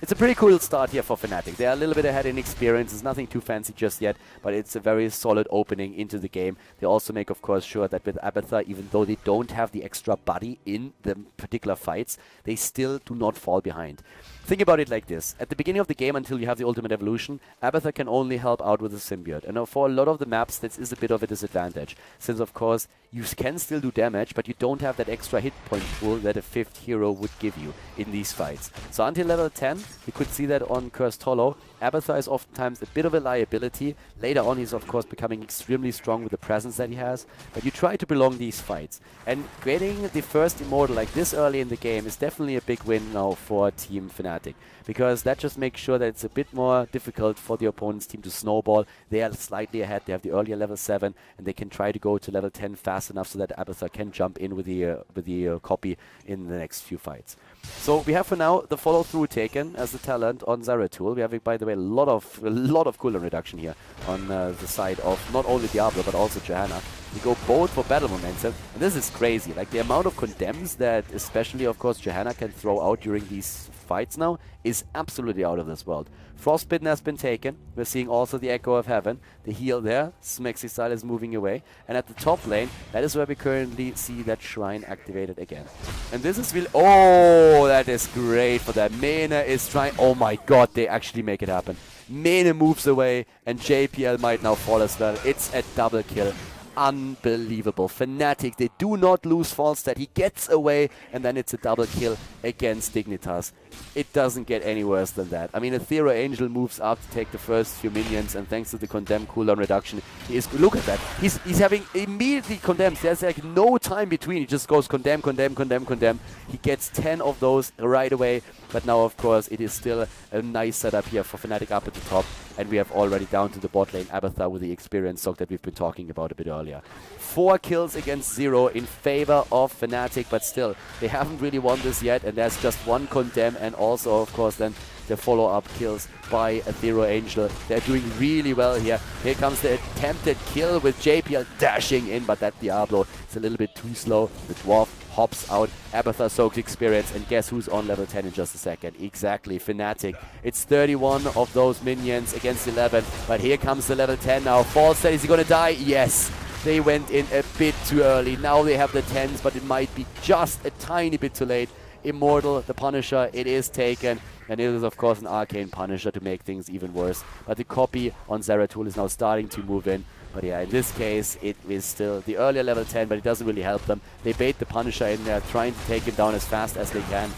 It's a pretty cool start here for Fnatic. They're a little bit ahead in experience. It's nothing too fancy just yet, but it's a very solid opening into the game. They also make, of course, sure that with Abathar, even though they don't have the extra body in the particular fights, they still do not fall behind. Think about it like this. At the beginning of the game, until you have the ultimate evolution, Abathar can only help out with a symbiote. And for a lot of the maps, this is a bit of a disadvantage. Since, of course, you can still do damage, but you don't have that extra hit point pool that a 5th hero would give you in these fights. So until level 10, you could see that on Cursed Hollow, Abathar is oftentimes a bit of a liability. Later on, he's of course becoming extremely strong with the presence that he has, but you try to prolong these fights. And getting the first Immortal like this early in the game is definitely a big win now for Team Fnatic, because that just makes sure that it's a bit more difficult for the opponent's team to snowball. They are slightly ahead, they have the earlier level 7, and they can try to go to level 10 fast enough so that Abathar can jump in with the copy in the next few fights. So we have for now the follow-through taken as the talent on Zeratul. We have, by the way, a lot of cooldown reduction here on the side of not only Diablo but also Johanna. We go both for battle momentum, and this is crazy. Like, the amount of condemns that especially, of course, Johanna can throw out during these fights now is absolutely out of this world. Frostbitten has been taken. We're seeing also the Echo of Heaven. The heal there, Smexy style is moving away. And at the top lane, that is where we currently see that shrine activated again. And this is really... Oh, that is great for that. Mena is trying... Oh my god, they actually make it happen. Mena moves away, and JPL might now fall as well. It's a double kill. Unbelievable. Fnatic, they do not lose Falstad. He gets away, and then it's a double kill against Dignitas. It doesn't get any worse than that. I mean, Aethero Angel moves up to take the first few minions, and thanks to the condemn cooldown reduction, he is... Look at that. He's having immediately condemns. There's like no time between. He just goes condemn, condemn, condemn, condemn. He gets 10 of those right away. But now, of course, it is still a nice setup here for Fnatic up at the top. And we have already down to the bot lane Abathar with the experience sock that we've been talking about a bit earlier. 4 kills against 0 in favor of Fnatic, but still, they haven't really won this yet, and there's just one condemn, and also, of course, then the follow-up kills by Aethero Angel. They're doing really well here. Here comes the attempted kill with JPL dashing in, but that Diablo is a little bit too slow. The Dwarf hops out. Abathar soaks experience, and guess who's on level 10 in just a second? Exactly, Fnatic. It's 31 of those minions against 11, but here comes the level 10 now. Falstad, is he gonna die? Yes! They went in a bit too early. Now they have the 10s, but it might be just a tiny bit too late. Immortal, the Punisher, it is taken. And it is, of course, an Arcane Punisher to make things even worse. But the copy on Zeratul is now starting to move in. But yeah, in this case, it is still the earlier level 10, but it doesn't really help them. They bait the Punisher in there, trying to take him down as fast as they can.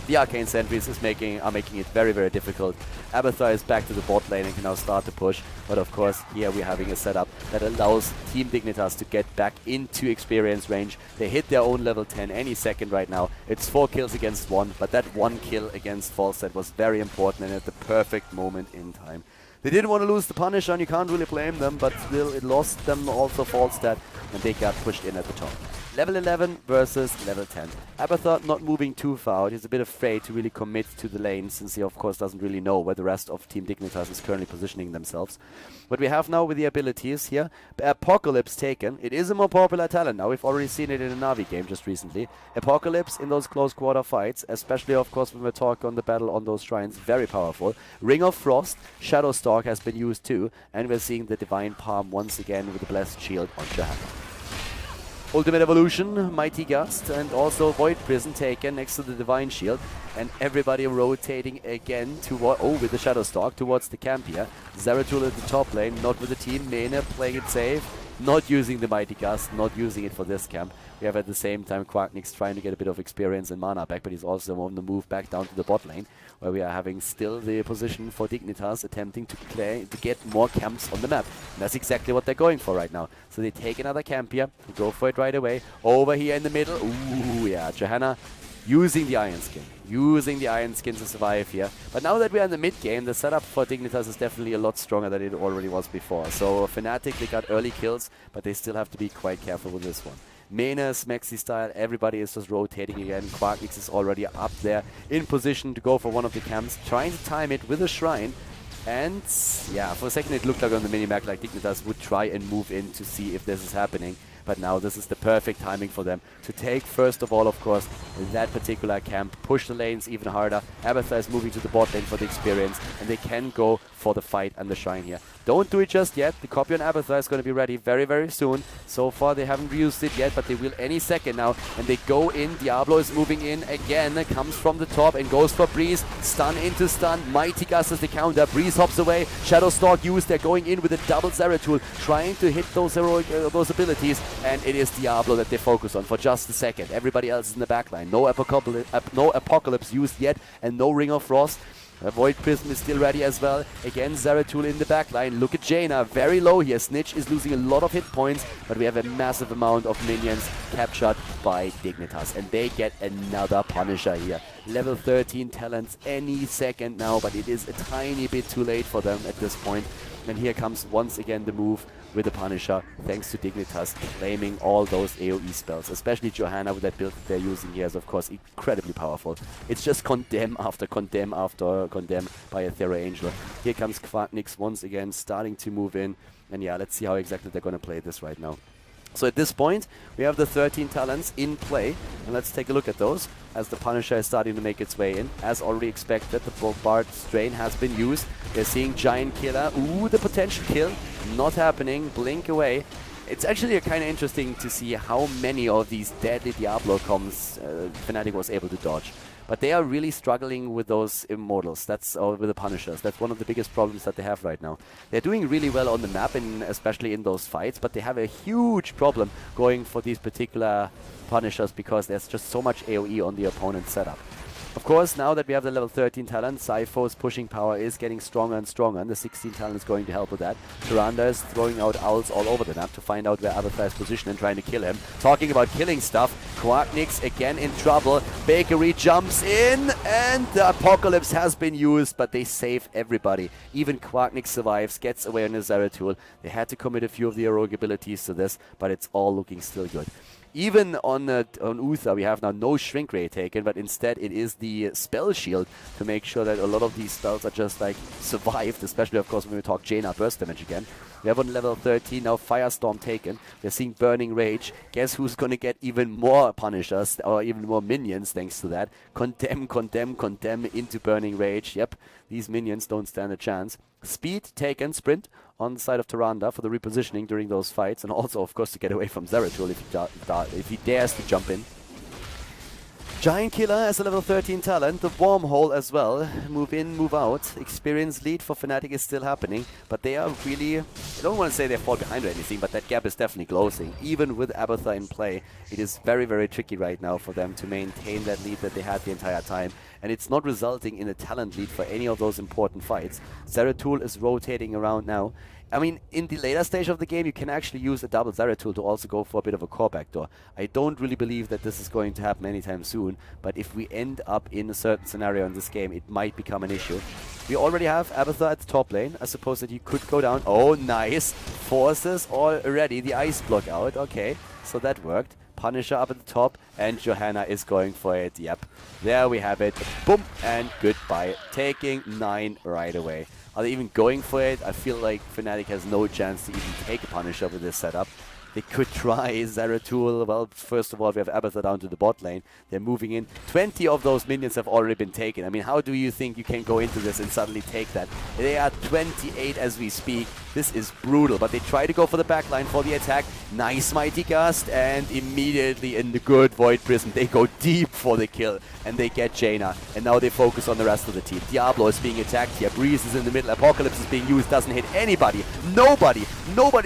The Arcane Sentries are making it very, very difficult. Abathar is back to the bot lane and can now start to push. But of course, here we're having a setup that allows Team Dignitas to get back into experience range. They hit their own level 10 any second right now. It's 4 kills against 1, but that 1 kill against Falstad was very important and at the perfect moment in time. They didn't want to lose the Punisher, and you can't really blame them, but still it lost them also Falstad, and they got pushed in at the top. Level 11 versus level 10. Abathar not moving too far out. He's a bit afraid to really commit to the lane, since he of course doesn't really know where the rest of Team Dignitas is currently positioning themselves. What we have now with the abilities here, Apocalypse taken. It is a more popular talent now. We've already seen it in a Na'Vi game just recently. Apocalypse in those close quarter fights, especially of course when we talk on the battle on those shrines, very powerful. Ring of Frost, Shadowstalk has been used too, and we're seeing the Divine Palm once again with the Blessed Shield on Johanna. Ultimate Evolution, Mighty Gust, and also Void Prison taken next to the Divine Shield. And everybody rotating again with the Shadowstalk towards the camp here. Zeratul at the top lane, not with the team. Mena playing it safe, not using the Mighty Gust, not using it for this camp. We have at the same time Quacknix trying to get a bit of experience and mana back, but he's also on the move back down to the bot lane, where we are having still the position for Dignitas attempting to get more camps on the map. And that's exactly what they're going for right now. So they take another camp here, they go for it right away. Over here in the middle, ooh, yeah, Johanna using the Iron Skin to survive here. But now that we're in the mid game, the setup for Dignitas is definitely a lot stronger than it already was before. So Fnatic, they got early kills, but they still have to be quite careful with this one. Mena, Smexy style, everybody is just rotating again. Quacknix is already up there in position to go for one of the camps, trying to time it with a shrine. And yeah, for a second it looked like on the minimap like Dignitas would try and move in to see if this is happening. But now this is the perfect timing for them to take, first of all, of course, that particular camp, push the lanes even harder. Abathar is moving to the bot lane for the experience, and they can go for the fight and the shrine here. Don't do it just yet. The copy on Abathar is going to be ready very, very soon. So far, they haven't used it yet, but they will any second now. And they go in. Diablo is moving in again. Comes from the top and goes for Breeze. Stun into stun. Mighty Gust is the counter. Breeze hops away. Shadowstalk used. They're going in with a double Zeratul, trying to hit those heroic those abilities. and it is Diablo that they focus on for just a second. Everybody else is in the backline. No Apocalypse used yet, and no Ring of Frost. Void Prism is still ready as well. Again, Zeratul in the backline. Look at Jaina, very low here. Snitch is losing a lot of hit points, but we have a massive amount of minions captured by Dignitas. And they get another Punisher here. Level 13 talents any second now, but it is a tiny bit too late for them at this point. And here comes once again the move with the Punisher, thanks to Dignitas claiming all those AoE spells. Especially Johanna with that build that they're using here is of course incredibly powerful. It's just condemn after condemn after condemn by a Thera Angel. Here comes Quacknix once again starting to move in. And yeah, let's see how exactly they're going to play this right now. So at this point, we have the 13 talents in play, and let's take a look at those as the Punisher is starting to make its way in. As already expected, the Bombard Strain has been used. They're seeing Giant Killer. Ooh, the potential kill. Not happening. Blink away. It's actually kind of interesting to see how many of these deadly Diablo comms Fnatic was able to dodge. But they are really struggling with those Immortals, with the Punishers. That's one of the biggest problems that they have right now. They're doing really well on the map, especially in those fights, but they have a huge problem going for these particular Punishers because there's just so much AoE on the opponent's setup. Of course, now that we have the level 13 talent, Sypho's pushing power is getting stronger and stronger, and the 16 talent is going to help with that. Tyrande is throwing out owls all over the map to find out where Abathar is positioned and trying to kill him. Talking about killing stuff, Quacknix again in trouble. Bakery jumps in, and the Apocalypse has been used, but they save everybody. Even Quacknix survives, gets away on his Zeratul. They had to commit a few of the heroic abilities to this, but it's all looking still good. Even on Uther, we have now no Shrink Ray taken, but instead it is the Spell Shield to make sure that a lot of these spells are just like survived, especially of course when we talk Jaina burst damage again. We have on level 13 now Firestorm taken. We're seeing Burning Rage. Guess who's going to get even more Punishers or even more minions thanks to that? Condemn, condemn, condemn into Burning Rage. Yep, these minions don't stand a chance. Speed taken, Sprint on the side of Tyrande for the repositioning during those fights, and also of course to get away from Zeratul if he dares to jump in. Giant Killer as a level 13 talent, the Wormhole as well, move in, move out. Experience lead for Fnatic is still happening, but they are really, I don't want to say they fall behind or anything, but that gap is definitely closing. Even with Abathar in play, it is very, very tricky right now for them to maintain that lead that they had the entire time. And it's not resulting in a talent lead for any of those important fights. Zeratul is rotating around now. I mean, in the later stage of the game, you can actually use a double Zeratul to also go for a bit of a core backdoor. I don't really believe that this is going to happen anytime soon, but if we end up in a certain scenario in this game, it might become an issue. We already have Abathar at the top lane. I suppose that he could go down. Oh, nice. Forces already the ice block out. Okay, so that worked. Punisher up at the top, and Johanna is going for it. Yep, there we have it. Boom, and goodbye. Taking 9 right away. Are they even going for it? I feel like Fnatic has no chance to even take a Punisher with this setup. They could try Zeratul. Well, first of all, we have Abathar down to the bot lane. They're moving in. 20 of those minions have already been taken. I mean, how do you think you can go into this and suddenly take that? They are 28 as we speak. This is brutal, but they try to go for the backline for the attack. Nice Mighty Gust, and immediately in the good Void Prism, they go deep for the kill, and they get Jaina. And now they focus on the rest of the team. Diablo is being attacked here. Breeze is in the middle. Apocalypse is being used. Doesn't hit anybody. Nobody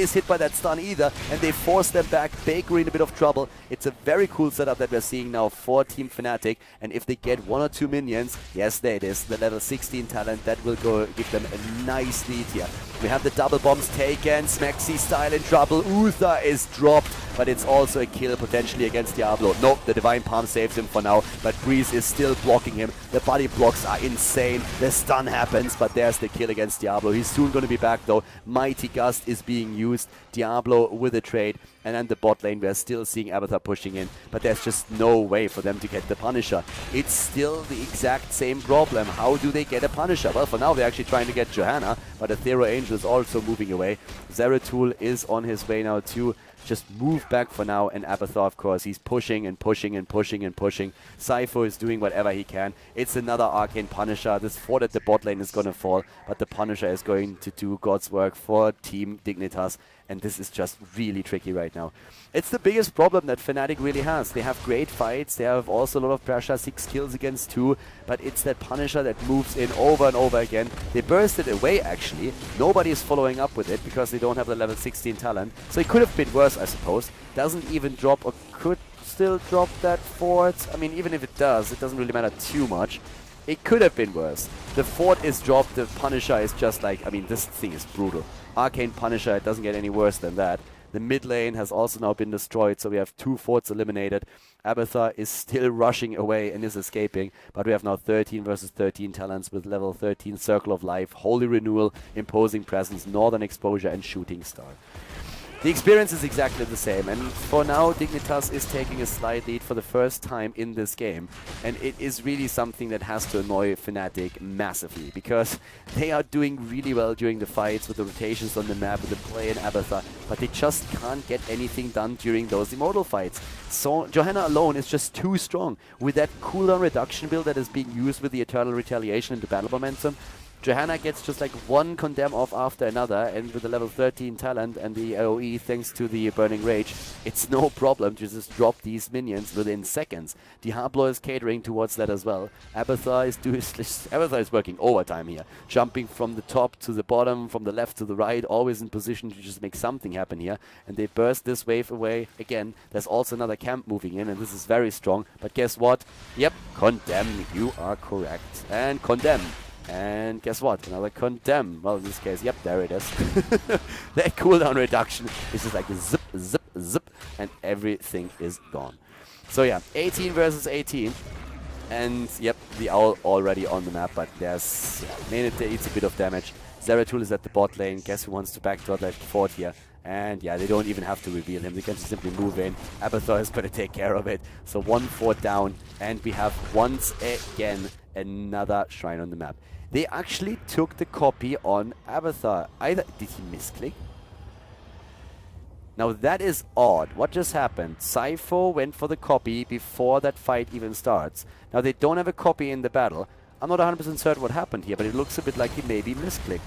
is hit by that stun either, and they force them back. Bakery in a bit of trouble. It's a very cool setup that we're seeing now for Team Fnatic, and if they get 1 or 2 minions, yes, there it is, the level 16 talent, that will go give them a nice lead here. We have the double bombs taken, Smexy style in trouble, Uther is dropped, but it's also a kill potentially against Diablo. Nope, the Divine Palm saves him for now, but Breeze is still blocking him. The body blocks are insane, the stun happens, but there's the kill against Diablo. He's soon going to be back though. Mighty Gust is being used, Diablo with a trade, and then the bot lane we're still seeing Abathar pushing in, but there's just no way for them to get the Punisher. It's still the exact same problem. How do they get a Punisher? Well, for now they're actually trying to get Johanna, but a Thera Angel is also moving away. Zeratul is on his way now too. Just move back for now, and Abathar, of course, he's pushing and pushing and pushing and pushing. Sypho is doing whatever he can. It's another Arcane Punisher. This thought that the bot lane is going to fall, but the Punisher is going to do God's work for Team Dignitas, and this is just really tricky right now. It's the biggest problem that Fnatic really has. They have great fights, they have also a lot of pressure, 6 kills against 2, but it's that Punisher that moves in over and over again. They burst it away actually, nobody is following up with it because they don't have the level 16 talent, so it could have been worse I suppose. Doesn't even drop, or could still drop that fort. I mean, even if it does, it doesn't really matter too much. It could have been worse. The fort is dropped, the Punisher is just like, I mean, this thing is brutal. Arcane Punisher, it doesn't get any worse than that. The mid lane has also now been destroyed, so we have 2 forts eliminated. Abathur is still rushing away and is escaping, but we have now 13 versus 13 talents with level 13 Circle of Life, Holy Renewal, Imposing Presence, Northern Exposure, and Shooting Star. The experience is exactly the same, and for now Dignitas is taking a slight lead for the first time in this game, and it is really something that has to annoy Fnatic massively, because they are doing really well during the fights with the rotations on the map, with the play in Abathur, but they just can't get anything done during those Immortal fights. So Johanna alone is just too strong. With that cooldown reduction build that is being used with the Eternal Retaliation into battle momentum, Johanna gets just like one condemn off after another, and with the level 13 talent and the AoE thanks to the Burning Rage, it's no problem to just drop these minions within seconds. Diablo is catering towards that as well. Abathur is working overtime here, jumping from the top to the bottom, from the left to the right, always in position to just make something happen here. And they burst this wave away. Again, there's also another camp moving in, and this is very strong. But guess what? Yep, condemn, you are correct. And condemn. And guess what? Another condemn. Well, in this case, yep, there it is. That cooldown reduction is just like zip, zip, zip, and everything is gone. So yeah, 18 versus 18. And yep, the Owl already on the map, but there's Maynard eats a bit of damage. Zeratul is at the bot lane. Guess who wants to backdoor that fort here? And yeah, they don't even have to reveal him. They can just simply move in. Abathur is going to take care of it. So 1 fort down, and we have once again another shrine on the map. They actually took the copy on Abathur. Either did he misclick? Now that is odd. What just happened? Sypho went for the copy before that fight even starts. Now they don't have a copy in the battle. I'm not 100% certain what happened here, but it looks a bit like he maybe misclicked.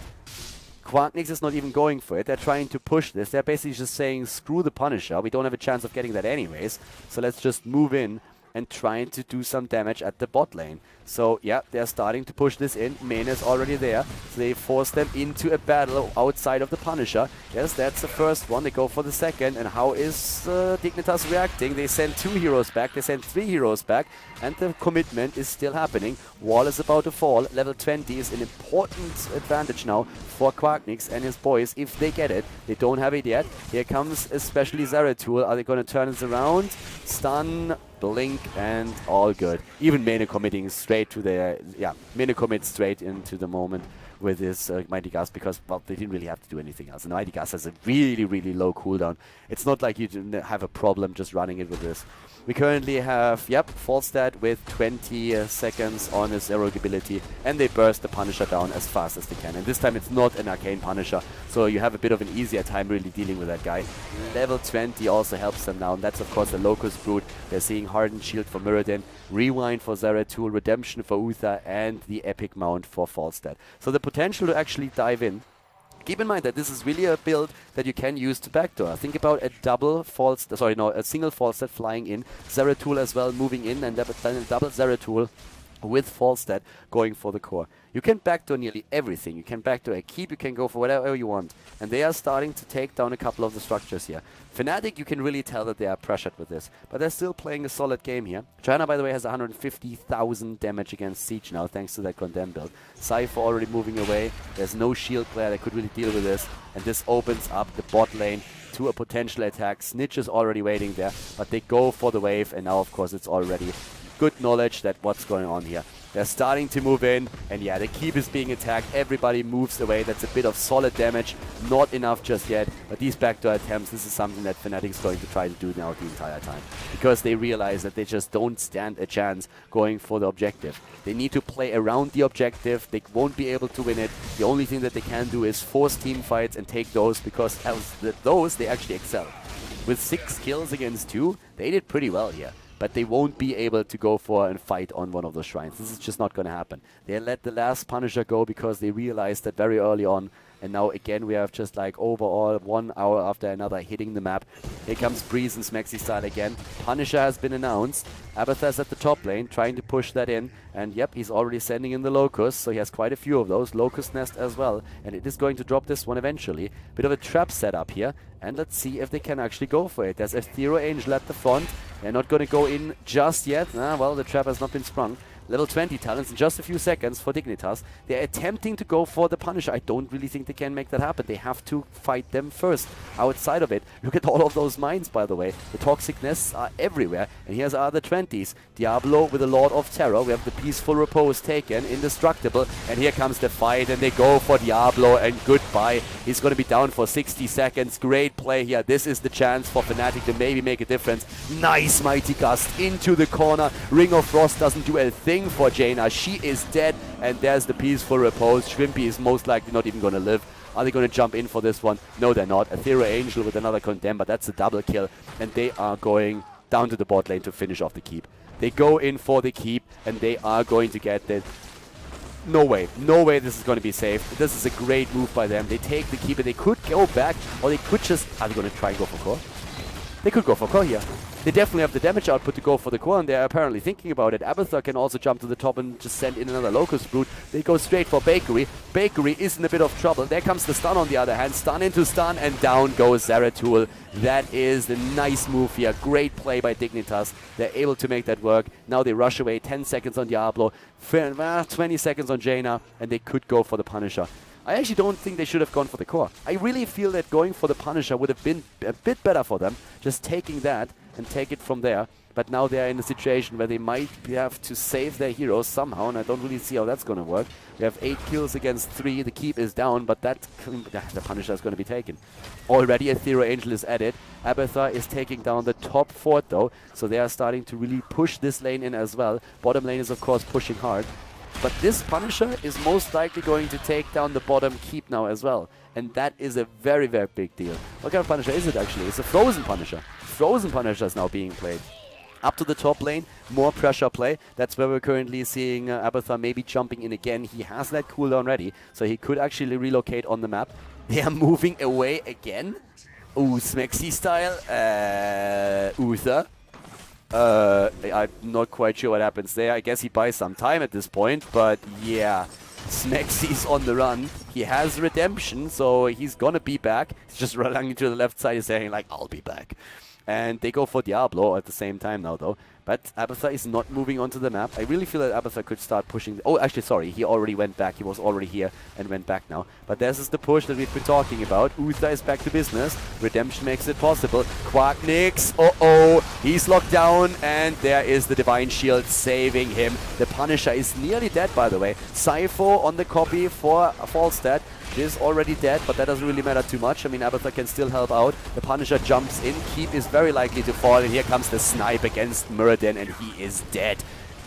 Quacknix is not even going for it. They're trying to push this. They're basically just saying, screw the Punisher. We don't have a chance of getting that anyways. So let's just move in and trying to do some damage at the bot lane. So yeah, they're starting to push this in. Mane is already there. So they force them into a battle outside of the Punisher. Yes, that's the first one. They go for the second. And how is Dignitas reacting? They send 2 heroes back. They send 3 heroes back. And the commitment is still happening. Wall is about to fall. Level 20 is an important advantage now for Quacknix and his boys if they get it. They don't have it yet. Here comes especially Zeratul. Are they going to turn this around? Stun, blink, and all good. Even Mane committing straight to the... Yeah, Mane commits straight into the moment with his Mighty Gas because, well, they didn't really have to do anything else. And Mighty Gas has a really, really low cooldown. It's not like you have a problem just running it with this. We currently have, yep, Falstad with 20 seconds on his heroic ability, and they burst the Punisher down as fast as they can. And this time it's not an Arcane Punisher, so you have a bit of an easier time really dealing with that guy. Level 20 also helps them now, and that's of course the Locust Brood. They're seeing Hardened Shield for Mirrodin, Rewind for Zeratul, Redemption for Uther, and the Epic Mount for Falstad. So the potential to actually dive in. Keep in mind that this is really a build that you can use to backdoor. Think about a double Falstad, sorry, no, a single Falstad flying in, Zeratul as well moving in, and then a double Zeratul with Falstad going for the core. You can backdoor nearly everything. You can backdoor a keep, you can go for whatever you want. And they are starting to take down a couple of the structures here. Fnatic, you can really tell that they are pressured with this. But they're still playing a solid game here. China, by the way, has 150,000 damage against Siege now, thanks to that Condemn build. Sypho already moving away. There's no shield player that could really deal with this. And this opens up the bot lane to a potential attack. Snitch is already waiting there, but they go for the wave. And now, of course, it's already good knowledge that what's going on here. They're starting to move in, and yeah, the keep is being attacked. Everybody moves away. That's a bit of solid damage. Not enough just yet, but these backdoor attempts, this is something that Fnatic is going to try to do now the entire time. Because they realize that they just don't stand a chance going for the objective. They need to play around the objective. They won't be able to win it. The only thing that they can do is force team fights and take those, because those they actually excel. With 6 kills against 2, they did pretty well here. But they won't be able to go for and fight on one of those shrines. This is just not going to happen. They let the last Punisher go because they realized that very early on And now again we have just like overall 1 hour after another hitting the map. Here comes Breeze and Smexy style again. Punisher has been announced. Abathur's at the top lane, trying to push that in. And yep, he's already sending in the Locust, so he has quite a few of those. Locust Nest as well. And it is going to drop this one eventually. Bit of a trap setup here. And let's see if they can actually go for it. There's a Ethereal Angel at the front. They're not going to go in just yet. Well, the trap has not been sprung. Level 20 talents in just a few seconds for Dignitas. They're attempting to go for the Punisher. I don't really think they can make that happen. They have to fight them first. Outside of it, look at all of those mines, by the way. The toxic nests are everywhere. And here's our other 20s. Diablo with the Lord of Terror. We have the Peaceful Repose taken. Indestructible. And here comes the fight. And they go for Diablo. And goodbye. He's going to be down for 60 seconds. Great play here. This is the chance for Fnatic to maybe make a difference. Nice Mighty Gust into the corner. Ring of Frost doesn't do a thing for Jaina. She is dead, and there's the Peaceful Repose. Shrimpy is most likely not even going to live. Are they going to jump in for this one? No, they're not. Ethereal Angel with another Condemn, but that's a double kill, and they are going down to the bot lane to finish off the keep. They go in for the keep, and they are going to get it. No way this is going to be safe. This is a great move by them. They take the keep, and they could go back, or they could just... Are they going to try and go for core? They could go for core here. They definitely have the damage output to go for the core, and they're apparently thinking about it. Abathur can also jump to the top and just send in another Locust Brood. They go straight for Bakery. Bakery is in a bit of trouble. There comes the stun on the other hand. Stun into stun, and down goes Zeratul. That is the nice move here. Great play by Dignitas. They're able to make that work. Now they rush away. 10 seconds on Diablo. 20 seconds on Jaina, and they could go for the Punisher. I actually don't think they should have gone for the core. I really feel that going for the Punisher would have been a bit better for them. Just taking that and take it from there. But now they're in a situation where they might have to save their heroes somehow, and I don't really see how that's going to work. We have 8 kills against 3. The keep is down, but the Punisher is going to be taken. Already Ethereal Angel is at it. Abathur is taking down the top fort though, so they are starting to really push this lane in as well. Bottom lane is of course pushing hard. But this Punisher is most likely going to take down the bottom keep now as well. And that is a very, very big deal. What kind of Punisher is it actually? It's a Frozen Punisher. Frozen Punisher is now being played. Up to the top lane, more pressure play. That's where we're currently seeing Abathur maybe jumping in again. He has that cooldown ready, so he could actually relocate on the map. They are moving away again. Ooh, Smexy style. Uther. I'm not quite sure what happens there. I guess he buys some time at this point, but yeah, Smexy's on the run. He has redemption, so he's gonna be back. He's just running to the left side, saying like, I'll be back. And they go for Diablo at the same time now though. But Abathur is not moving onto the map. I really feel that Abathur could start pushing... Oh, actually, sorry. He already went back. He was already here and went back now. But this is the push that we've been talking about. Uther is back to business. Redemption makes it possible. Quarknix. Uh-oh. He's locked down. And there is the Divine Shield saving him. The Punisher is nearly dead, by the way. Sypho on the copy for Falstad. Is already dead, but that doesn't really matter too much. I mean, Abathur can still help out. The Punisher jumps in. Keep is very likely to fall, and here comes the snipe against Muradin, and he is dead.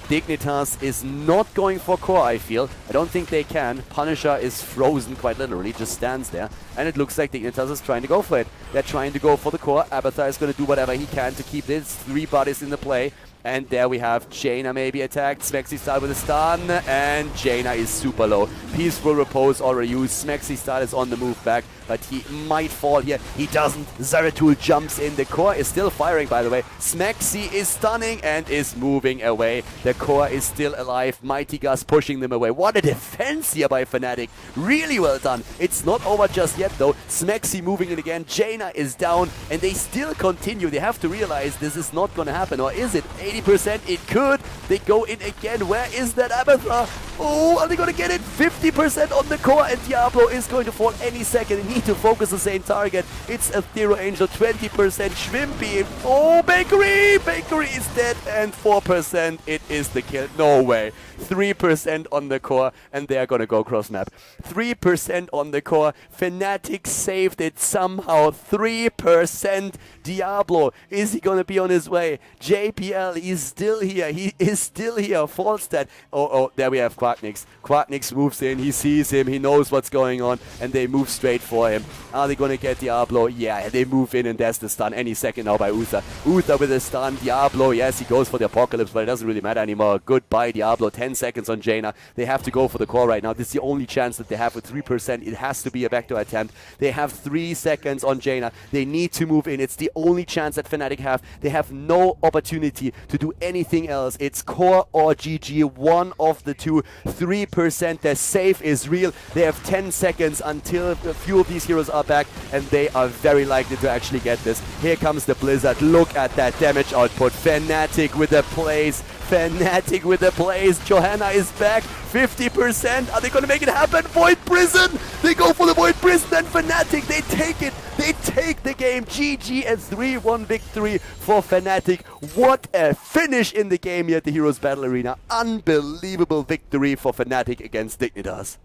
Dignitas is not going for core, I feel. I don't think they can. Punisher is frozen quite literally, just stands there. And it looks like Dignitas is trying to go for it. They're trying to go for the core. Abathur is going to do whatever he can to keep this. 3 bodies in the play. And there we have Jaina maybe attacked. Smexy style with a stun. And Jaina is super low. Peaceful Repose already used. Smexy style is on the move back. But he might fall here. He doesn't. Zeratul jumps in. The core is still firing, by the way. Smexy is stunning and is moving away. The core is still alive. Mighty Gus pushing them away. What a defense here by Fnatic. Really well done. It's not over just yet, though. Smexy moving in again. Jaina is down. And they still continue. They have to realize this is not going to happen. Or is it? 80%? It could. They go in again. Where is that Abathur? Oh, are they going to get it? 50% on the core. And Diablo is going to fall any second. And to focus the same target. It's Ethereal Angel, 20%. Shrimpy. Oh, Bakery! Bakery is dead, and 4%. It is the kill. No way. 3% on the core, and they are gonna go cross map. 3% on the core. Fnatic saved it somehow. 3%. Diablo, is he gonna be on his way? JPL, he's still here. He is still here. Falstad. Oh, there we have Quacknix. Quacknix moves in, he sees him, he knows what's going on, and they move straight for him. Are they going to get Diablo? Yeah, they move in, and there's the stun any second now by Uther. Uther with a stun, Diablo, yes, he goes for the Apocalypse, but it doesn't really matter anymore. Goodbye, Diablo, 10 seconds on Jaina. They have to go for the core right now. This is the only chance that they have with 3%. It has to be a backdoor attempt. They have 3 seconds on Jaina. They need to move in. It's the only chance that Fnatic have. They have no opportunity to do anything else. It's core or GG, one of the two. 3%, their save is real. They have 10 seconds until a few of these heroes are back, and they are very likely to actually get this. Here comes the Blizzard. Look at that damage output. Fnatic with the plays. Fnatic with the plays. Johanna is back. 50%. Are they going to make it happen? Void Prison. They go for the Void Prison, and Fnatic, they take it. They take the game. GG, and 3-1 victory for Fnatic. What a finish in the game here at the Heroes Battle Arena. Unbelievable victory for Fnatic against Dignitas.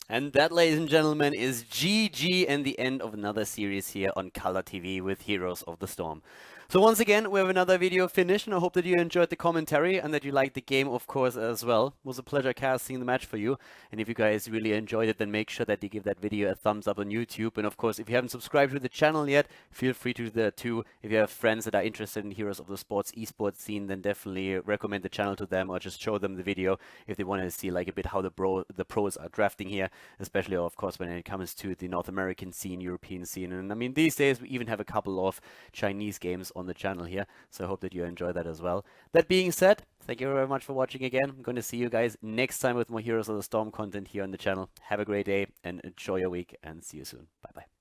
And that, ladies and gentlemen, is GG and the end of another series here on KhaldorTV with Heroes of the Storm. So once again, we have another video finished, and I hope that you enjoyed the commentary and that you liked the game, of course, as well. It was a pleasure casting the match for you. And if you guys really enjoyed it, then make sure that you give that video a thumbs up on YouTube. And of course, if you haven't subscribed to the channel yet, feel free to do that too. If you have friends that are interested in Heroes of the Sports esports scene, then definitely recommend the channel to them, or just show them the video if they want to see like a bit how the pros are drafting here, especially of course when it comes to the North American scene, European scene. And I mean, these days we even have a couple of Chinese games on the channel here, so I hope that you enjoy that as well. That being said, thank you very much for watching again. I'm going to see you guys next time with more Heroes of the Storm content here on the channel. Have a great day and enjoy your week, and see you soon. Bye bye.